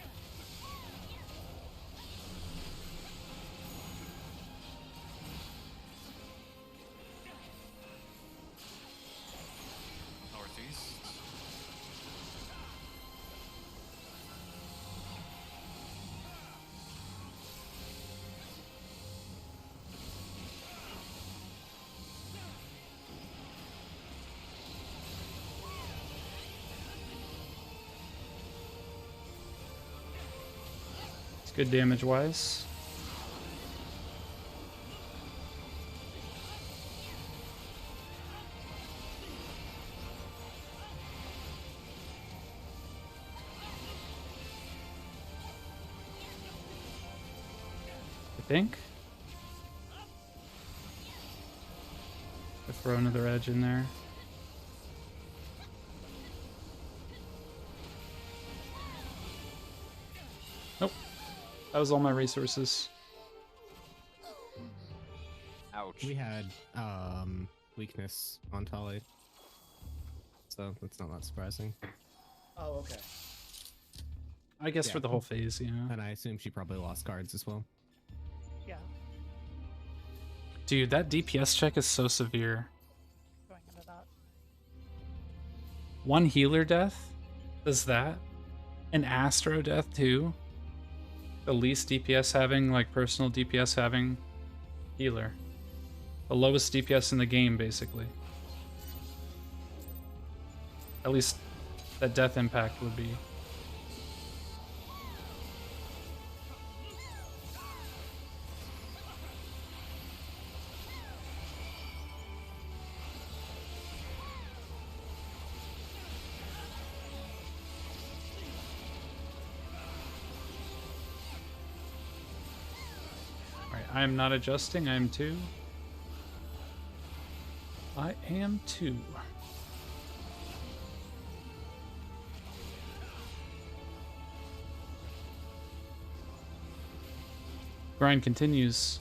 Northeast. It's good damage wise. I think. I'll throw another edge in there. Nope. That was all my resources. Ouch. We had weakness on Tali, so that's not that surprising. Oh, okay. I guess Yeah. for the whole phase, yeah. And I assume she probably lost cards as well. Yeah, Dude, that DPS check is so severe. going into that. One healer death does that. An Astro death too. The least DPS having, like personal DPS having healer. The lowest DPS in the game, basically. At least that death impact would be. Alright, I am not adjusting, I am 2. I am 2. Grind continues.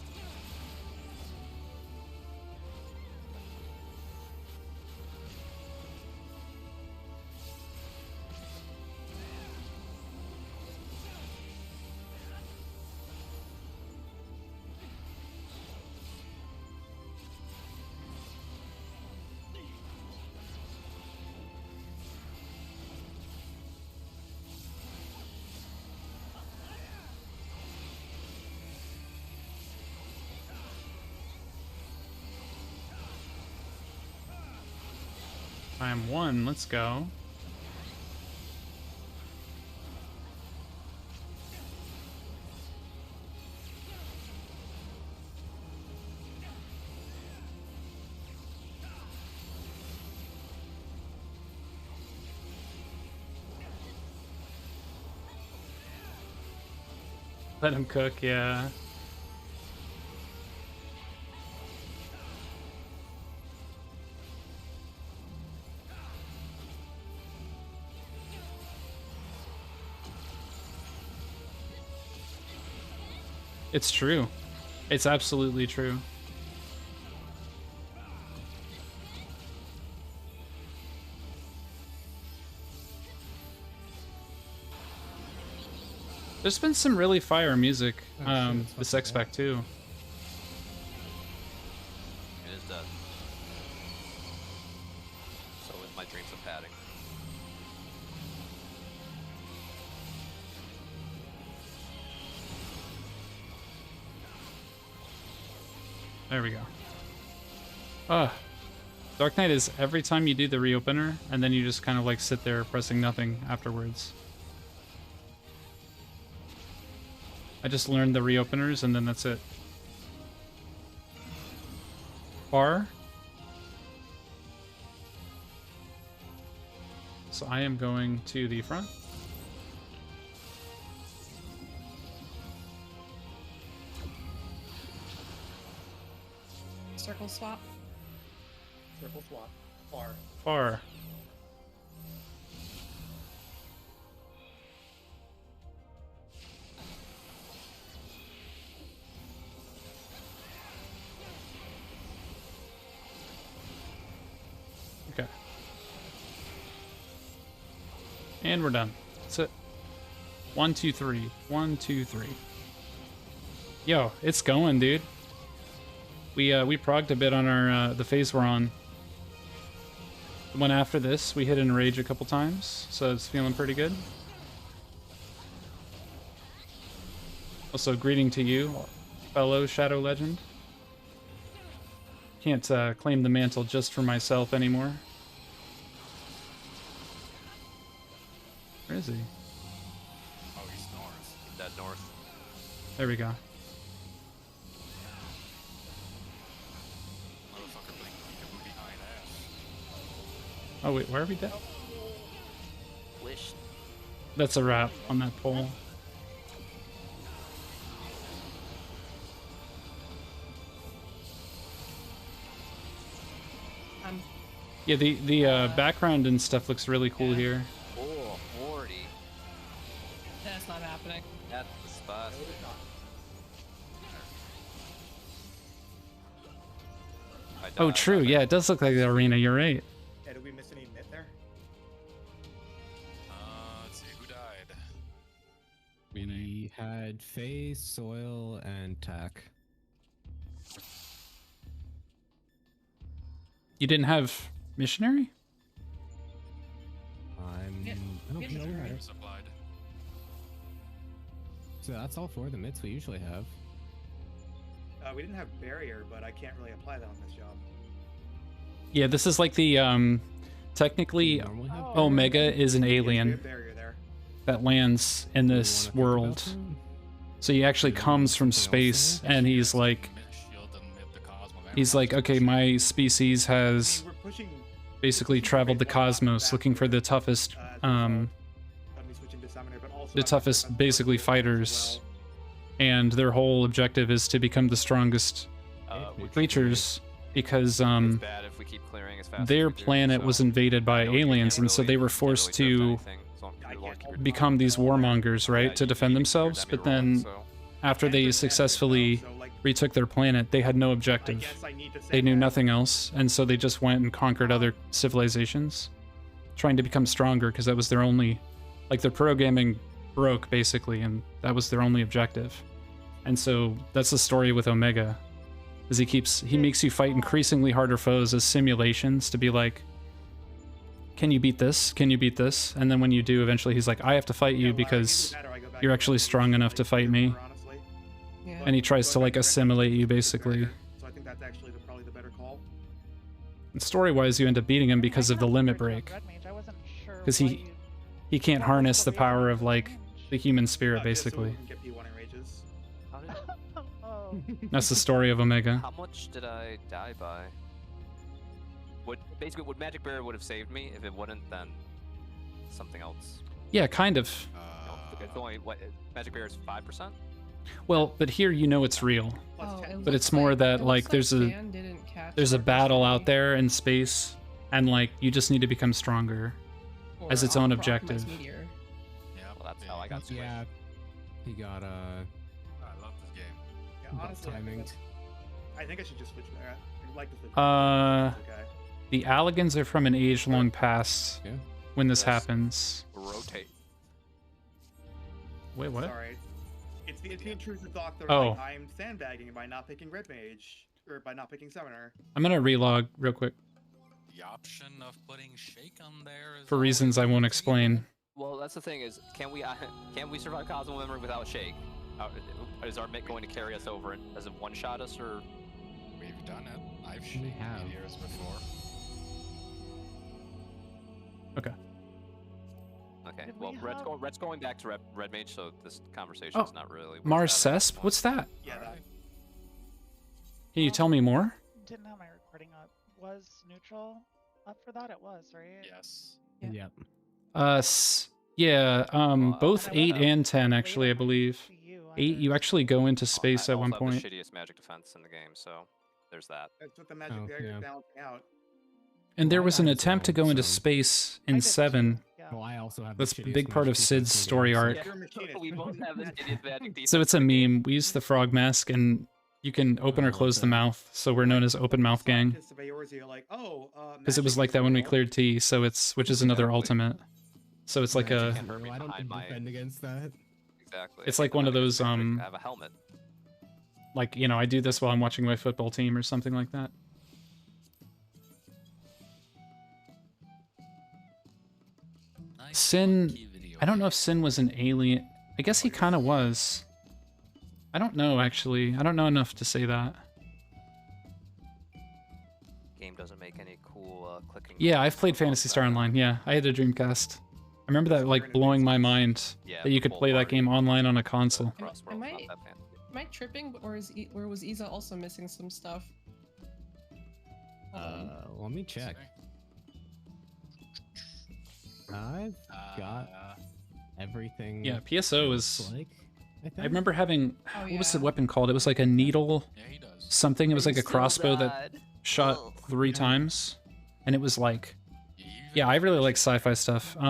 I am 1, let's go. Let him cook, yeah. It's true. It's absolutely true. There's been some really fire music, this X-Pac too. It is dead. So is my dreams of padding. There we go. Dark Knight is every time you do the reopener, and then you just kind of like sit there pressing nothing afterwards. I just learned the reopeners, and then that's it. Bar. So I am going to the front. Circle swap. Triple swap. Far. Far. Okay. And we're done. That's it. 1, 2, 3. 1, 2, 3. Yo, it's going, dude. We progged a bit on our the phase we're on. The one after this, we hit Enrage a couple times, so it's feeling pretty good. Also, greeting to you, fellow Shadow Legend. Can't claim the mantle just for myself anymore. Where is he? Oh, he's north. Dead north. There we go. Motherfucker blinked behind ass. Oh wait, where are we dead? Wish. That's a wrap on that pole. Yeah, the background and stuff looks really cool here. Oh, 40. That's not happening. That's the spot. Oh, true. Yeah, it does look like the arena. You're right. Yeah, did we miss any myth there? Let's see who died. had phase, soil, and tack. You didn't have missionary? Yeah, I don't know. missionary. Supplied. So that's all 4 of the myths we usually have. We didn't have barrier, but I can't really apply that on this job. Yeah, this is like the technically Normally have Oh, Omega is an Yes, we alien have barrier there. that lands in Do we this wanna think about world. that? So he actually Do we comes want from something else space there? and he's like he's like, okay, my species has I mean, we're pushing basically traveled the cosmos looking for the toughest when we switch into summoner, but also the I'm toughest professor basically as fighters, well. and their whole objective is to become the strongest Which creatures because is bad if we keep clearing as fast as their we do, planet so was invaded by I know we can't aliens, and so really- they were can't forced really to drift anything, so I as long as can't you're- become these warmongers, right, Yeah, to you defend need to themselves. get But me wrong, then so- after they successfully retook their planet, they had no I objective. guess I need to say They knew that. nothing else, and so they just went and conquered other civilizations, trying to become stronger because that was their only, like their programming broke basically, and that was their only objective. And so that's the story with Omega, is he makes you fight increasingly harder foes as simulations to be like, can you beat this? Can you beat this? And then when you do, eventually he's like, I have to fight you Yeah, well, because either that or I go back you're to actually Evolution, strong enough like, to fight me. more honestly. Yeah. And he tries to Going like back to assimilate you Evolution is basically. barrier, So I think that's actually probably the better call. And story-wise, you end up beating him because of the limit break, because he can't harness the power of like the human spirit Just so we basically. can get P1 in rages. How did- Oh, That's the story of Omega. How much did I die by? Would Magic Barrier would have saved me? If it wouldn't, then something else. Yeah, kind of. It's only what Magic Barrier is 5%. Well, but here you know it's real. Plus Oh, 10. But it's more that, it like, looks there's a- Dan didn't catch There's a our battle out opportunity there in space, and like you just need to become stronger. for as its our own Optimus objective. Meteor. Yeah, Well, that's how I got switched. Yeah, he got I love this game. Yeah, buff honestly, timing. I think I should just switch there. I'd like to switch. Okay. The Alligans are from an age-long past Yeah. when this Yes. happens. Rotate. Wait, what? Sorry. It's the intrusive thought that Oh. like, I'm sandbagging by not picking Red Mage, or by not picking Summoner. I'm gonna relog real quick The option of putting Shake on there is for reasons I always won't good. explain. Well, that's the thing is, can we survive Cosmo Memory without Shake? Is our Mick going to carry us over and does it one-shot us, or We've done it. I've We shaken have. meteors before. Okay. okay? Did Well, we Red's going back to Red Mage, so this conversation Oh, is not really. worth Mars having at this Cesp? point. What's that? Yeah, that. Alright. Can you tell me more? Didn't have my recording up. Was neutral up for that? It was, right? Yes. Yeah. Yep. Yeah, both And I 8 went and 10 later actually, I believe. to you 8, you under- actually go into Well, space I at one also have point. the shittiest magic defense in the game, so there's that. That's what the magic Oh, barrier yeah. is balancing out. And there Well, I was an had its attempt to own, go into so- space I in did too, 7. yeah. Well, I also have. That's the a big part of shittiest Sid's defense in the story game, so- arc. You're a machinist. We both have the shittiest magic defense. So it's a in the game. meme. We use the frog mask, and you can open or close the mouth, so we're known as Open Mouth Gang. Scientists of Eorzea are like, oh, Because it was magic like is that when we real. cleared T, so which is another Exactly. ultimate. So it's like Yeah, a, can't hurt me I don't behind my- defend against that. Exactly. It's I like can't one of defend those, against magic. I have a helmet. like, you know, I do this while I'm watching my football team or something like that. Nice Sin- funky video I don't know if game. Sin was an alien. I guess he kind of was. I don't know, actually. I don't know enough to say that. Game doesn't make any cool clicking. Yeah, I've noises played above Phantasy Star that. Online. Yeah, I had a Dreamcast. I remember that, like, blowing my mind Yeah, that you could full play that party. game online on a console. Crossworld's Am not I- that fancy. Am I tripping, or was Isa also missing some stuff? Let me check. I've got everything. Yeah, PSO looks is... like. I think. I remember having... Oh, What was the yeah. weapon called? It was like a needle Yeah, he does. something. It was like a Still crossbow that died. shot Ugh. 3 times. And it was like... You even Yeah, I really like finished sci-fi stuff. I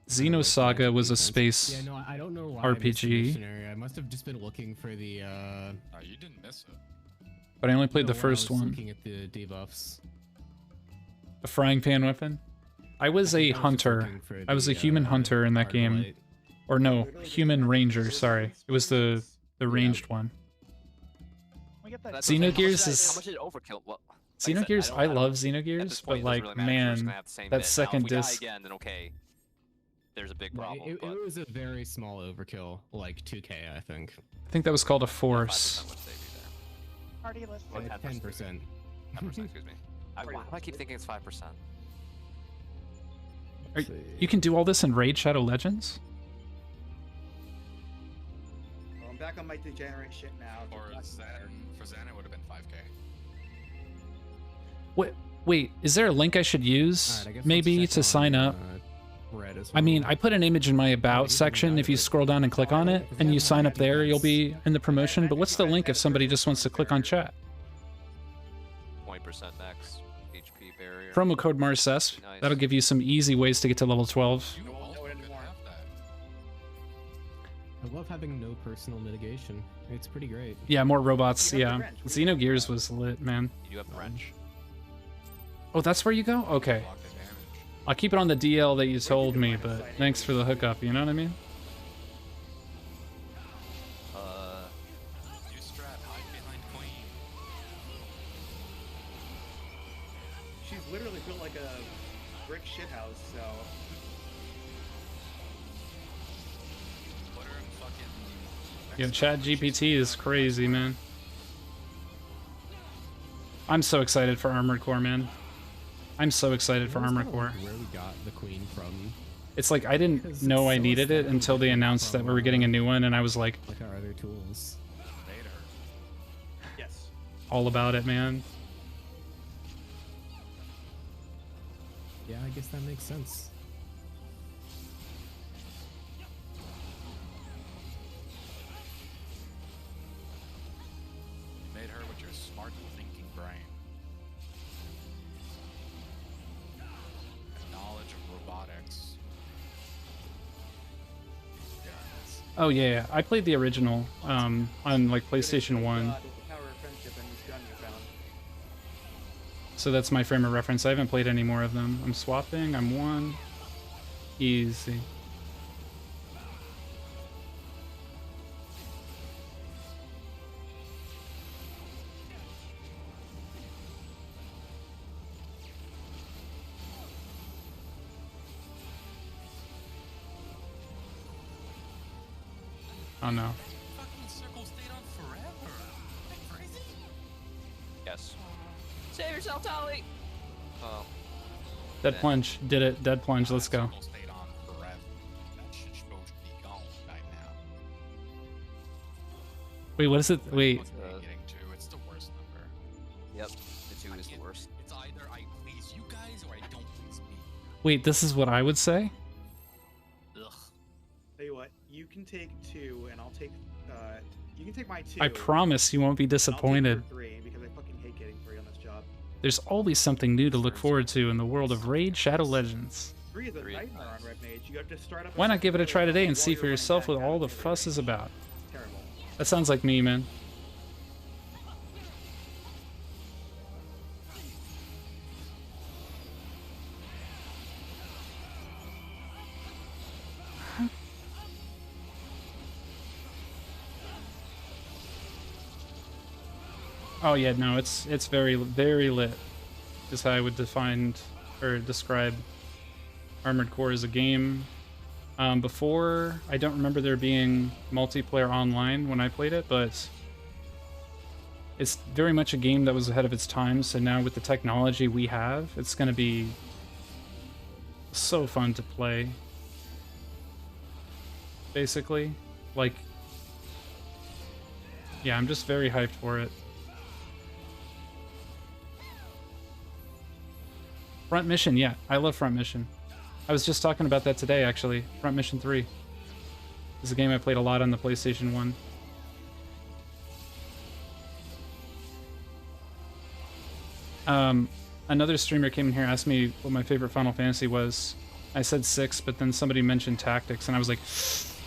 Xenosaga like magic was a defense. space... Yeah, no, I don't know why I missed the RPG. missionary. I must have just been looking for the. it. No, you didn't miss it. But I only played no, the when I first was one. Looking at the debuffs. A frying pan weapon? I was I a think I was just hunter. looking for I was a the, human hunter in that game. Arbalite. Or no, Literally Human just Ranger, resistance sorry. It was the points. ranged one. We get that. That's what I'm saying. Xenogears How is- much did overkill? Well, like I said, Xenogears, I don't- love at this Xenogears, but point, it doesn't like, really matter 'cause we're just gonna man, have the same that bit. Now, second if we die disc. again, then okay, there's a big Yeah, problem. it but was a very small overkill, like 2K, I think. I think that was called a 5% force. would save you there. Party list. Or 10%. 10%. 10%, excuse me. Why do I keep thinking it's 5%? You can do all this in Raid Shadow Legends? Well, I'm back on my degenerate shit now. For Zen, it would have been 5K. Wait, is there a link I should use, Alright, I guess let's maybe, check to on, sign up? Red as I mean, well. I put an image in my you About can section. do If you that. scroll down and click on it, and you sign up there, you'll be in the promotion. But what's the link if somebody just wants to click on chat? 20% max HP barrier. Promo code MarsS. Nice. That'll give you some easy ways to get to level 12. You also could anymore. have that. I love having no personal mitigation. It's pretty great. Yeah, more robots. You have Yeah, the wrench. What do you mean? Xenogears was lit, man. You do have the wrench. Oh, that's where you go? Okay. Block the damage. I'll keep it on the DL that you told me, but thanks for the hookup, you know what I mean? You strap, hide behind Queen. She's literally built like a brick shithouse, so. Put her in fucking. Yeah, Chat GPT is crazy, man. I'm so excited for Armored Core, man. I'm so excited for I was Armored kinda Core. like where we got the Queen from. It's like I didn't Because know it's I so needed it aesthetic until they announced that we were getting a new one, and I was like Like our other tools. Made her. Yes. all about it, man. Yeah, I guess that makes sense. You made her with your smart thinking brain. And knowledge of robotics. Yes. Oh yeah, I played the original on like PlayStation 1, With the power of friendship and this gun you found. so that's my frame of reference. I haven't played any more of them. I'm swapping. I'm one. Easy. Oh no. Fucking circle stayed on forever. Isn't that crazy? Yes. Save yourself, Tolly! Oh. Dead plunge. Did it. Dead plunge. Let's go. Circle stayed on forever. That shit's supposed to be gone right now. Wait, what is it? Wait. What's getting to? It's the worst number. Yep. The 2 is the worst. It's either I please you guys or I don't please me. Wait, this is what I would say? Ugh. Tell you what, you can take 2, and I'll take. You can take my 2. I promise you won't be and I'll take disappointed. your 3 because I fucking hate getting 3 on this job. There's always something new to look forward to in the world of Raid Shadow Legends. 3 is a 3 is nightmare on Red Mage. You have to start up. Why not give it a try today and while see you're for running yourself back what down all the to fuss is about? It's terrible. That sounds like me, man. Oh yeah, no, it's very lit. Is how I would define or describe Armored Core as a game. Before, I don't remember there being multiplayer online when I played it, but it's very much a game that was ahead of its time. So now with the technology we have, it's going to be so fun to play. Basically, like, yeah, I'm just very hyped for it. Front Mission, yeah, I love Front Mission. I was just talking about that today, actually. Front Mission 3 is a game I played a lot on the PlayStation 1. Another streamer came in here, asked me what my favorite Final Fantasy was. I said 6, but then somebody mentioned Tactics, and I was like,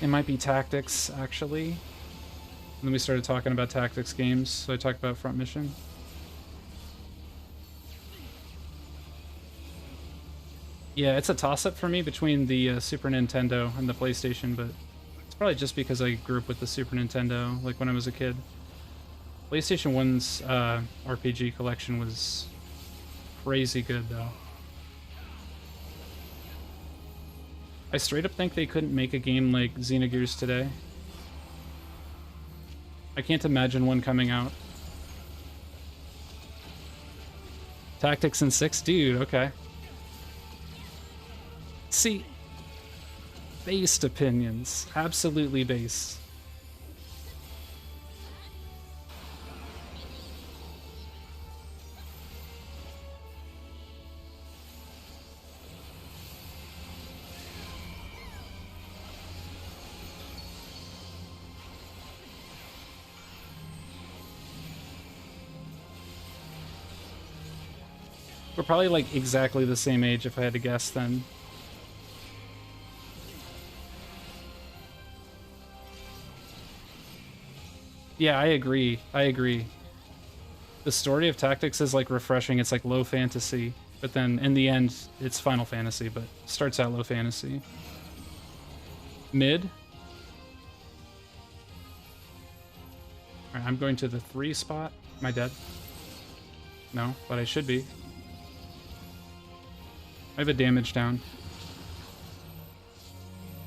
it might be Tactics, actually. And then we started talking about Tactics games, so I talked about Front Mission. Yeah, it's a toss-up for me between the Super Nintendo and the PlayStation, but Probably just because I grew up with the Super Nintendo, like when I was a kid. PlayStation 1's RPG collection was crazy good, though. I straight up think they couldn't make a game like Xenogears today. I can't imagine one coming out. Tactics in 6? Dude, okay. See, based opinions. Absolutely based. We're probably like exactly the same age if I had to guess then. Yeah, I agree. I agree. The story of Tactics is like refreshing. It's like low fantasy, but then in the end, it's Final Fantasy, but starts out low fantasy. Mid. Alright, I'm going to the 3 spot. Am I dead? No, but I should be. I have a damage down.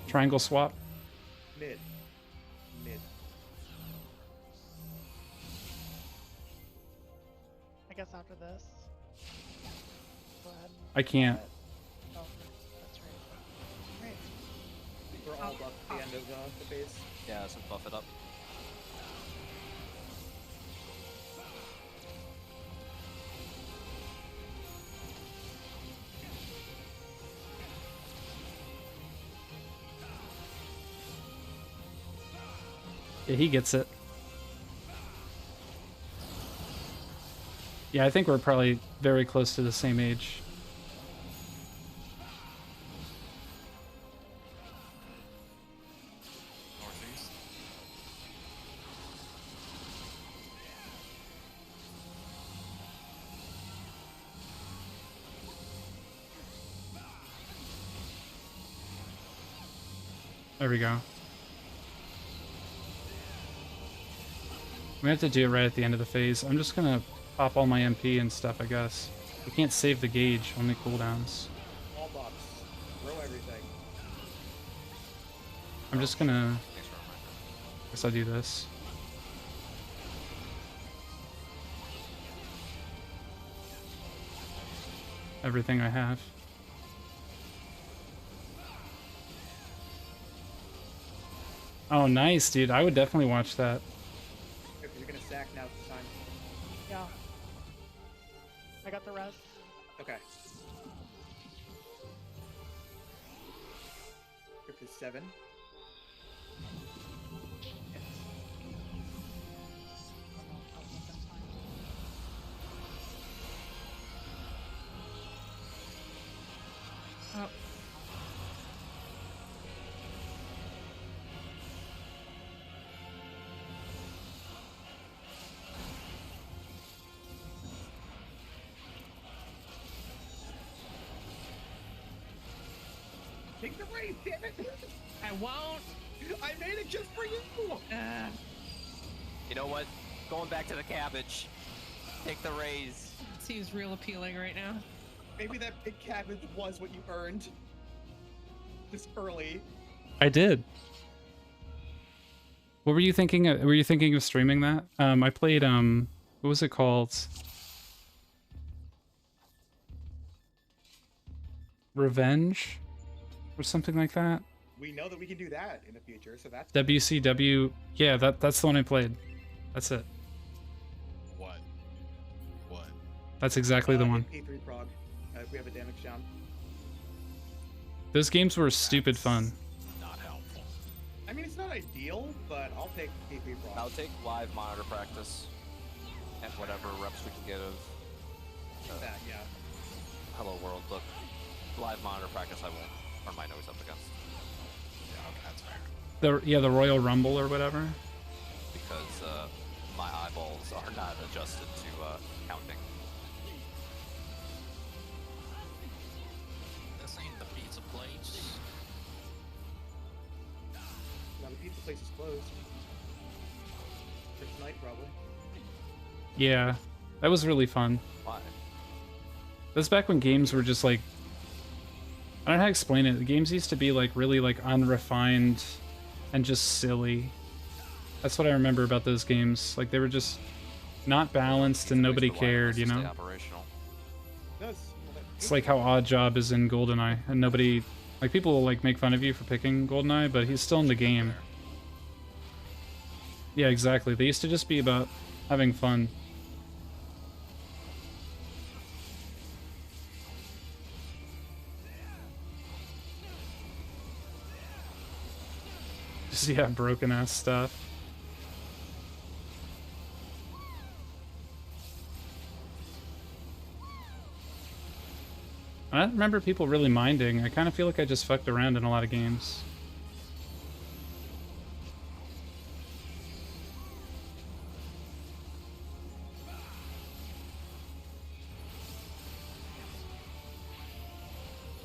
Triangle swap. Mid. Mid. I guess after this. Go ahead. I can't. Oh, that's right. Great. We're all up at the end of the phase. Yeah, so buff it up. Yeah, he gets it. Yeah, I think we're probably very close to the same age. Northeast. There we go. We have to do it right at the end of the phase. I'm just gonna pop all my MP and stuff, I guess. We can't save the gauge, only cooldowns. All buffs. Throw everything. I'm just gonna... Thanks for reminding. guess I'll do this. Everything I have. Oh, nice, dude. I would definitely watch that. If you're gonna sack, now's the time. Yeah. I got the rest. Okay. Crypt is 7. Oh. Take the raid, damn it! I won't. I made it just for you! You know what? Going back to the cabbage. Take the raise. Seems real appealing right now. Maybe that big cabbage was what you earned. This early. I did. What were you thinking of? Were you thinking of streaming that? I played, what was it called? Revenge? Or something like that? We know that we can do that in the future, so that's WCW. Yeah, that's the one I played. That's it. What? What? That's exactly the one. P3 Prog. We have a damage down. Those games were stupid fun. Not helpful. I mean, it's not ideal, but I'll take P3 Prog. I'll take live monitor practice and whatever reps we can get of that, yeah. Hello World, but live monitor practice I won't turn my nose up against. Yeah, okay, that's fair. The Royal Rumble or whatever. Because my eyeballs are not adjusted to counting. This ain't the pizza place. Now the pizza place is closed. First night, probably. Yeah, that was really fun. Why? That was back when games were just like, I don't know how to explain it. The games used to be like really like unrefined and just silly. That's what I remember about those games. Like they were just not balanced and nobody cared, you know? It's like how Oddjob is in GoldenEye and nobody, like people will like make fun of you for picking GoldenEye, but he's still in the game. Yeah, exactly. They used to just be about having fun. Just, yeah, broken ass stuff. I don't remember people really minding. I kind of feel like I just fucked around in a lot of games.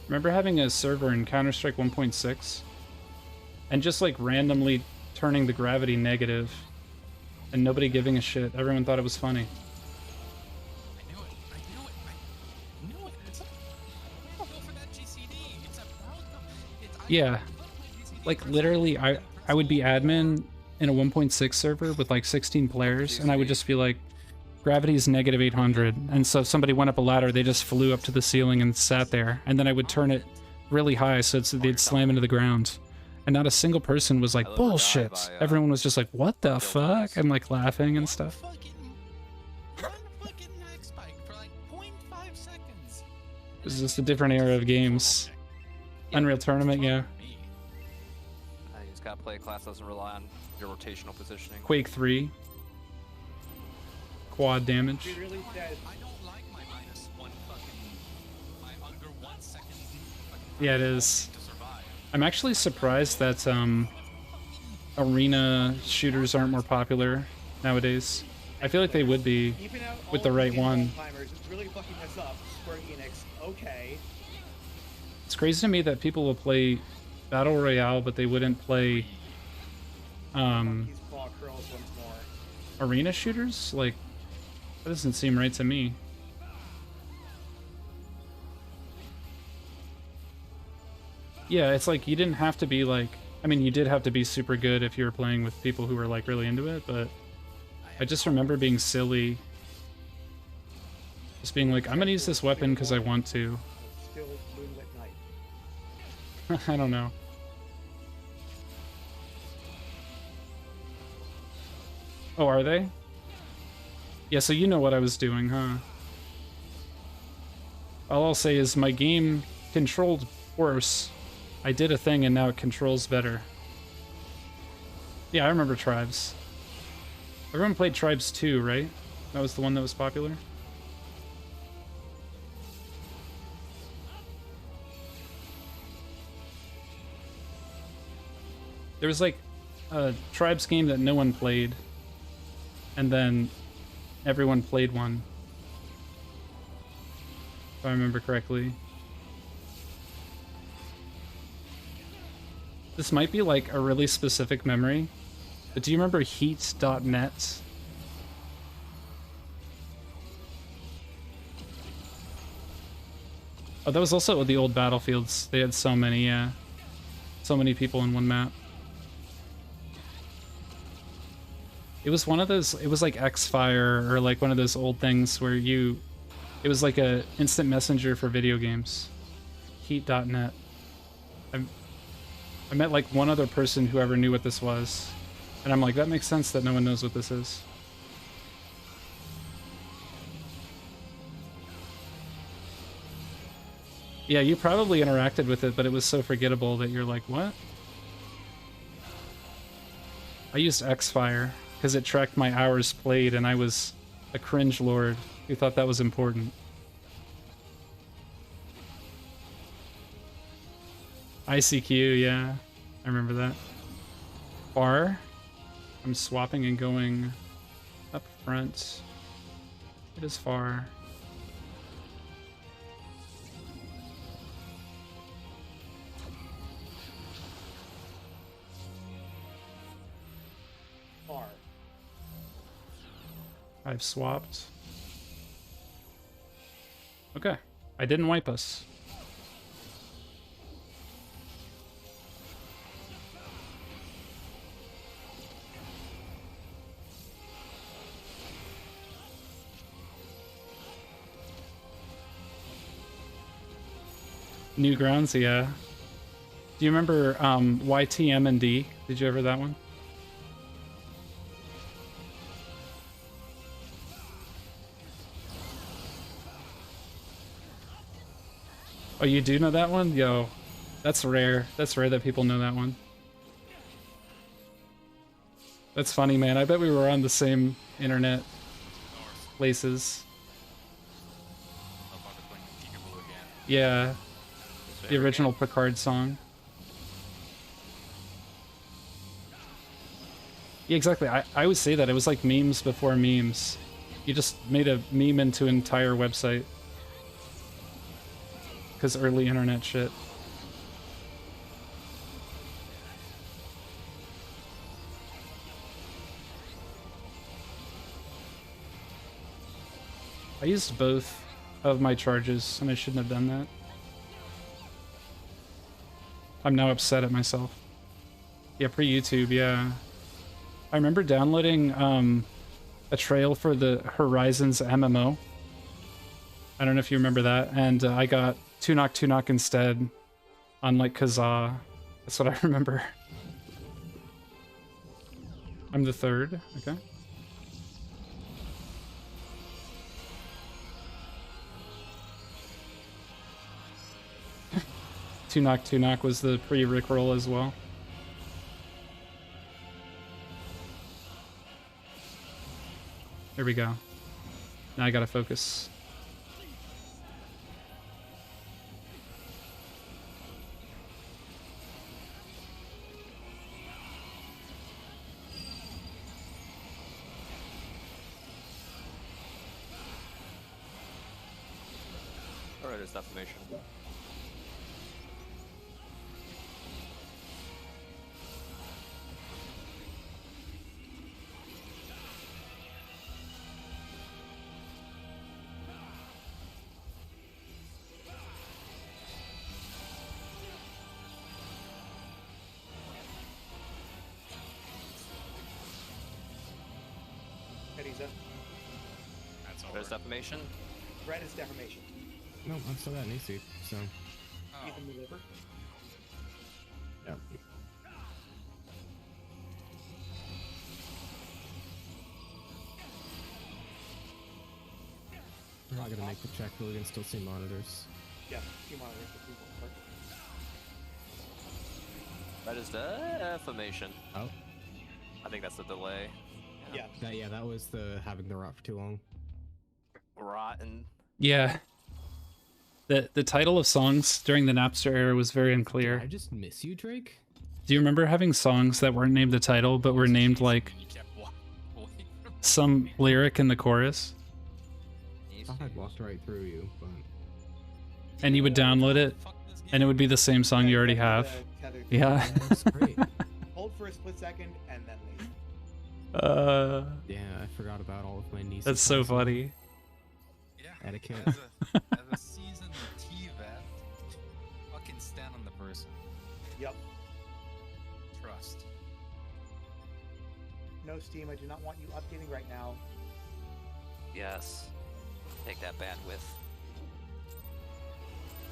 Remember having a server in Counter-Strike 1.6 and just like randomly turning the gravity negative and nobody giving a shit. Everyone thought it was funny. I knew it. I knew it. It's a, go for that GCD. It's a Yeah. Like literally I would be admin in a 1.6 server with like 16 players and I would just be like, gravity is negative 800. And so if somebody went up a ladder, they just flew up to the ceiling and sat there. And then I would turn it really high so they'd slam into the ground. And not a single person was like, bullshit. Everyone was just like, what the fuck? And like laughing and stuff. one fucking mag spike for like 0.5 seconds. It was just a different era of games. Unreal Tournament, yeah. You just gotta play a class that doesn't rely on your rotational positioning. Quake 3. Quad damage. Be really dead. I don't like my minus one fucking, my under 1 second fucking Yeah, it is. to survive. I'm actually surprised that arena shooters aren't more popular nowadays. I feel like they would be Keeping out with all the right these one. timers is really fucking us up. Square Enix. Okay. It's crazy to me that people will play Battle Royale, but they wouldn't play His claw curls once more. arena shooters. Like, that doesn't seem right to me. Yeah, it's like you didn't have to be like, I mean, you did have to be super good if you were playing with people who were like really into it, but I just remember being silly. Just being like, I'm gonna use this weapon because I want to. Still moonlit night. I don't know. Oh, are they? Yeah, so you know what I was doing, huh? All I'll say is my game controlled worse. I did a thing and now it controls better. Yeah, I remember Tribes. Everyone played Tribes 2, right? That was the one that was popular? There was like a Tribes game that no one played, and then everyone played one, if I remember correctly. This might be like a really specific memory, but do you remember Heat.net? Oh, that was also the old Battlefields. They had so many, yeah. So many people in one map. It was one of those, it was like Xfire or like one of those old things where it was like a instant messenger for video games. Heat.net. I met like one other person who ever knew what this was. And I'm like, that makes sense that no one knows what this is. Yeah, you probably interacted with it, but it was so forgettable that you're like, what? I used Xfire because it tracked my hours played and I was a cringe lord who thought that was important. ICQ, yeah. I remember that. Far. I'm swapping and going up front. It is far. I've swapped. Okay. I didn't wipe us. Newgrounds, yeah. Do you remember YTM&D? Did you ever that one? Oh, you do know that one? Yo, that's rare. That's rare that people know that one. That's funny, man. I bet we were on the same internet places. Yeah. The original Picard song. Yeah, exactly. I always say that. It was like memes before memes. You just made a meme into an entire website. Because early internet shit. I used both of my charges, and I shouldn't have done that. I'm now upset at myself. Yeah, pre-YouTube, yeah. I remember downloading a trail for the Horizons MMO. I don't know if you remember that, and I got Tunok instead on like Kazaa. That's what I remember. I'm the third, okay. Tunok was the pre-Rickroll as well. There we go. Now I gotta focus. Alright, there's defamation. There's defamation. Red is defamation. No, I'm still at Nisi, so. Oh. Ethan, move over. Yep. We're not gonna make the check, but we can still see monitors. Yeah, few monitors for people. That is defamation. Oh. I think that's the delay. Yeah. That was the having the rot for too long. Rotten. Yeah. The title of songs during the Napster era was very unclear. Did I just miss you, Drake? Do you remember having songs that weren't named the title, but were named like some lyric in the chorus? I thought I'd walked right through you, but... And you would download it, and it would be the same song you already have. Yeah. That's great. Hold for a split second and then leave. Yeah, I forgot about all of my nieces. That's so funny. Yeah. Etiquette. As a seasoned T-vet, fucking stand on the person. Yep. Trust. No, Steam, I do not want you updating right now. Yes. Take that bandwidth.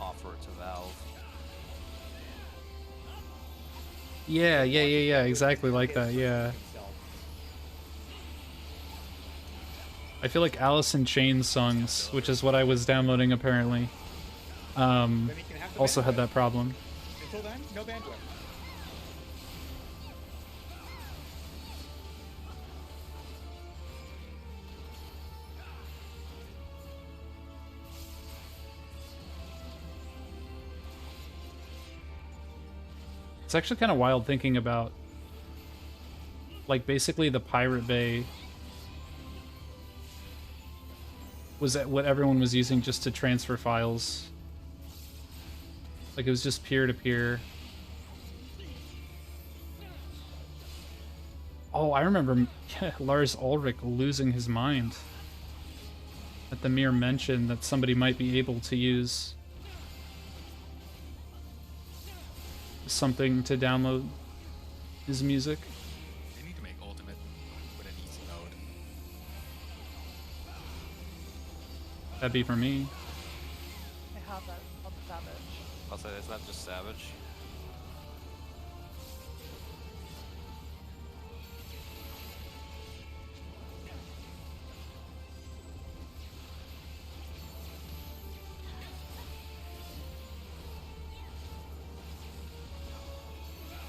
Offer it to Valve. Yeah, exactly like that, yeah. I feel like Alice in Chains songs, which is what I was downloading apparently, also had that problem. Until then, no bandwidth. It's actually kind of wild thinking about, like, basically the Pirate Bay was what everyone was using just to transfer files. Like, it was just peer-to-peer. Oh, I remember Lars Ulrich losing his mind at the mere mention that somebody might be able to use something to download his music. They need to make Ultimate with an easy mode. That'd be for me. I have that on Savage. I'll say it's not just Savage.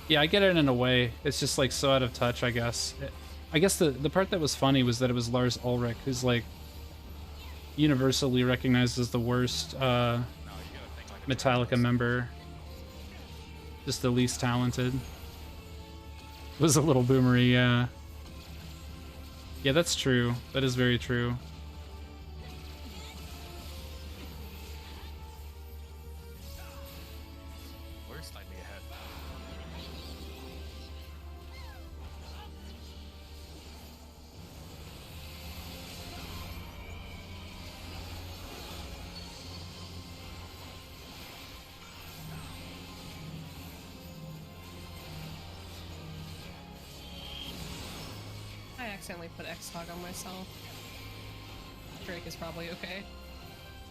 Yeah, I get it in a way. It's just like so out of touch, I guess. I guess the part that was funny was that it was Lars Ulrich, who's like universally recognized as the worst Metallica member. Just the least talented. Was a little boomery, yeah. Yeah, that's true. That is very true. We're slightly ahead. I accidentally put X-Hog on myself. Drake is probably okay.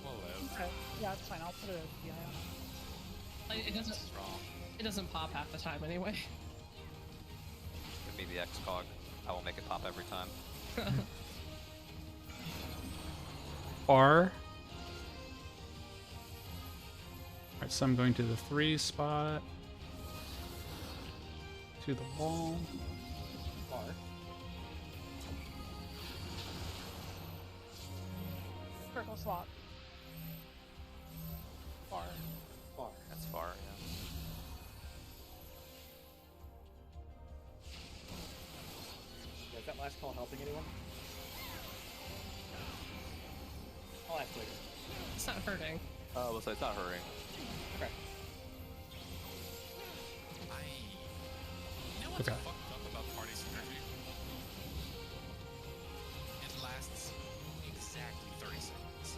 We'll live. Okay. Yeah, it's fine. I'll put it as BI on. Like, it doesn't pop half the time anyway. Give me the X-Cog. I will make it pop every time. R. Alright, so I'm going to the 3 spot. To the wall. Bar. Circle slot. Bar. Bar. That's far, yeah. Yeah, is that last call helping anyone? I'll ask later. It's not hurting. Well, so it's not hurting. Okay. You know what's Okay. fucked up about party synergy? It lasts exactly 30 seconds.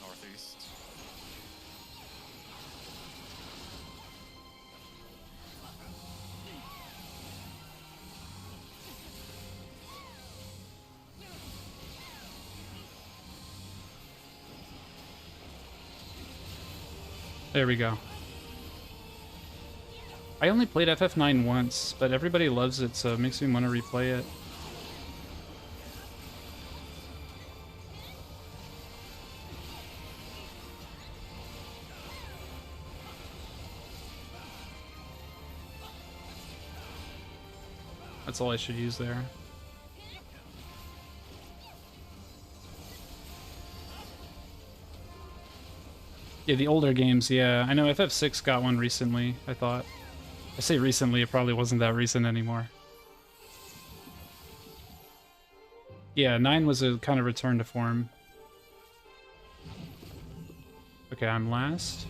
Northeast. There we go. I only played FF9 once, but everybody loves it, so it makes me want to replay it. That's all I should use there. Yeah, the older games, yeah. I know FF6 got one recently, I thought. I say recently, it probably wasn't that recent anymore. Yeah, 9 was a kind of return to form. Okay, I'm last.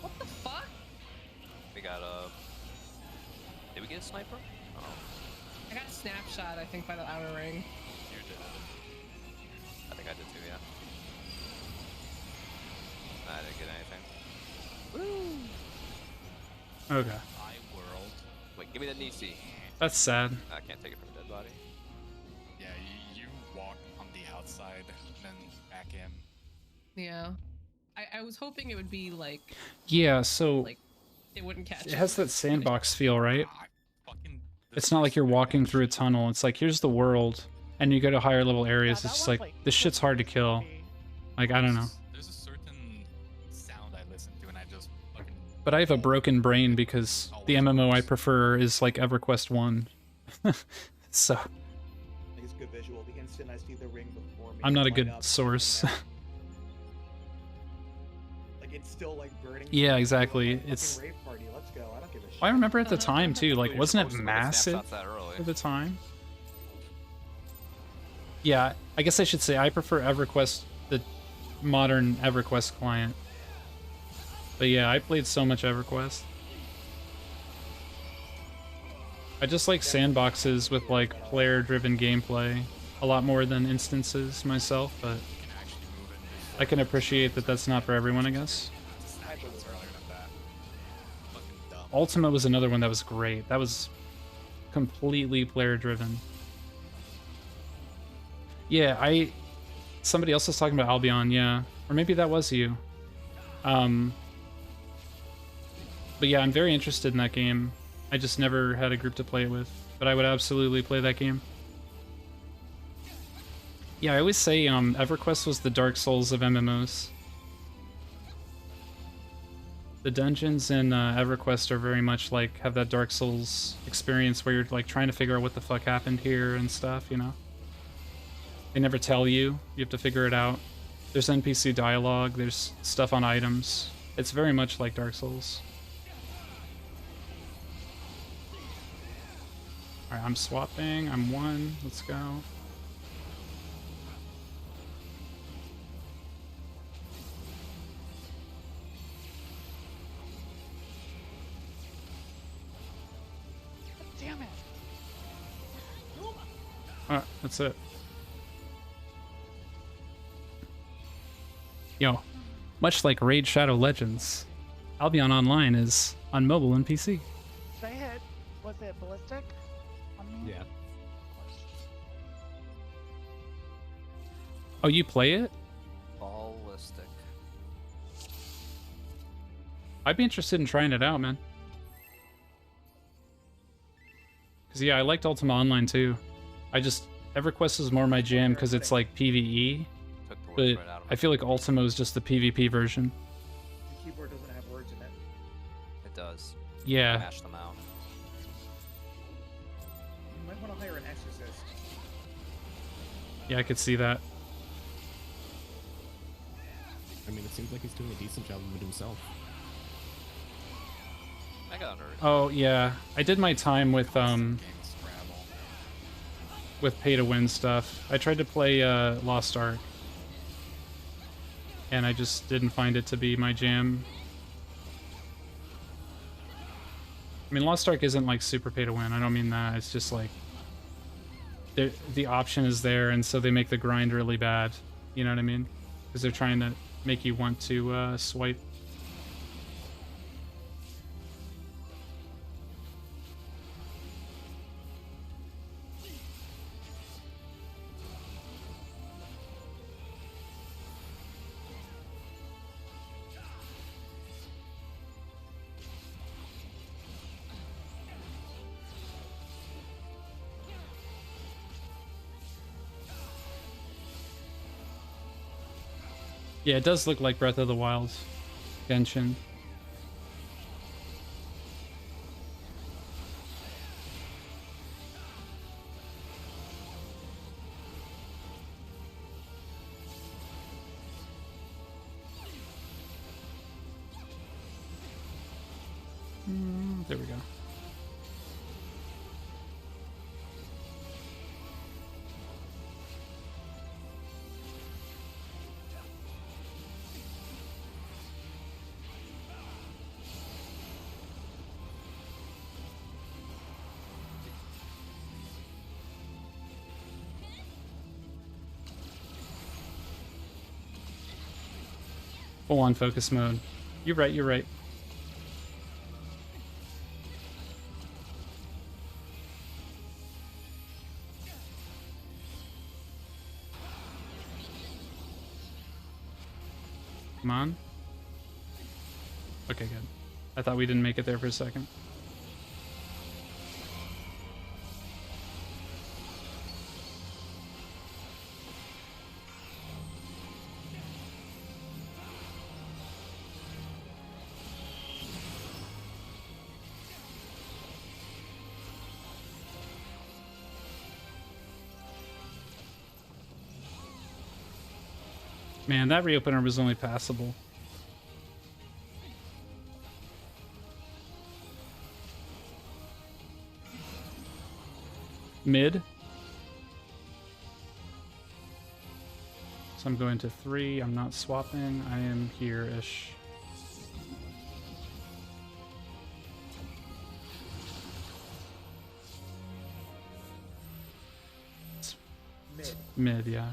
What the fuck? We got did we get a sniper? Oh, I got snapshot, I think, by the outer ring. you did. I think I did too, yeah. I didn't get anything. Okay. My world. Wait, give me that Nisi. That's sad. I can't take it from a dead body. Yeah, you walk on the outside, then back in. Yeah. I was hoping it would be like Yeah, so like it wouldn't catch it has that sandbox feel, right? I fucking. It's not like you're walking through a tunnel. It's like, here's the world, and you go to higher level areas. Yeah, It's that just one's, like, this shit's hard to kill. creepy. Like, I don't know. There's a certain sound I listen to, and I just fucking. But I have a broken brain because the MMO I prefer is like EverQuest 1. So I think it's good visual. The instant I see the ring before me, I'm not a light good up, source. Like it's still like burning. Yeah, through, exactly. like, It's. fucking rave party. Let's go. I don't give a shit. I remember at the time too. Like, You're wasn't it supposed to look at massive snapshots that early. at the time? Yeah, I guess I should say I prefer EverQuest, the modern EverQuest client. But yeah, I played so much EverQuest. I just like sandboxes with like player-driven gameplay a lot more than instances myself, but I can appreciate that that's not for everyone, I guess. Ultima was another one that was great. That was completely player-driven. Yeah, somebody else was talking about Albion, yeah. Or maybe that was you. But yeah, I'm very interested in that game. I just never had a group to play it with, but I would absolutely play that game. Yeah, I always say EverQuest was the Dark Souls of MMOs. The dungeons in EverQuest are very much like, have that Dark Souls experience where you're like trying to figure out what the fuck happened here and stuff, you know? They never tell you. You have to figure it out. There's NPC dialogue, there's stuff on items. It's very much like Dark Souls. Alright, I'm swapping. I'm 1. Let's go. Damn it. Alright, that's it. Yo, much like Raid Shadow Legends, Albion Online is on mobile and PC. Should I hit? Was it ballistic? On me? Yeah. Oh, you play it? Ballistic. I'd be interested in trying it out, man. Because, yeah, I liked Ultima Online, too. EverQuest is more my jam because it's, like, PvE. Took the words But right out of I feel like Ultima is just the PvP version. The keyboard doesn't have words in it. It does. Yeah. Mash them out. You might want to hire an exorcist. Yeah, I could see that. I mean, it seems like he's doing a decent job of it himself. I got under it. Oh, yeah. I did my time with pay-to-win stuff. I tried to play Lost Ark. And I just didn't find it to be my jam. I mean, Lost Ark isn't like super pay-to-win. I don't mean that. It's just like the option is there, and so they make the grind really bad. You know what I mean? Because they're trying to make you want to swipe. Yeah, it does look like Breath of the Wild. Genshin. There we go. Full on focus mode. You're right, you're right. Come on. Okay, good. I thought we didn't make it there for a second. Man, that reopener was only passable. Mid. So I'm going to 3. I'm not swapping. I am here-ish. Mid. Mid, yeah.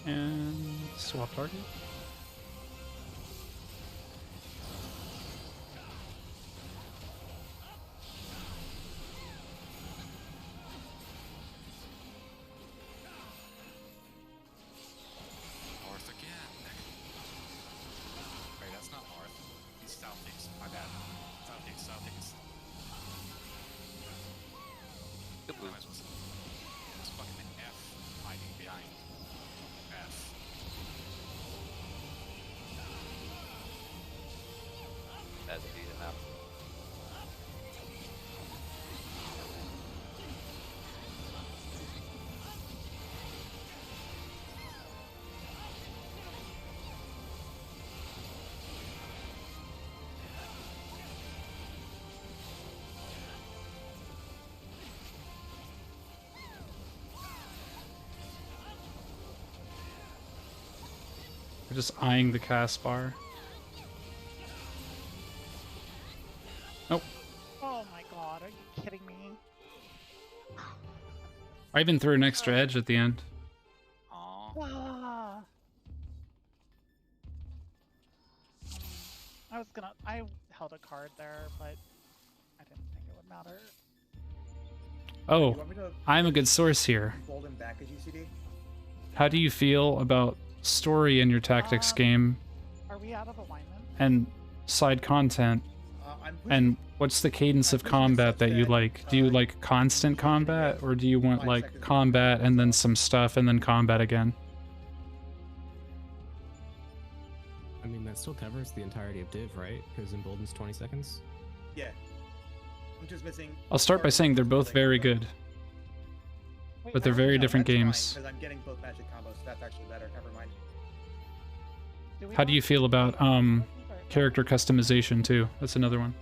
And swap target. North again. Wait, that's not north. He's southeast. My bad. Southeast, southeast. Good blue. It's fucking an F hiding behind. F. That's indeed enough. We're just eyeing the cast bar. Nope. Oh my god, are you kidding me? I even threw an extra edge at the end. Aw. Ah. I held a card there, but I didn't think it would matter. Oh, You want me to I'm a good source here. fold him back as UCD? How do you feel about story in your tactics game Are we out of alignment? and side content? I'm pushing, And what's the cadence of combat that you like? Do you like constant combat, or do you want like combat and then some stuff and then combat again? I mean, that still covers the entirety of div, right? Because embolden's 20 seconds. yeah. I'm just missing. I'll start by saying they're both very good, Wait, but they're how- very No, different that's fine, games. 'cause I'm getting both magic combos, so that's actually better. Never mind. we How do not- you feel about or- character customization too? That's another one.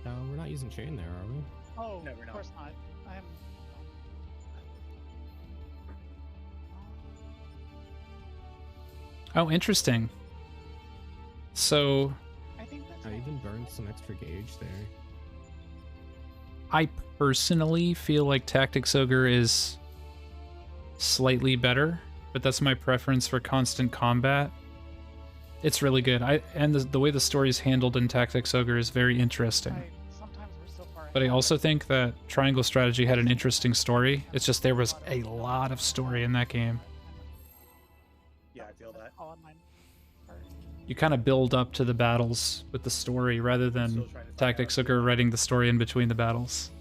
We're not using chain there, are we? Oh, No, we're of not. course not. I'm. Oh, interesting. So I think that's. I fine. even burned some extra gauge there. I personally feel like Tactics Ogre is slightly better, but that's my preference for constant combat. It's really good. And the way the story is handled in Tactics Ogre is very interesting. Sometimes we're so far But I ahead. also think that Triangle Strategy had an interesting story. It's just there was a lot of story in that game. Yeah, I feel that. All on mine. You kind of build up to the battles with the story rather Still than trying to find out. Tactics Ogre writing the story in between the battles.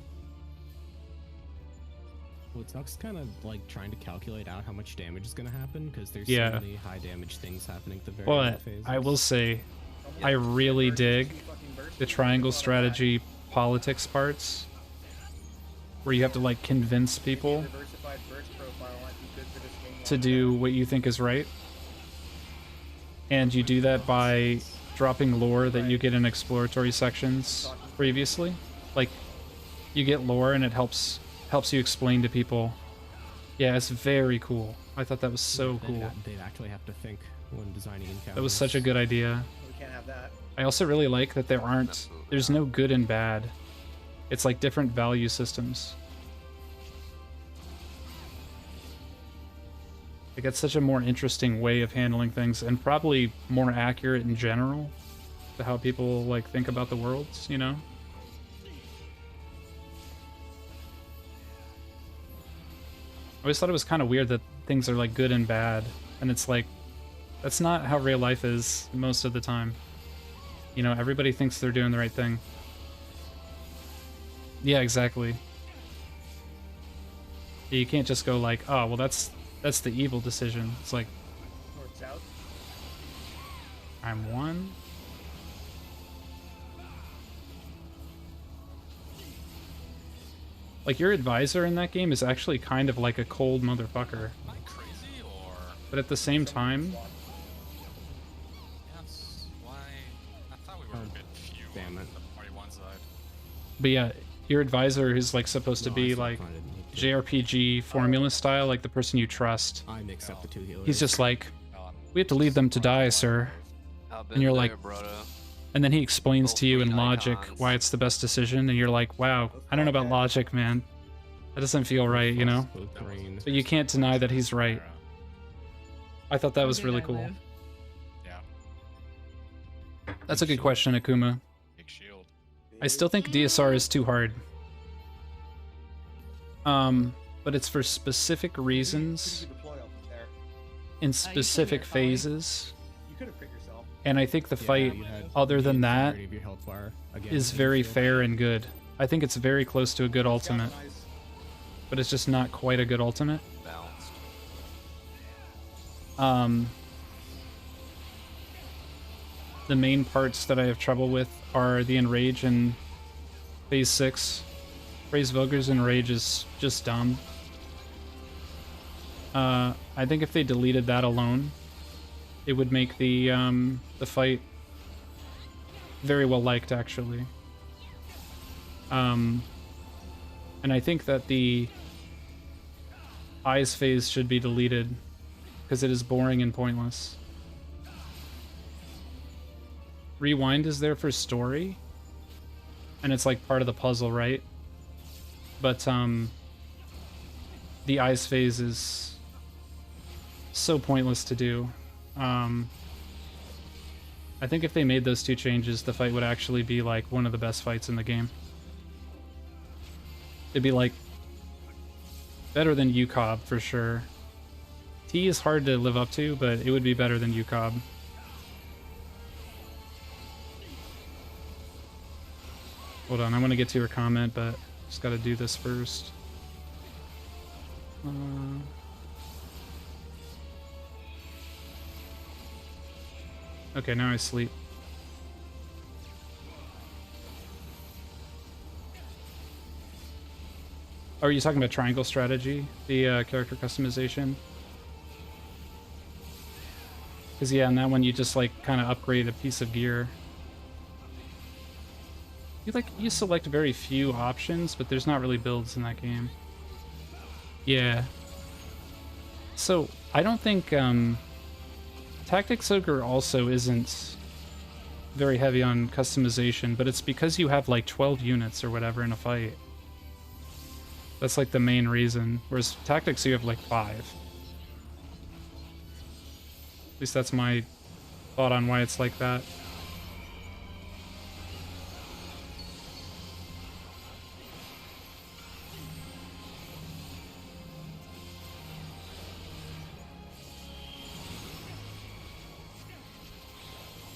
Well, it sucks kind of like trying to calculate out how much damage is going to happen because there's Yeah. so many high damage things happening at the very But end phases. I will say, Almost I really burst, dig two fucking bursts, the and triangle a lot of strategy politics parts where you have to like convince that. people Diversified burst profile might be good for this game to long do term. what you think is right. And you do that by dropping lore that you get in exploratory sections previously. Like you get lore and it helps you explain to people. Yeah, it's very cool. I thought that was so cool. They'd actually have to think when designing encounters. That was such a good idea. We can't have that. I also really like that there's no good and bad. It's like different value systems. Like it's such a more interesting way of handling things and probably more accurate in general to how people like think about the worlds, you know? I always thought it was kind of weird that things are like good and bad, and it's like that's not how real life is most of the time. You know, everybody thinks they're doing the right thing. Yeah, exactly. You can't just go like, oh, well, that's the evil decision. It's like, North south. I'm one. Like, your advisor in that game is actually kind of like a cold motherfucker. Am I crazy or? But at the same time, Yes. Why? I thought we were a bit few damn on it. the party one side. but yeah, your advisor is like supposed to No, I be still like find it neat to- JRPG formula style, like the person you trust. I mixed up the two healers. He's just like, Um, we have to leave them to die, sir. I've been And you're there, like, brother. and then he explains Both to you in green logic icons. why it's the best decision, and you're like, wow, I don't know about logic, man. That doesn't feel right, you know? Both green. But you can't deny that he's right. I thought that was Where really did I cool. live? Yeah. That's a good question, Akuma. Big shield. I still think DSR is too hard. But it's for specific reasons, Deploy off of there. in specific get following? phases, You could have picked yourself. and I think the Yeah, fight, you had other the than that, entirety of your health bar again is in very the field. fair and good. I think it's very close to a good ultimate, Galvanize. but it's just not quite a good ultimate. Balanced. The main parts that I have trouble with are the Enrage in Phase 6. Praise Vogler's Enrage is just dumb. I think if they deleted that alone, it would make the fight very well liked, actually. And I think that the Eyes phase should be deleted, because it is boring and pointless. Rewind is there for story, and it's like part of the puzzle, right? But the Eyes phase is so pointless to do. I think if they made those two changes, the fight would actually be like one of the best fights in the game. It'd be like better than UCOB for sure. T is hard to live up to, but it would be better than UCOB. Hold on, I want to get to your comment, but just got to do this first. Okay, now I sleep. Oh, are you talking about triangle strategy? The character customization? Because yeah, in that one you just like kind of upgrade a piece of gear. You select very few options, but there's not really builds in that game. Yeah. So I don't think Tactics Ogre also isn't very heavy on customization, but it's because you have like 12 units or whatever in a fight. That's like the main reason. Whereas Tactics, you have like 5. At least that's my thought on why it's like that.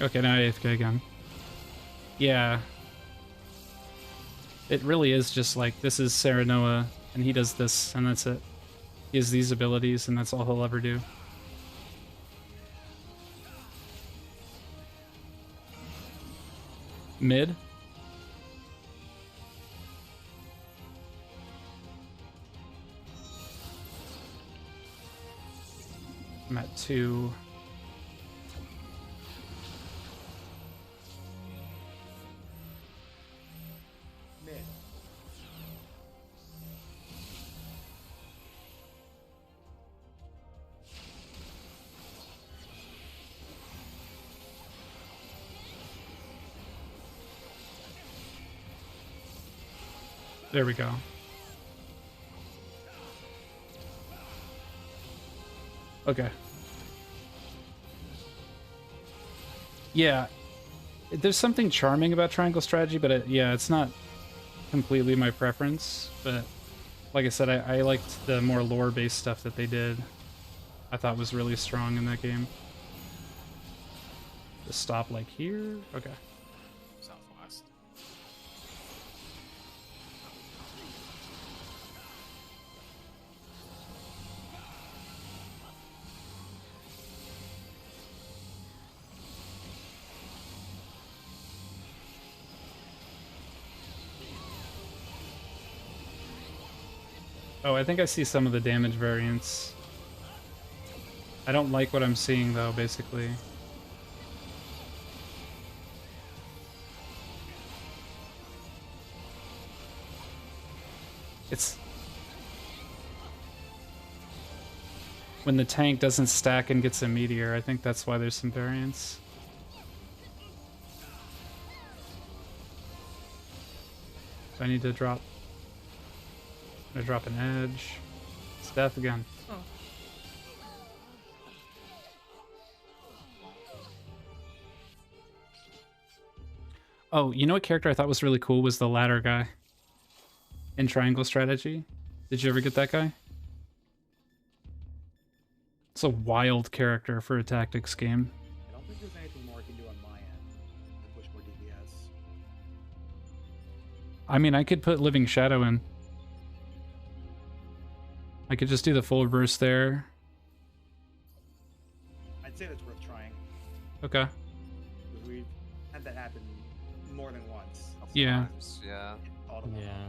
Okay, now AFK again. Yeah. It really is just like, this is Serenoa, and he does this, and that's it. He has these abilities, and that's all he'll ever do. Mid? I'm at 2. Mid. There we go. Okay. Yeah. There's something charming about triangle strategy, but yeah, it's not completely my preference. But like I said, I liked the more lore-based stuff that they did. I thought was really strong in that game. Just stop like here? Okay. Oh, I think I see some of the damage variants. I don't like what I'm seeing, though, basically. It's... when the tank doesn't stack and gets a meteor, I think that's why there's some variance. I need to drop... I'm gonna drop an edge. It's death again. Oh. Oh, you know what character I thought was really cool was the ladder guy in Triangle Strategy. Did you ever get that guy? It's a wild character for a tactics game. I don't think there's anything more I can do on my end to push more DPS. I mean, I could put Living Shadow in. I could just do the full burst there. I'd say that's worth trying. Okay. Because we've had that happen more than once. Yeah. Yeah. Yeah.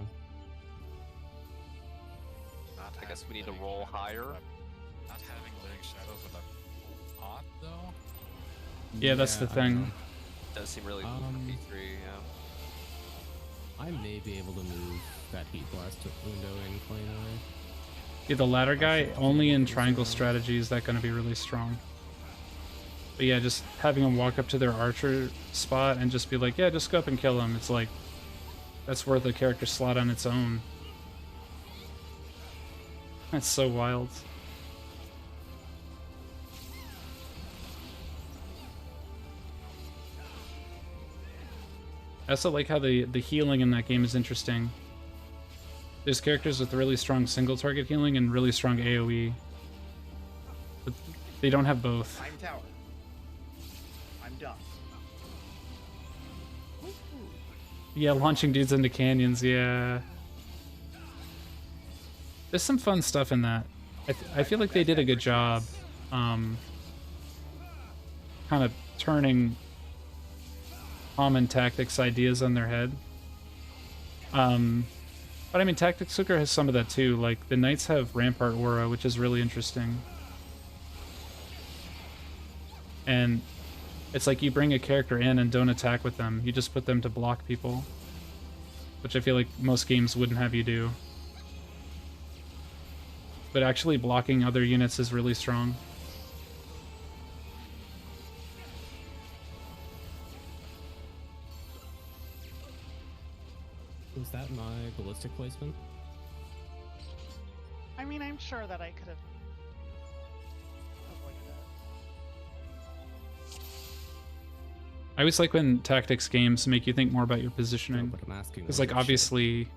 Not I guess we need to having roll Living Shadows higher. with a- Not having Living Shadows with a pot, though? Yeah, that's the I don't know. thing. Does seem really cool for P3, yeah. I may be able to move that heat blast window in plainly. Yeah, the ladder guy, sure. only in Triangle Strategy is that going to be really strong. But yeah, just having him walk up to their archer spot and just be like, yeah, just go up and kill him. It's like, that's worth a character slot on its own. That's so wild. I also like how the healing in that game is interesting. There's characters with really strong single target healing and really strong AoE. But they don't have both. I'm tower. I'm done. Yeah, launching dudes into canyons, yeah. There's some fun stuff in that. I feel like they did a good job kind of turning common tactics ideas on their head. But I mean, Tactics Hooker has some of that too. Like, the Knights have Rampart Aura, which is really interesting. And it's like you bring a character in and don't attack with them. You just put them to block people. Which I feel like most games wouldn't have you do. But actually blocking other units is really strong. Was that my ballistic placement? I mean, I'm sure that I could have avoided it. I always like when tactics games make you think more about your positioning. No, but I'm asking. Because, like, obviously,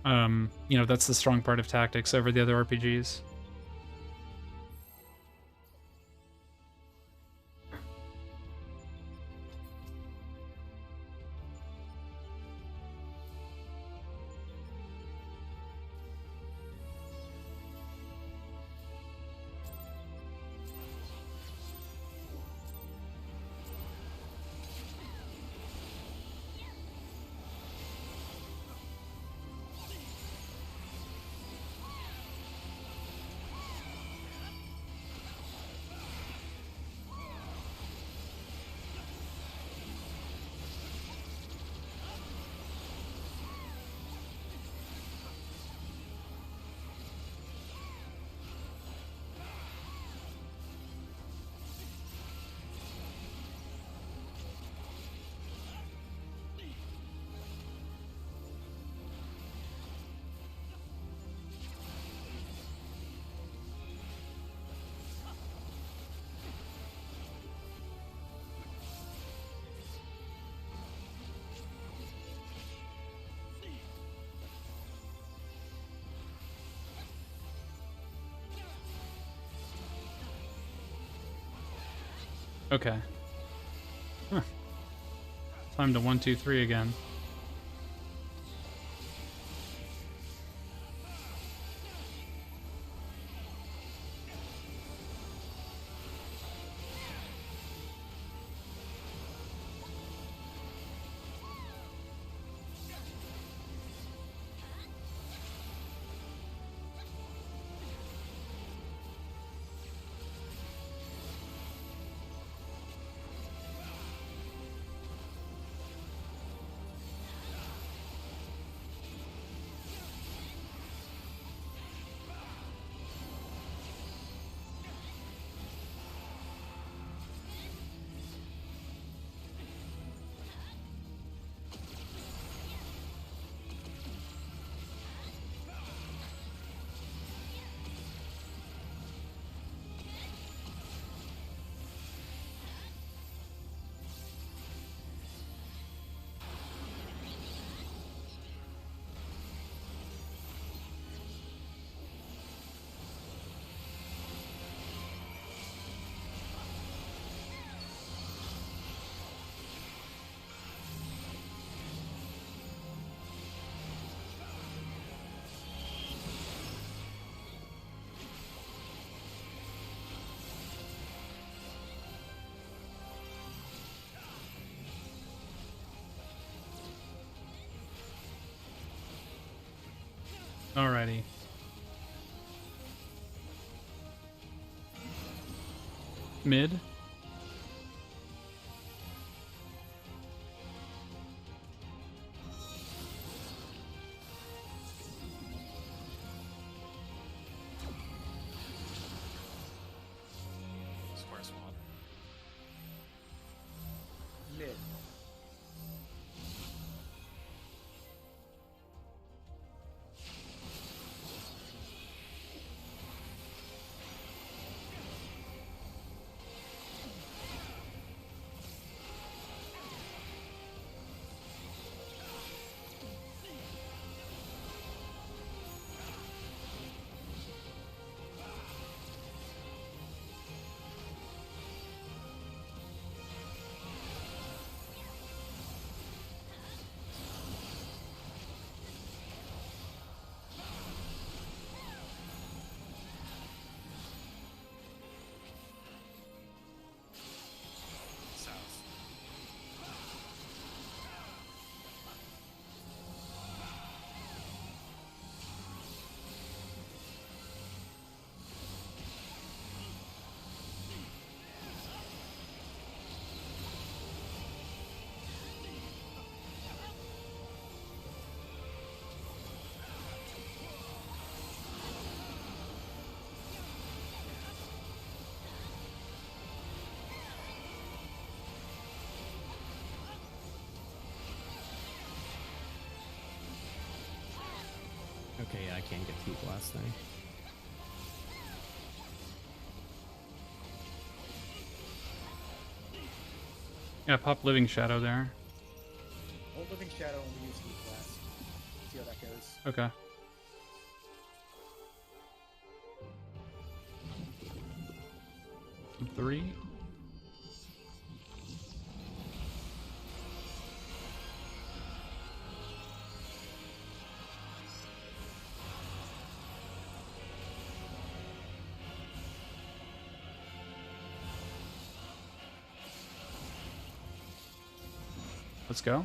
you know, that's the strong part of tactics over the other RPGs. Okay. Huh. Time to 1, 2, 3 again. Alrighty. Mid. Square swap. Mid. South. Okay, yeah, I can't get through last thing. Yeah, pop Living Shadow there. Old Living Shadow only use Heat Blast. See how that goes. Okay. Three. Let's go.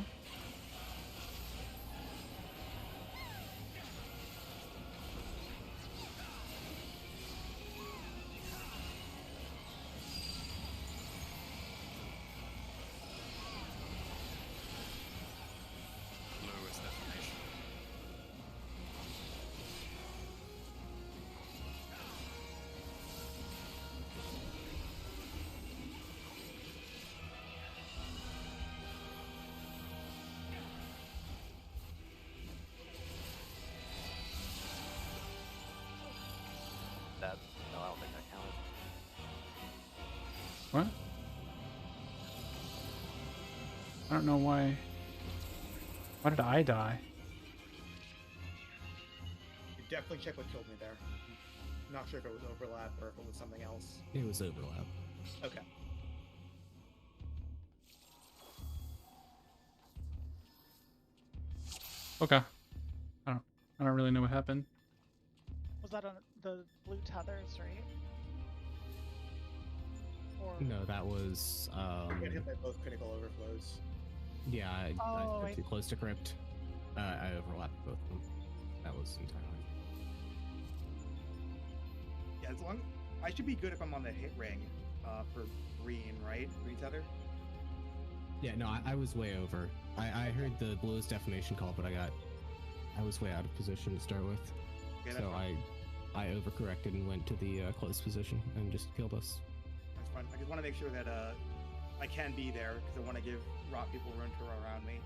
Blue is defamation. That no, I don't think that counted. What? I don't know why. Why did I die? You definitely check what killed me there. Not sure if it was overlap or if it was something else. It was overlap. Okay. Okay. I don't really know what happened. Was that on the blue tethers, right? Or No, that was I get hit by both critical overflows. yeah, I Oh, got too close to crypt. I overlapped both of them. That was entirely. Yeah, as long I should be good if I'm on the hit ring for green, right? Green tether. Yeah, no, I was way over. I heard the blues defamation call, but I was way out of position to start with. Okay, that's So fine. I overcorrected and went to the close position and just killed us. That's fine. I just want to make sure that I can be there because I want to give rot people room to run around me.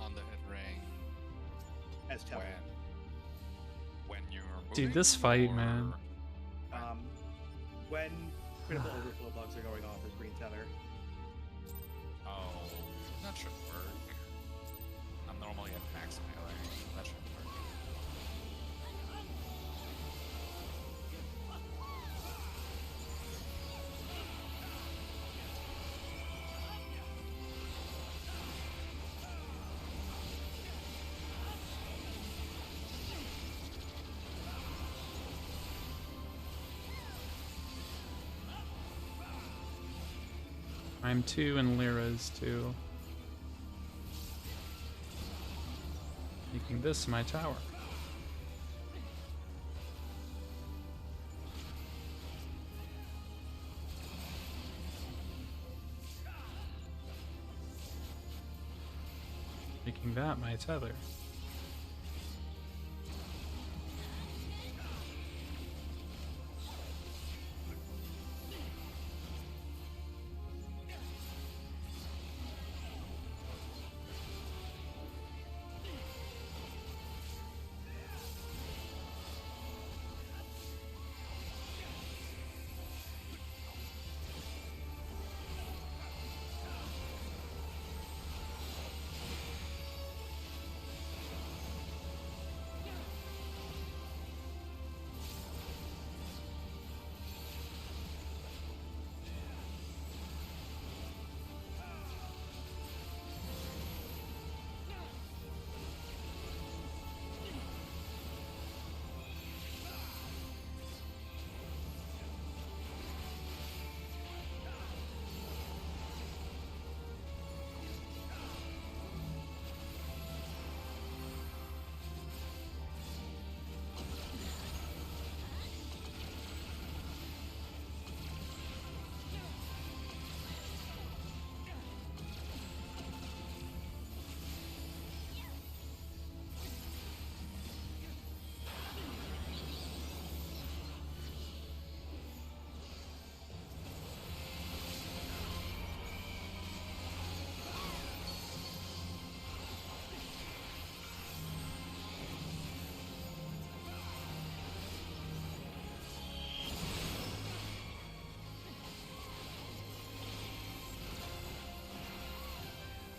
On the hit ring. As tether. When you're Dude, moving, this fight, or- man. When critical overflow bugs are going off as green tether. Oh, that should work. I'm normally at max melee. That should work. I'm 2 and Lyra's 2. Making this my tower. Making that my tether.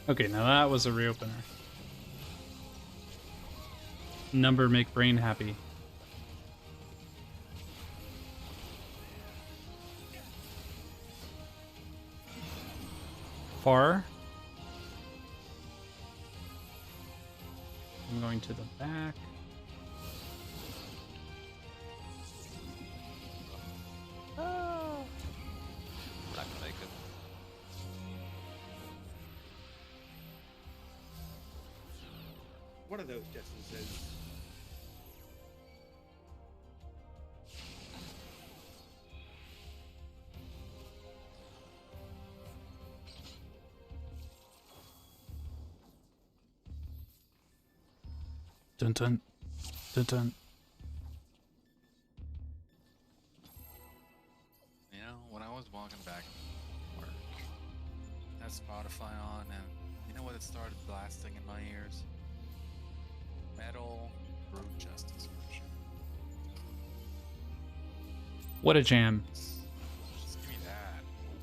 Okay, now that was a reopener. Number make brain happy. Far. I'm going to the back. Not gonna make it. What are those distances? Dun dun. Dun dun. You know, when I was walking back to work, I had Spotify on, and you know what it started blasting in my ears? Metal Brute Justice version. What a jam. Just give me that.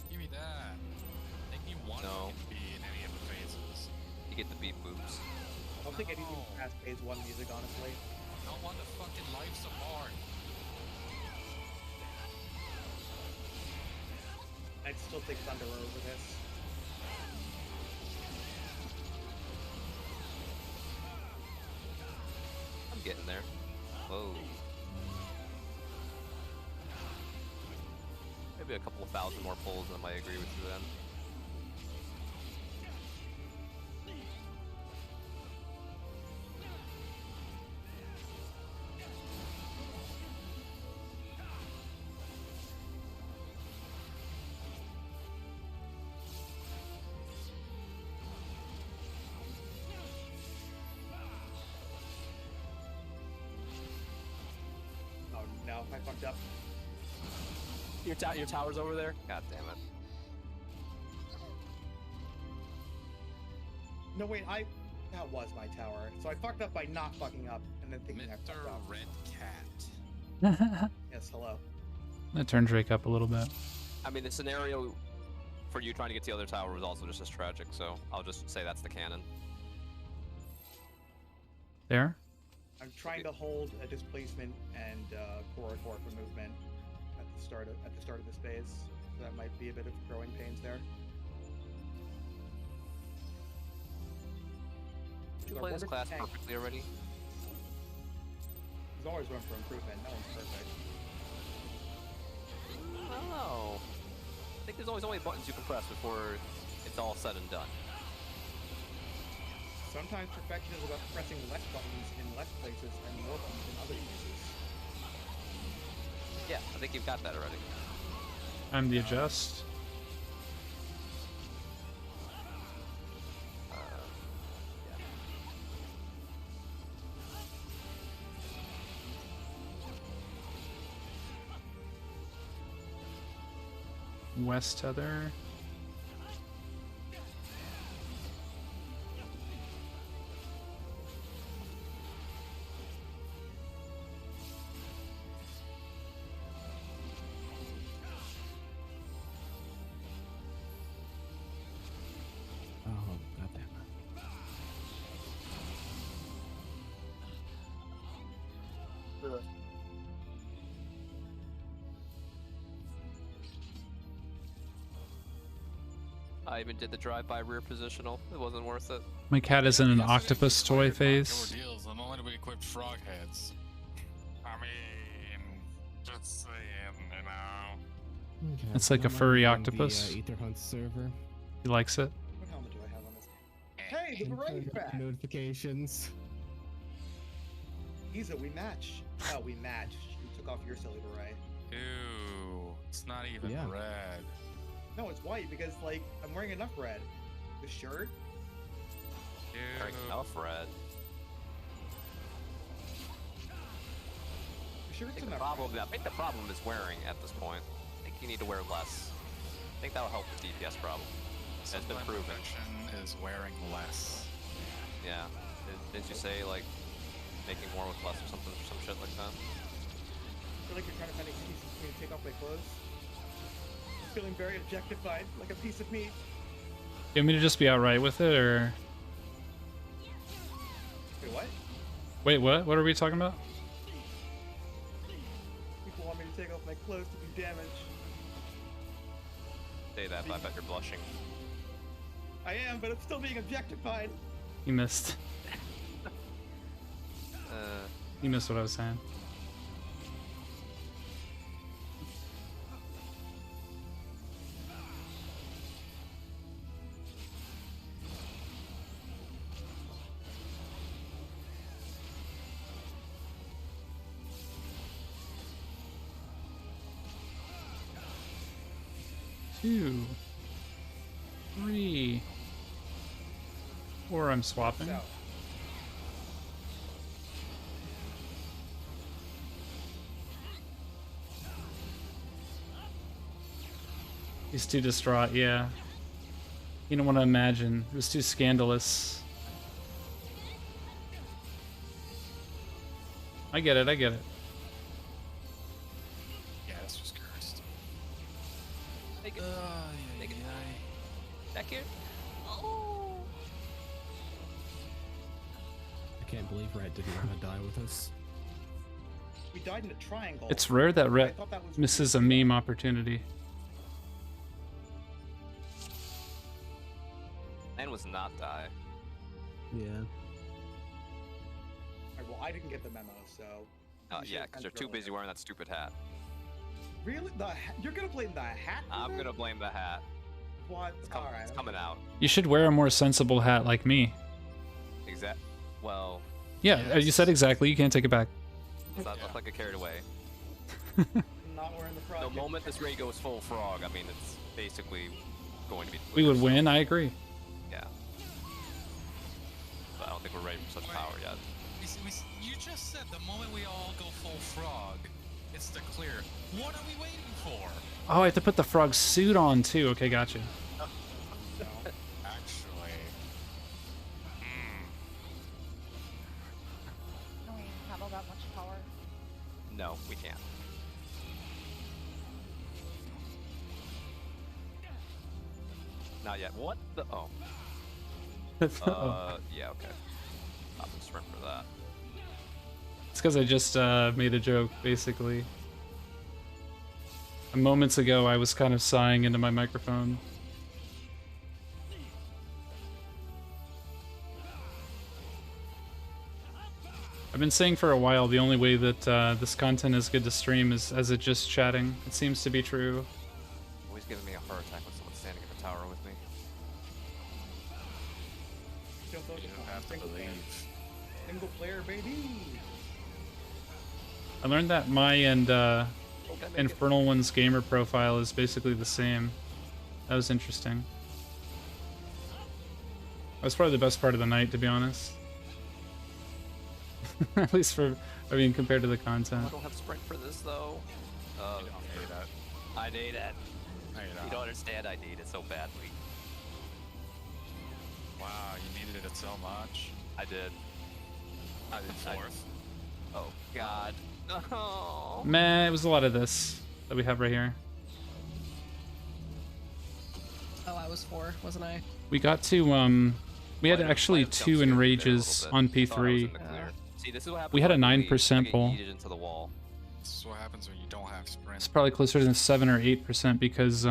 Give me that. Make me want No. to be in any of the phases. You get the beat boops. I don't think anything past phase 1 music, honestly. I want the fucking life support. I'd still take Thunder over this. I'm getting there. Whoa. Maybe a couple of thousand more pulls and I might agree with you then. Oh no, I fucked up. Your tower's over there? God damn it. No wait, that was my tower. So I fucked up by not fucking up and then thinking I Mr. fucked up. Red Cat. Yes, hello. That turned Drake up a little bit. I mean, the scenario for you trying to get to the other tower was also just as tragic, so I'll just say that's the canon. There? I'm trying to hold a displacement and core for movement at the start of this phase. So that might be a bit of growing pains there. Did you So play this Orbit class tank. perfectly already? There's always room for improvement. No one's perfect. I don't know. I think there's always only buttons you can press before it's all said and done. Sometimes perfection is about pressing less buttons in less places and more buttons in other places. Yeah, I think you've got that already. I'm the adjust. West tether. Oh, goddamn. I even did the drive-by rear positional. It wasn't worth it. My cat is in an octopus toy phase. Deals, I'm only to be equipped frog heads. I mean, just saying, you know. Okay, It's like a I'm furry on octopus. The Ether Hunt server. He likes it. What helmet do I have on this? Hey, the berate's back! Notifications. Giza, we match. Oh, we matched. You took off your silly beret. Ew, it's not even Yeah. red. No, it's white because, like, I'm wearing enough red. The shirt? Very enough red. The shirt's I think the problem is wearing at this point. I think you need to wear less. I think that'll help the DPS problem. It's been Sometimes proven. perfection is wearing less. Yeah. Didn't you say, like, making more with less or something, or some shit like that? I feel like you're trying to find an excuse for me to take off my clothes. I'm feeling very objectified, like a piece of meat. You want me to just be outright with it, or? Wait, what? Wait, what? What are we talking about? People want me to take off my clothes to do damage. Say that, but I bet you're blushing. I am, but I'm still being objectified. You missed. You missed what I was saying. Two, 3, or I'm swapping. So, He's too distraught, yeah. You don't want to imagine. It was too scandalous. I get it, I get it. Yeah, this was cursed. Take it. Take it. Back here. I can't believe Red didn't want to die with us. we died in a triangle. It's rare that I Rhett thought that was misses a meme opportunity. And was not die. Yeah. Alright, well, I didn't get the memo, so. you should Yeah, have because you're sent too it busy earlier. wearing that stupid hat. Really? You're gonna blame the hat? for I'm that? gonna blame the hat. What? Alright. It's coming out. You should wear a more sensible hat like me. Exact. Well, Yeah, you said exactly. You can't take it back. let's not look like I carried away. I'm not wearing the The project. moment this raid goes full frog, I mean, it's basically going to be. We would so, win, I agree. Yeah. But I don't think we're ready for such Wait. power yet. You just said the moment we all go full frog, it's the clear. What are we waiting for? Oh, I have to put the frog suit on too. Okay, gotcha. Actually, Can we handle that much power? No, we can't. Not yet. What the? Oh. Yeah, okay. Stop and sprint for that. It's because I just made a joke, basically. Moments ago, I was kind of sighing into my microphone. I've been saying for a while the only way that this content is good to stream is as it just chatting. It seems to be true. Always giving me a heart attack when someone's standing in the tower with me. Don't focus you on have have to believe. Single player, baby. I learned that my and Infernal One's gamer profile is basically the same. That was interesting. That was probably the best part of the night, to be honest. At least for, I mean, compared to the content. I don't have sprint for this though. You don't need that. I need it. No, you You don't. don't understand. I need it so badly. Wow, you needed it so much. I did. I did fourth. Oh God. No. Meh, it was a lot of this that we have right here. Oh, I was 4, wasn't I? We got to, we had actually 2 enrages on P3. See, this is what happens We had a when 9% I get pull. yeeted into the wall. This is what happens when you don't have sprint. It's probably closer to 7 or 8% because,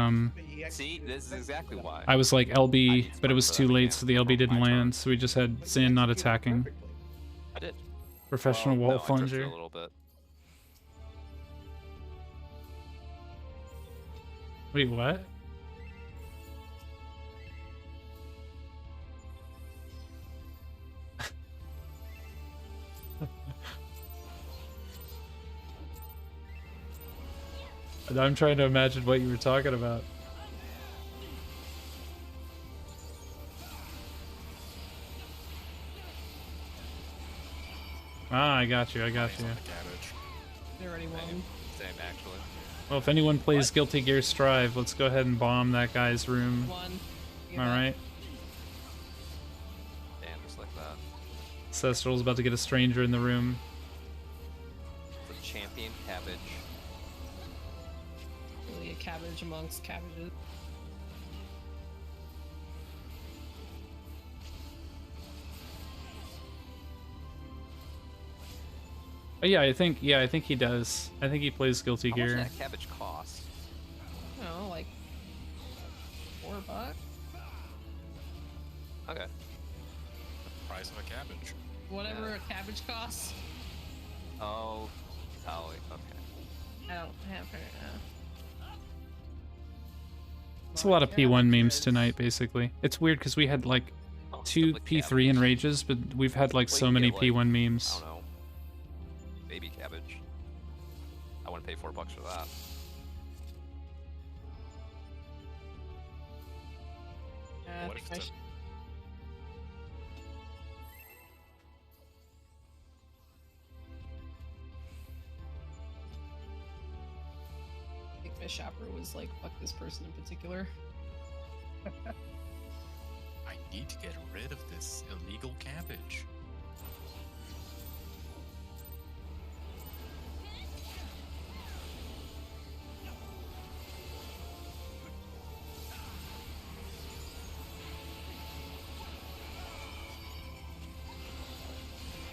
See, this is exactly why. I was like LB, but it was too late, so the LB didn't land, so we just had Zan not attacking. I did. Professional Well, wall no, I drifted plunger. a little bit. Wait, what? I'm trying to imagine what you were talking about. Ah, I got you, I got you. They already won. Same, actually. Well, if anyone plays Guilty Gear Strive, let's go ahead and bomb that guy's room. One. Alright. Damn, just like that. Cestral's about to get a stranger in the room. The champion cabbage. Really a cabbage amongst cabbages. Oh, yeah, I think he does. I think he plays Guilty How Gear. much did that cabbage cost? Oh, like $4. Okay. Price of a cabbage. Whatever Yeah. a cabbage costs. Oh, totally. Okay. I don't have her. It's a lot of P1 memes tonight, basically. It's weird because we had like Oh, 2 stuff like P3 cabbage. enrages, but we've had like Well, so you many get, like, P1 I memes. don't know. Baby cabbage. I wouldn't pay $4 for that. What if it's a- I think my shopper was like, fuck this person in particular. I need to get rid of this illegal cabbage.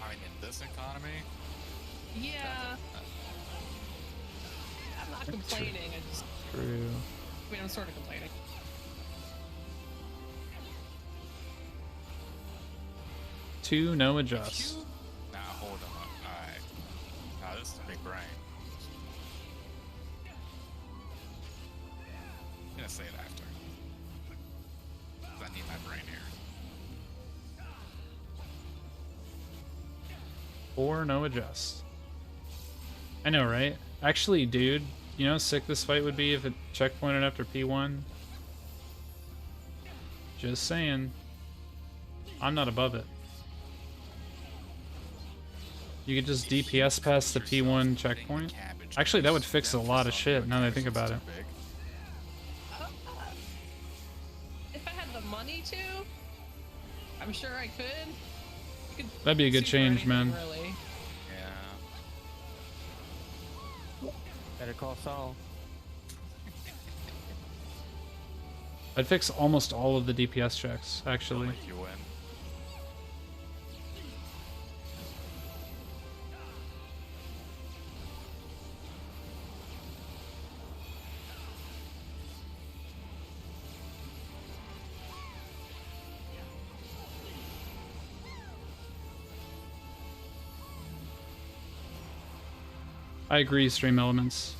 I mean, in this economy, Yeah. I'm not complaining. I just, True. I mean, I'm sort of complaining. Two, no adjust. nah, hold on. Alright. Nah, this is big brain. I'm gonna say it after. 'Cause I need my brain here. 4, no adjust. I know, right? Actually, dude, you know how sick this fight would be if it checkpointed after P1? Just saying. I'm not above it. You could just DPS past the P1 checkpoint. Actually, that would fix a lot of shit now that I think about it. If I had the money to, I'm sure I could. You could That'd be a good super change, anything, man. Really. Yeah. Better call Saul. I'd fix almost all of the DPS checks, It'll actually. make you win. I agree, Stream Elements.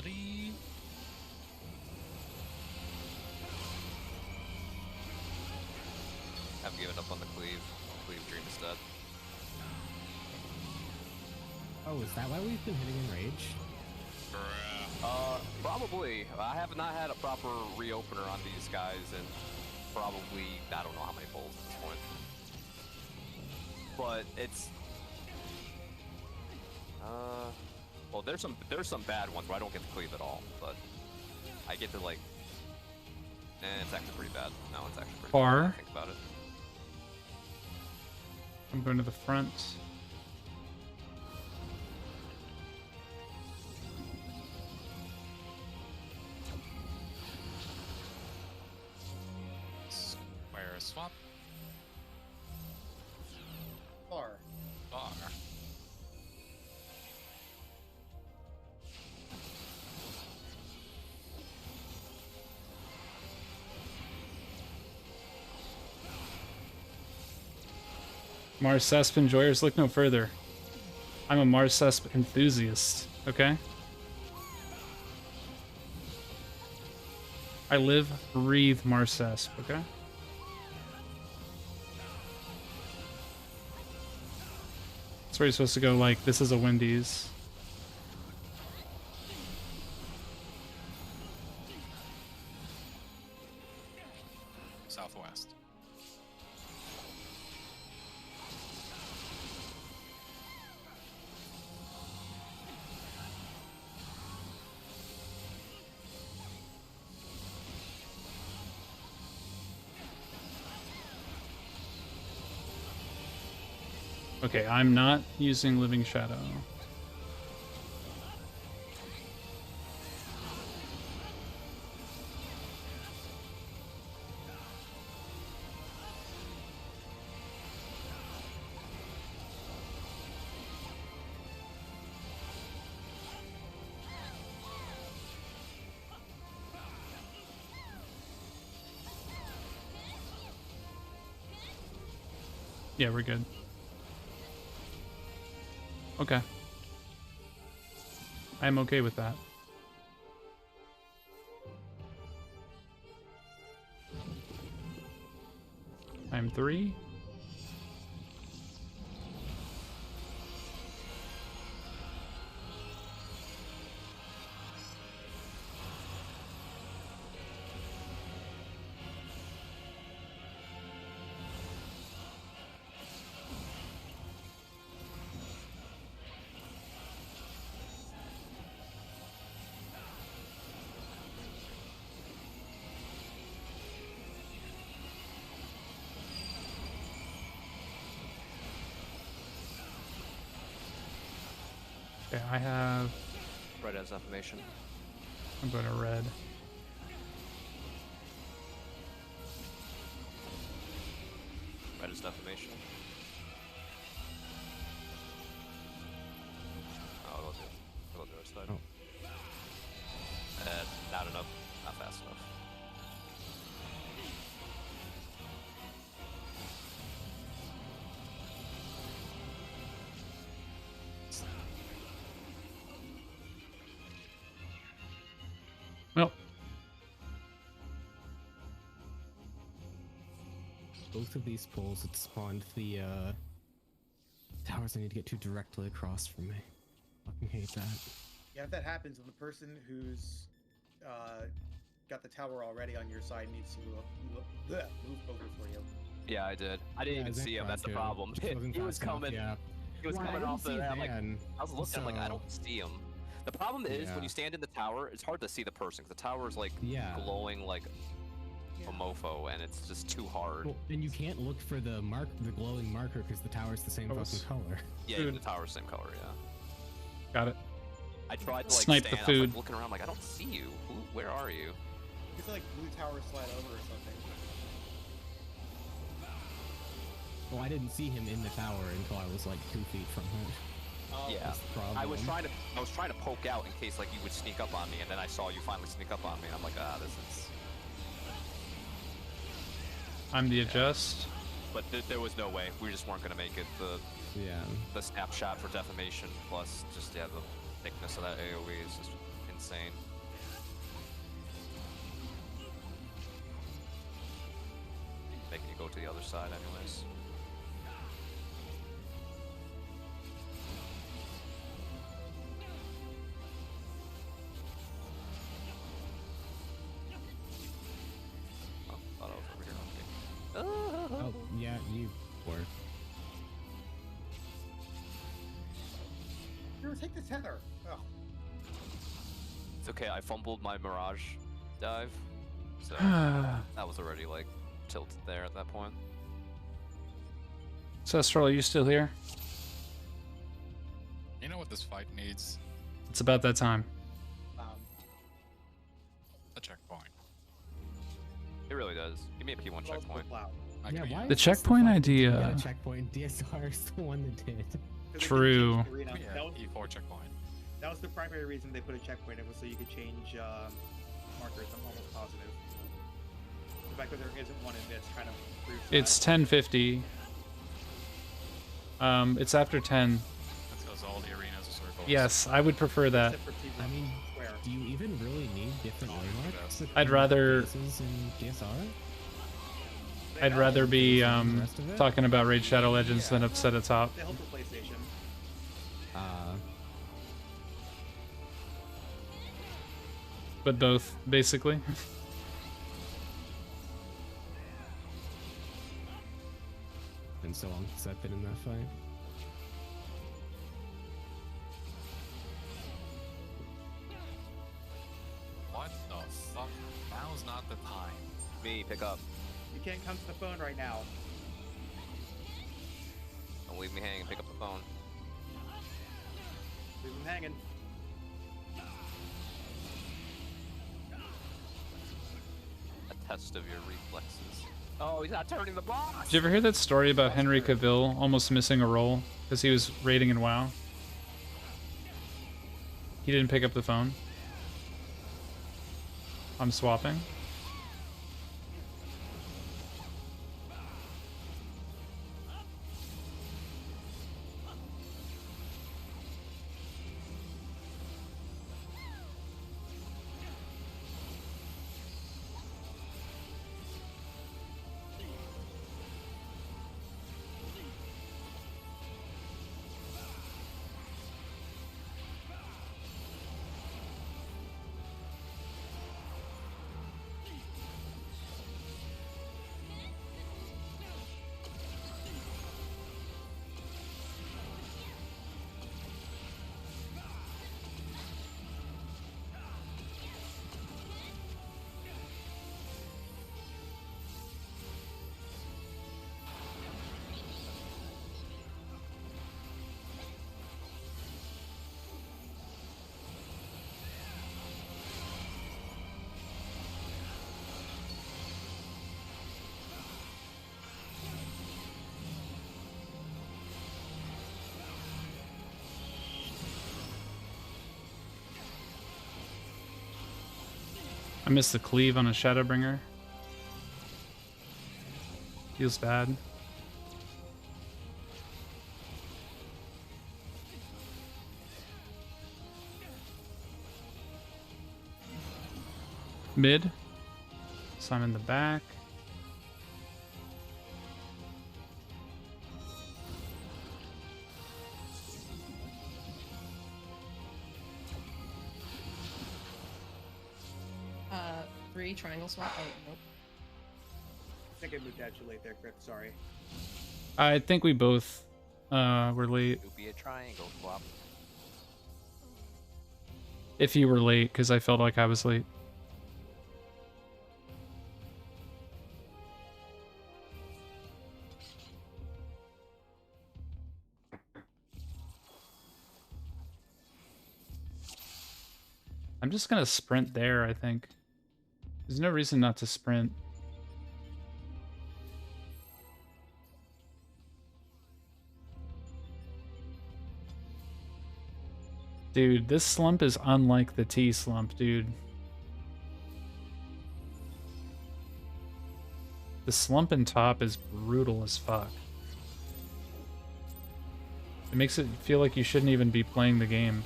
buddy. I've given up on the cleave. Cleave Dream is dead. Oh, is that why we've been hitting in rage? Probably. I have not had a proper reopener on these guys in probably, I don't know how many pulls at this point. But it's... well, there's some bad ones where I don't get to cleave at all, but I get to, like... it's actually pretty bad. No, it's actually pretty Far. bad when I think about it. I'm going to the front. Square swap. Far. Bar. Mars Cesp enjoyers, look no further. I'm a Mars Cesp enthusiast, okay? I live, breathe Mars Cesp, okay? That's where you're supposed to go, like, this is a Wendy's. Southwest. Okay, I'm not using Living Shadow. Yeah, we're good. Okay. I'm okay with that. I'm 3. Okay, I have... Red has affirmation. I'm going to red. Red is defamation. Oh, it wasn't. It wasn't the other side. Oh. Not enough. Not fast enough. Well, Both of these pulls, it spawned the towers I need to get to directly across from me. Fucking hate that. Yeah, if that happens, then the person who's got the tower already on your side needs to move over for you. Yeah, I did. I didn't even see him. That's the problem. He was coming. Yeah. He was coming off the. I'm like, I was looking. I'm like, I so- don't see him. The problem is when you stand in the tower, it's hard to see the person because the tower is like glowing like a mofo, and it's just too hard. Well, and you can't look for the glowing marker because the tower's the same fucking color. Yeah, even the tower's the same color. Yeah. got it. I tried to like Snipe the stand. I was food. like looking around, like I don't see you. Where are you? It's like blue tower slide over or something. Well, I didn't see him in the tower until I was like 2 feet from him. Oh, Yeah. That's the problem. I was trying to poke out in case like you would sneak up on me, and then I saw you finally sneak up on me, and I'm like, this is. I'm the adjust. But there was no way. We just weren't gonna make it. The snapshot for defamation plus just the thickness of that AOE is just insane. Making you go to the other side anyways. Oh, thought I was over here. Okay. Oh, yeah, you were. Here, take the tether. Oh. It's okay, I fumbled my Mirage dive, so that was already like tilted there at that point. Cestral, are you still here? You know what this fight needs? It's about that time. A checkpoint. It really does. Give me a P1 checkpoint. I Yeah, could why use The is this checkpoint fight? idea. Yeah, checkpoint. DSR is the one that did. True. yeah, E4 checkpoint. That was the primary reason they put a checkpoint. It was so you could change markers. I'm almost positive. The fact that there isn't one in this kind of proves It's that. 10:50. It's after 10. That's because all the arenas are circles. Yes, I would prefer that. Except for P1 I mean, square. do you even really need different Oh, landmarks? yes. I'd rather- Bases in DSR? I'd rather be the rest of it? talking about Raid Shadow Legends than upset at top. They help for PlayStation. But both, basically. And so long since I've been in that fight. What the fuck? Now's not the time. Me, pick up. You can't come to the phone right now. Don't leave me hanging. Pick up the phone. Leave them hanging. A test of your reflexes. Oh, he's not turning the box! Did you ever hear that story about Henry Cavill almost missing a role because he was raiding in WoW? He didn't pick up the phone. I'm swapping. I missed the cleave on a Shadowbringer. Feels bad. Mid. So I'm in the back. Three triangle swap. Oh nope. I think I moved out too late there, Crypt. Sorry. I think we both were late. It'll be a triangle swap. If you were late, because I felt like I was late. I'm just gonna sprint there, I think. There's no reason not to sprint. Dude, this slump is unlike the T slump, dude. The slump in top is brutal as fuck. It makes it feel like you shouldn't even be playing the game.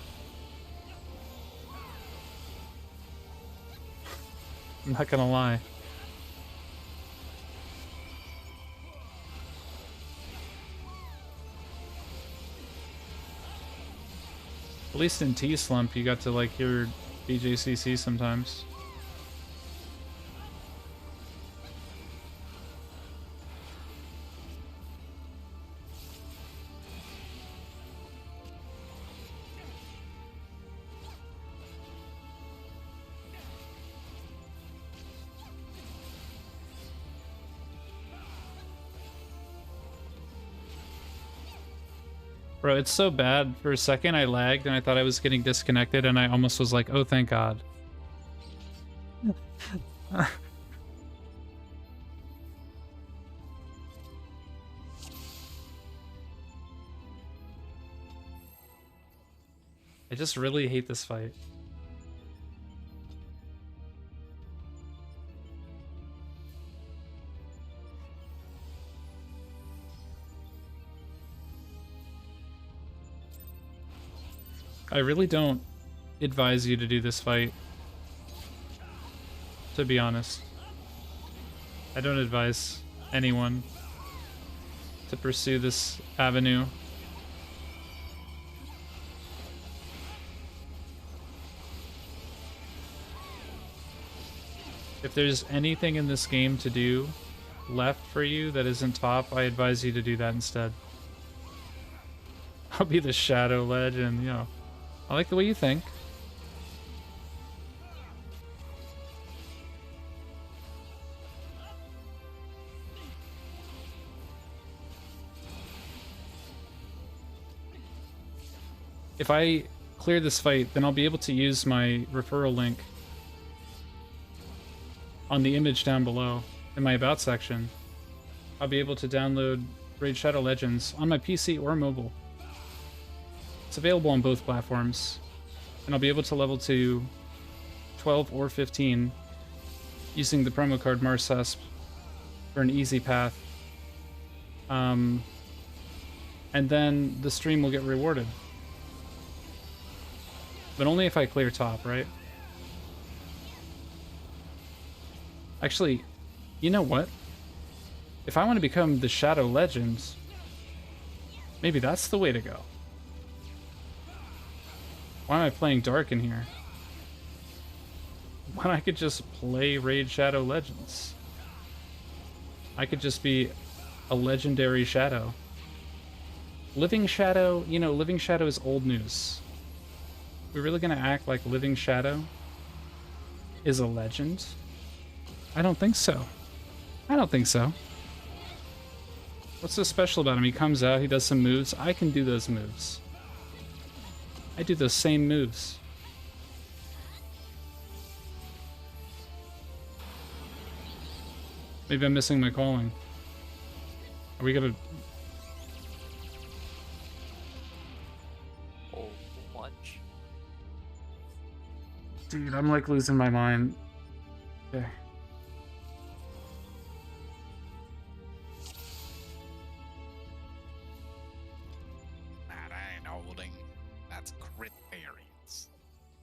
I'm not gonna lie. At least in T-Slump, you got to like hear BJCC sometimes. Bro, it's so bad. For a second, I lagged and I thought I was getting disconnected, and I almost was like, oh, thank God. I just really hate this fight. I really don't advise you to do this fight, to be honest. I don't advise anyone to pursue this avenue. If there's anything in this game to do left for you that isn't top, I advise you to do that instead. I'll be the Shadow Legend, you know. I like the way you think. If I clear this fight, then I'll be able to use my referral link on the image down below in my About section. I'll be able to download Raid Shadow Legends on my PC or mobile. It's available on both platforms, and I'll be able to level to 12 or 15 using the promo code MARSESP for an easy path. And then the stream will get rewarded. But only if I clear top, right? Actually, you know what? If I want to become the Shadow Legends, maybe that's the way to go. Why am I playing Dark in here? When I could just play Raid Shadow Legends. I could just be a legendary Shadow. Living Shadow, you know, Living Shadow is old news. We're really gonna act like Living Shadow is a legend? I don't think so. I don't think so. What's so special about him? He comes out, he does some moves. I can do those moves. I do those same moves. Maybe I'm missing my calling. Are we gonna... Oh, lunch. Dude, I'm like losing my mind. Okay. That ain't holding. That's crit variance.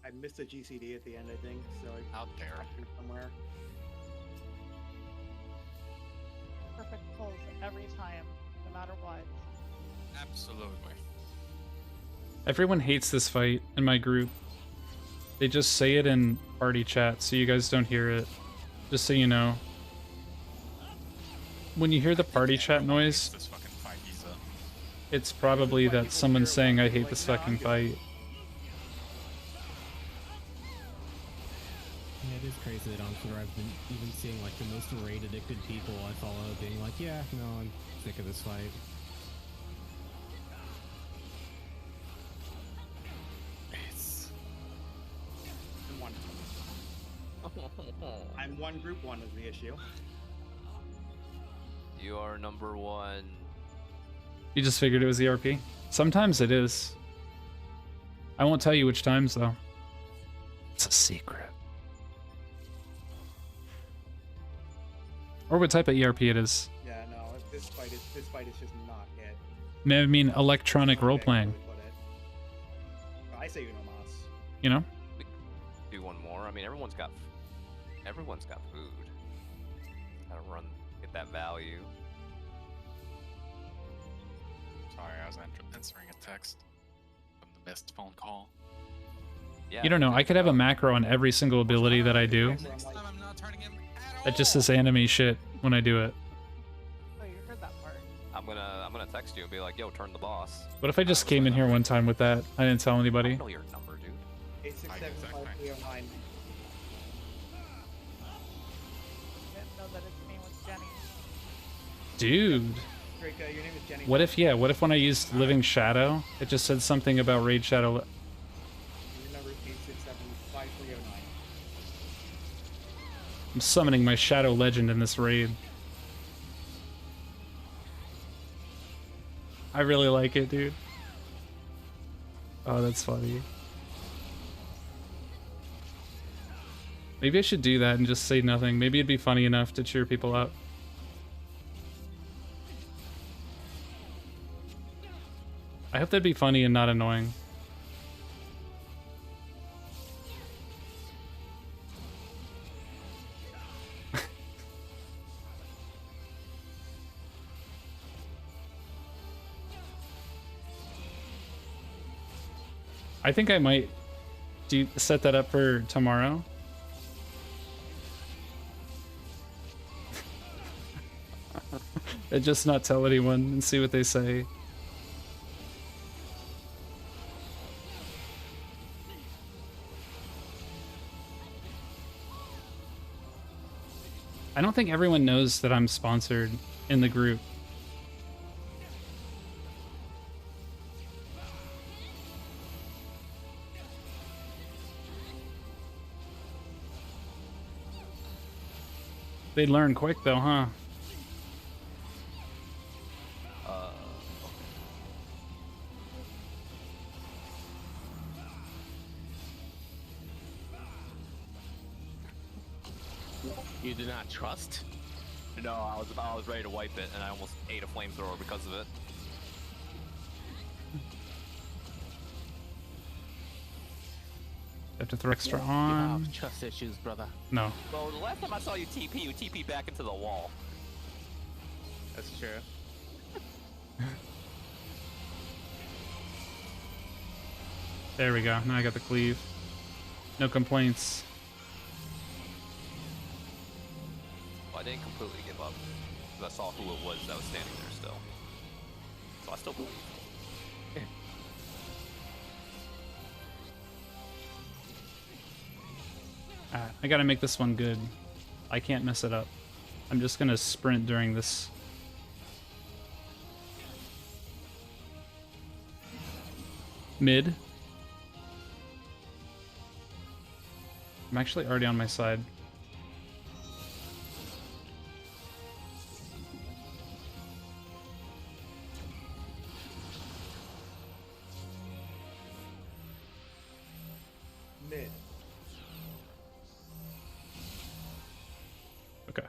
I missed a GCD at the end, I think, so I Out there. somewhere. Perfect pulls every time, no matter what. Absolutely. Everyone hates this fight in my group. They just say it in party chat so you guys don't hear it. Just so you know. When you hear the party chat noise, This fucking fight, he's it's probably that someone's saying I hate this fucking fight. Yeah, it is crazy that on Twitter I've been even seeing like the most raid addicted people I follow being like, yeah, no, I'm sick of this fight. It's... I'm one. I'm one, group one is the issue. You are number one. You just figured it was ERP? Sometimes it is. I won't tell you which times though. It's a secret. Or what type of ERP it is. Yeah, no, this fight is just not it. I mean electronic Okay, role playing, really put it. I say Uno Mas. you know? Do one more. I mean, everyone's got Everyone's got food. Gotta run, get that value. Sorry, I was answering a text from the missed phone call. Yeah, You don't know, I could have a macro on every single ability that I do. Next time I'm not turning him at all. That just says anime shit when I do it. Oh, you heard that part. I'm gonna text you and be like, yo, turn the boss. What if I just came in here one time with that? I didn't tell I anybody. don't know your number, dude. 8675309. Didn't know that its name was Jenny. Dude. Drake, your name is Jenny. What if, yeah, what if when I used Living Shadow, it just said something about Raid Shadow? Your number is 8675309. I'm summoning my Shadow Legend in this raid. I really like it, dude. Oh, that's funny. Maybe I should do that and just say nothing. Maybe it'd be funny enough to cheer people up. I hope that'd be funny and not annoying. I think I might set that up for tomorrow. And just not tell anyone and see what they say. I don't think everyone knows that I'm sponsored in the group. They learn quick though, huh? You do not trust? No, I was ready to wipe it, and I almost ate a flamethrower because of it. Have to throw extra You on. have trust issues, brother. No. Well, the last time I saw you TP back into the wall. That's true. There we go. Now I got the cleave. No complaints. Well, I didn't completely give up, because I saw who it was that was standing there still. So I still believe. I gotta make this one good. I can't mess it up. I'm just gonna sprint during this. Mid. I'm actually already on my side. Mid. Okay.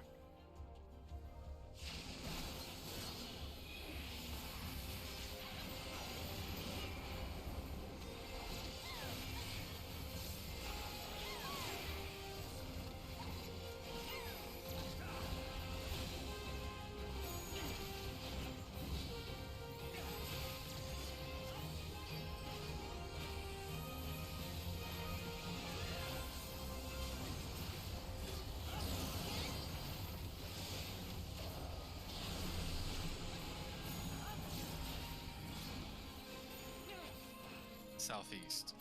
Southeast.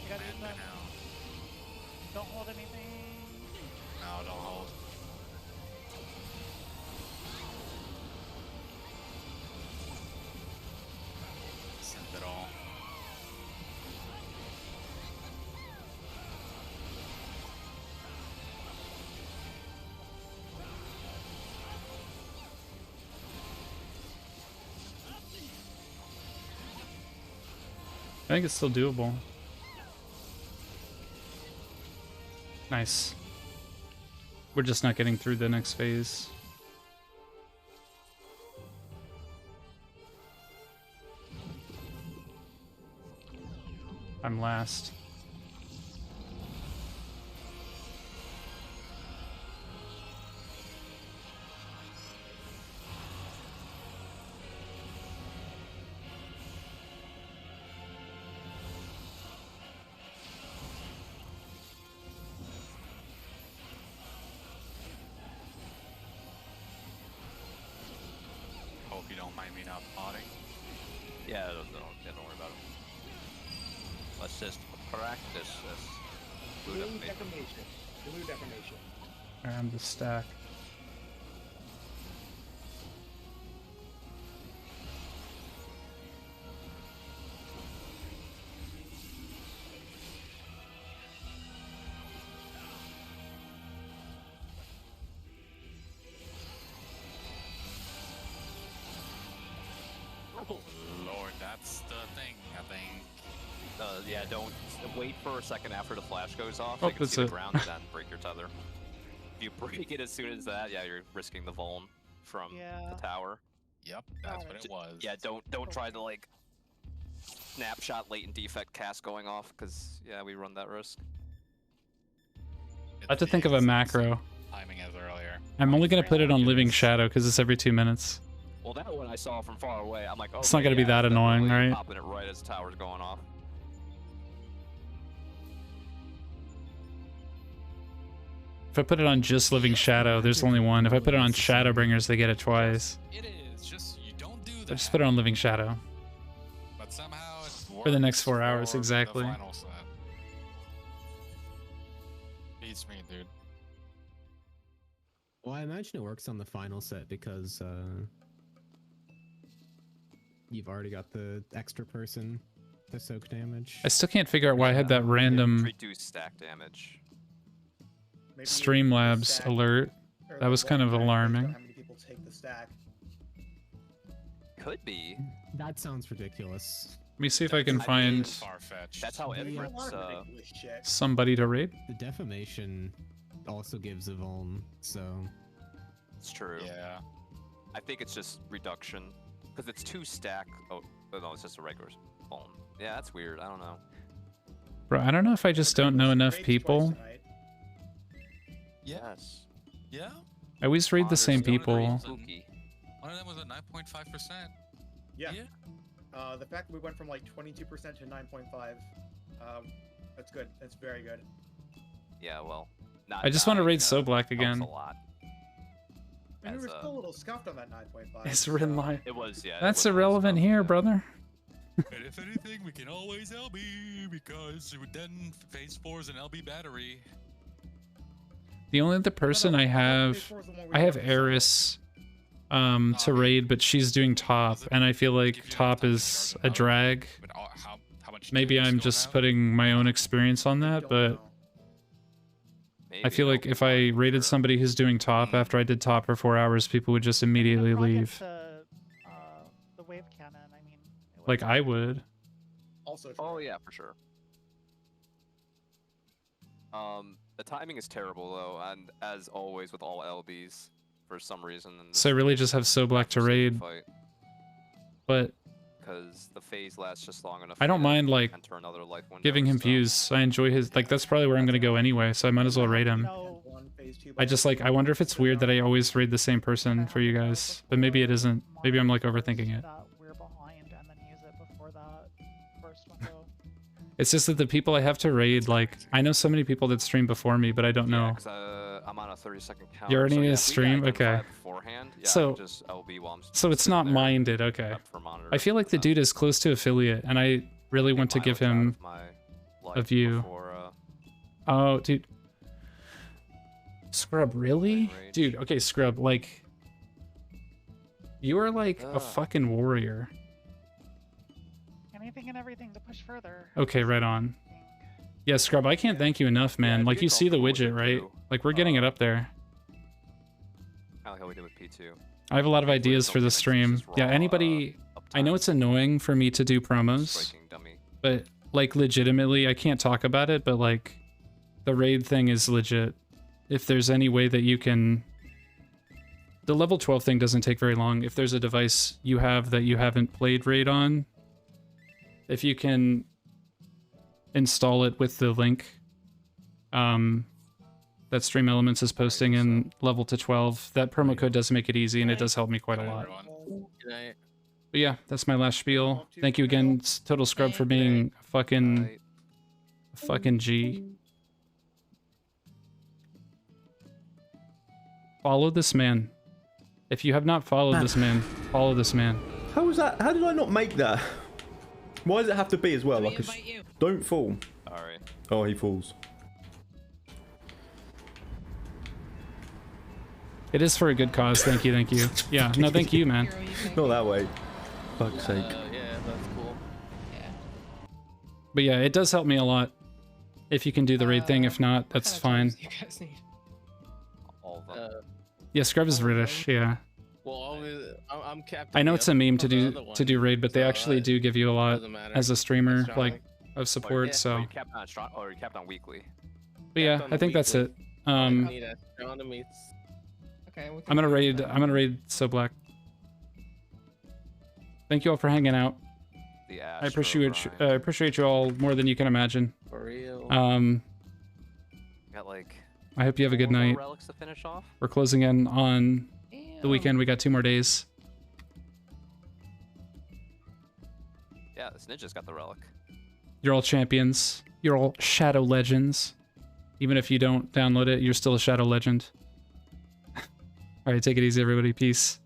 You gotta use And them. now. Don't hold anything. No, don't hold. Send it all. I think it's still doable. Nice. We're just not getting through the next phase. I'm last. Hope you don't mind me not potting. Yeah, don't worry about it. Let's just practice this. Blue deformation. Blue deformation. I'm the stack. Oh, Lord, that's the thing, I think. Yeah, don't wait for a second after the flash goes off. Oh, So you can that's see the it. ground and then break your tether. If you break it as soon as that, yeah, you're risking the vuln from Yeah. the tower. Yep, that's what it was. Yeah, don't try to like snapshot latent defect cast going off, because yeah, we run that risk. I have to think of a macro. Timing as earlier. I'm only gonna put it on Living Shadow because it's every 2 minutes. Well, that one I saw from far away. I'm like, oh, It's not gonna be that annoying, right? Popping it right as the tower's going off. If I put it on just Living Shadow, there's only one. If I put it on Shadowbringers, they get it twice. It is, just you don't do that. I just put it on Living Shadow. But somehow it For the next 4 works hours, for the exactly. final set. Beats me, dude. Well, I imagine it works on the final set because you've already got the extra person to soak damage. I still can't figure out why I had that random Reduce stack damage. Maybe Streamlabs stack- alert. or That was kind of based on alarming. How many people take the stack? Could be. That sounds ridiculous. Let me see if I can I mean, find Far-fetched. That's how There's a everyone's. lot of ridiculous shit. somebody to raid. The defamation also gives a vuln, so It's true. Yeah. I think it's just reduction, because it's 2 stack. Oh no, it's just a regular vuln. Yeah, that's weird. I don't know. Bro, I don't know if I just don't know enough Raid's people. twice tonight. Yes. Yeah. I always read the Honors same don't agree. people. Spooky. One of them was at 9.5%. Yeah. Yeah. The fact that we went from like 22% to 9.5, that's good. That's very good. Yeah, well, not I just want to dying, raid So Black helps again. a lot. And we As were a- still a little scuffed on that 9.5. It's written live. It was, yeah. it That's was a little irrelevant stuff, here, yeah. brother. And if anything, we can always LB because then phase 4 is an LB battery. The only other person I have Eris to raid, but she's doing top, and I feel like top is a drag. But how much Maybe damage I'm do you just have? putting my own experience on that, but I feel like if I raided somebody who's doing top after I did top for 4 hours, people would just immediately Plug leave. into, the wave cannon. I mean, it Like would- I would. Also, Oh yeah, for sure. The timing is terrible though, and as always with all LBs, for some reason. So I really just have So Black to raid, but Because the phase lasts just long enough. I don't for you to mind, like, enter another life window giving him and stuff. views. I enjoy his, like, that's probably where I'm gonna go anyway, so I might as well raid him. No, I just, like, I wonder if it's weird that I always raid the same person for you guys, but maybe it isn't. Maybe I'm, like, overthinking it. that we're behind and then use it before that first window. It's just that the people I have to raid, like, I know so many people that stream before me, but I don't know. I'm on a 30-second count. You already so need yeah, to if we stream? identify Okay. it beforehand, yeah, I So- can just LB while I'm So it's sitting not there, minded, okay. prep for monitor I feel like the dude is close to affiliate, and I really want to give him a view. Before, Oh, dude. Scrub, really? Rage. Dude, okay, Scrub, like... You are like a Ugh. fucking warrior. Anything and everything to push further. Okay, right on. Yeah, Scrub, I can't thank you enough, man. if Like, you you get see the comfortable with widget, it, right? too, Like, we're getting it up there. I like how we did with P2. I have a lot of Hopefully ideas it's for okay, the it's stream. just Yeah, raw, anybody... I know uptime, it's annoying for me to do promos, striking dummy. but, like, legitimately, I can't talk about it, but, like, the raid thing is legit. If there's any way that you can... The level 12 thing doesn't take very long. If there's a device you have that you haven't played raid on, if you can install it with the link that Stream Elements is posting in level to 12, that promo code does make it easy, and it does help me quite a lot. But yeah, that's my last spiel. Thank you again, Total Scrub, for being a fucking G. Follow this man. If you have not followed this man, follow this man. How was that? How did I not make that? Why does it have to be as well? Like, don't fall. Sorry. Oh, he falls. It is for a good cause. Thank you, thank you. Yeah, no, thank you, man. Not that way. Fuck's sake. Yeah, that's cool. But yeah, it does help me a lot. If you can do the raid thing, if not, that's fine. You guys need. All of them. Yeah, Scrub is British, yeah. Well, I'm captain. I know it's a meme to do raid, but they actually do give you a lot as a streamer, like, of support, so. Or you capped on strong, or you capped on weekly. But yeah, I think that's it. Okay, I'm gonna raid So Black. Thank you all for hanging out. I appreciate you all more than you can imagine. For real. Got like. I hope you have a good night. Relics to finish off. We're closing in on the weekend. We got 2 more days. Yeah, this ninja's got the relic. You're all champions. You're all Shadow Legends. Even if you don't download it, you're still a Shadow Legend. All right, take it easy, everybody. Peace.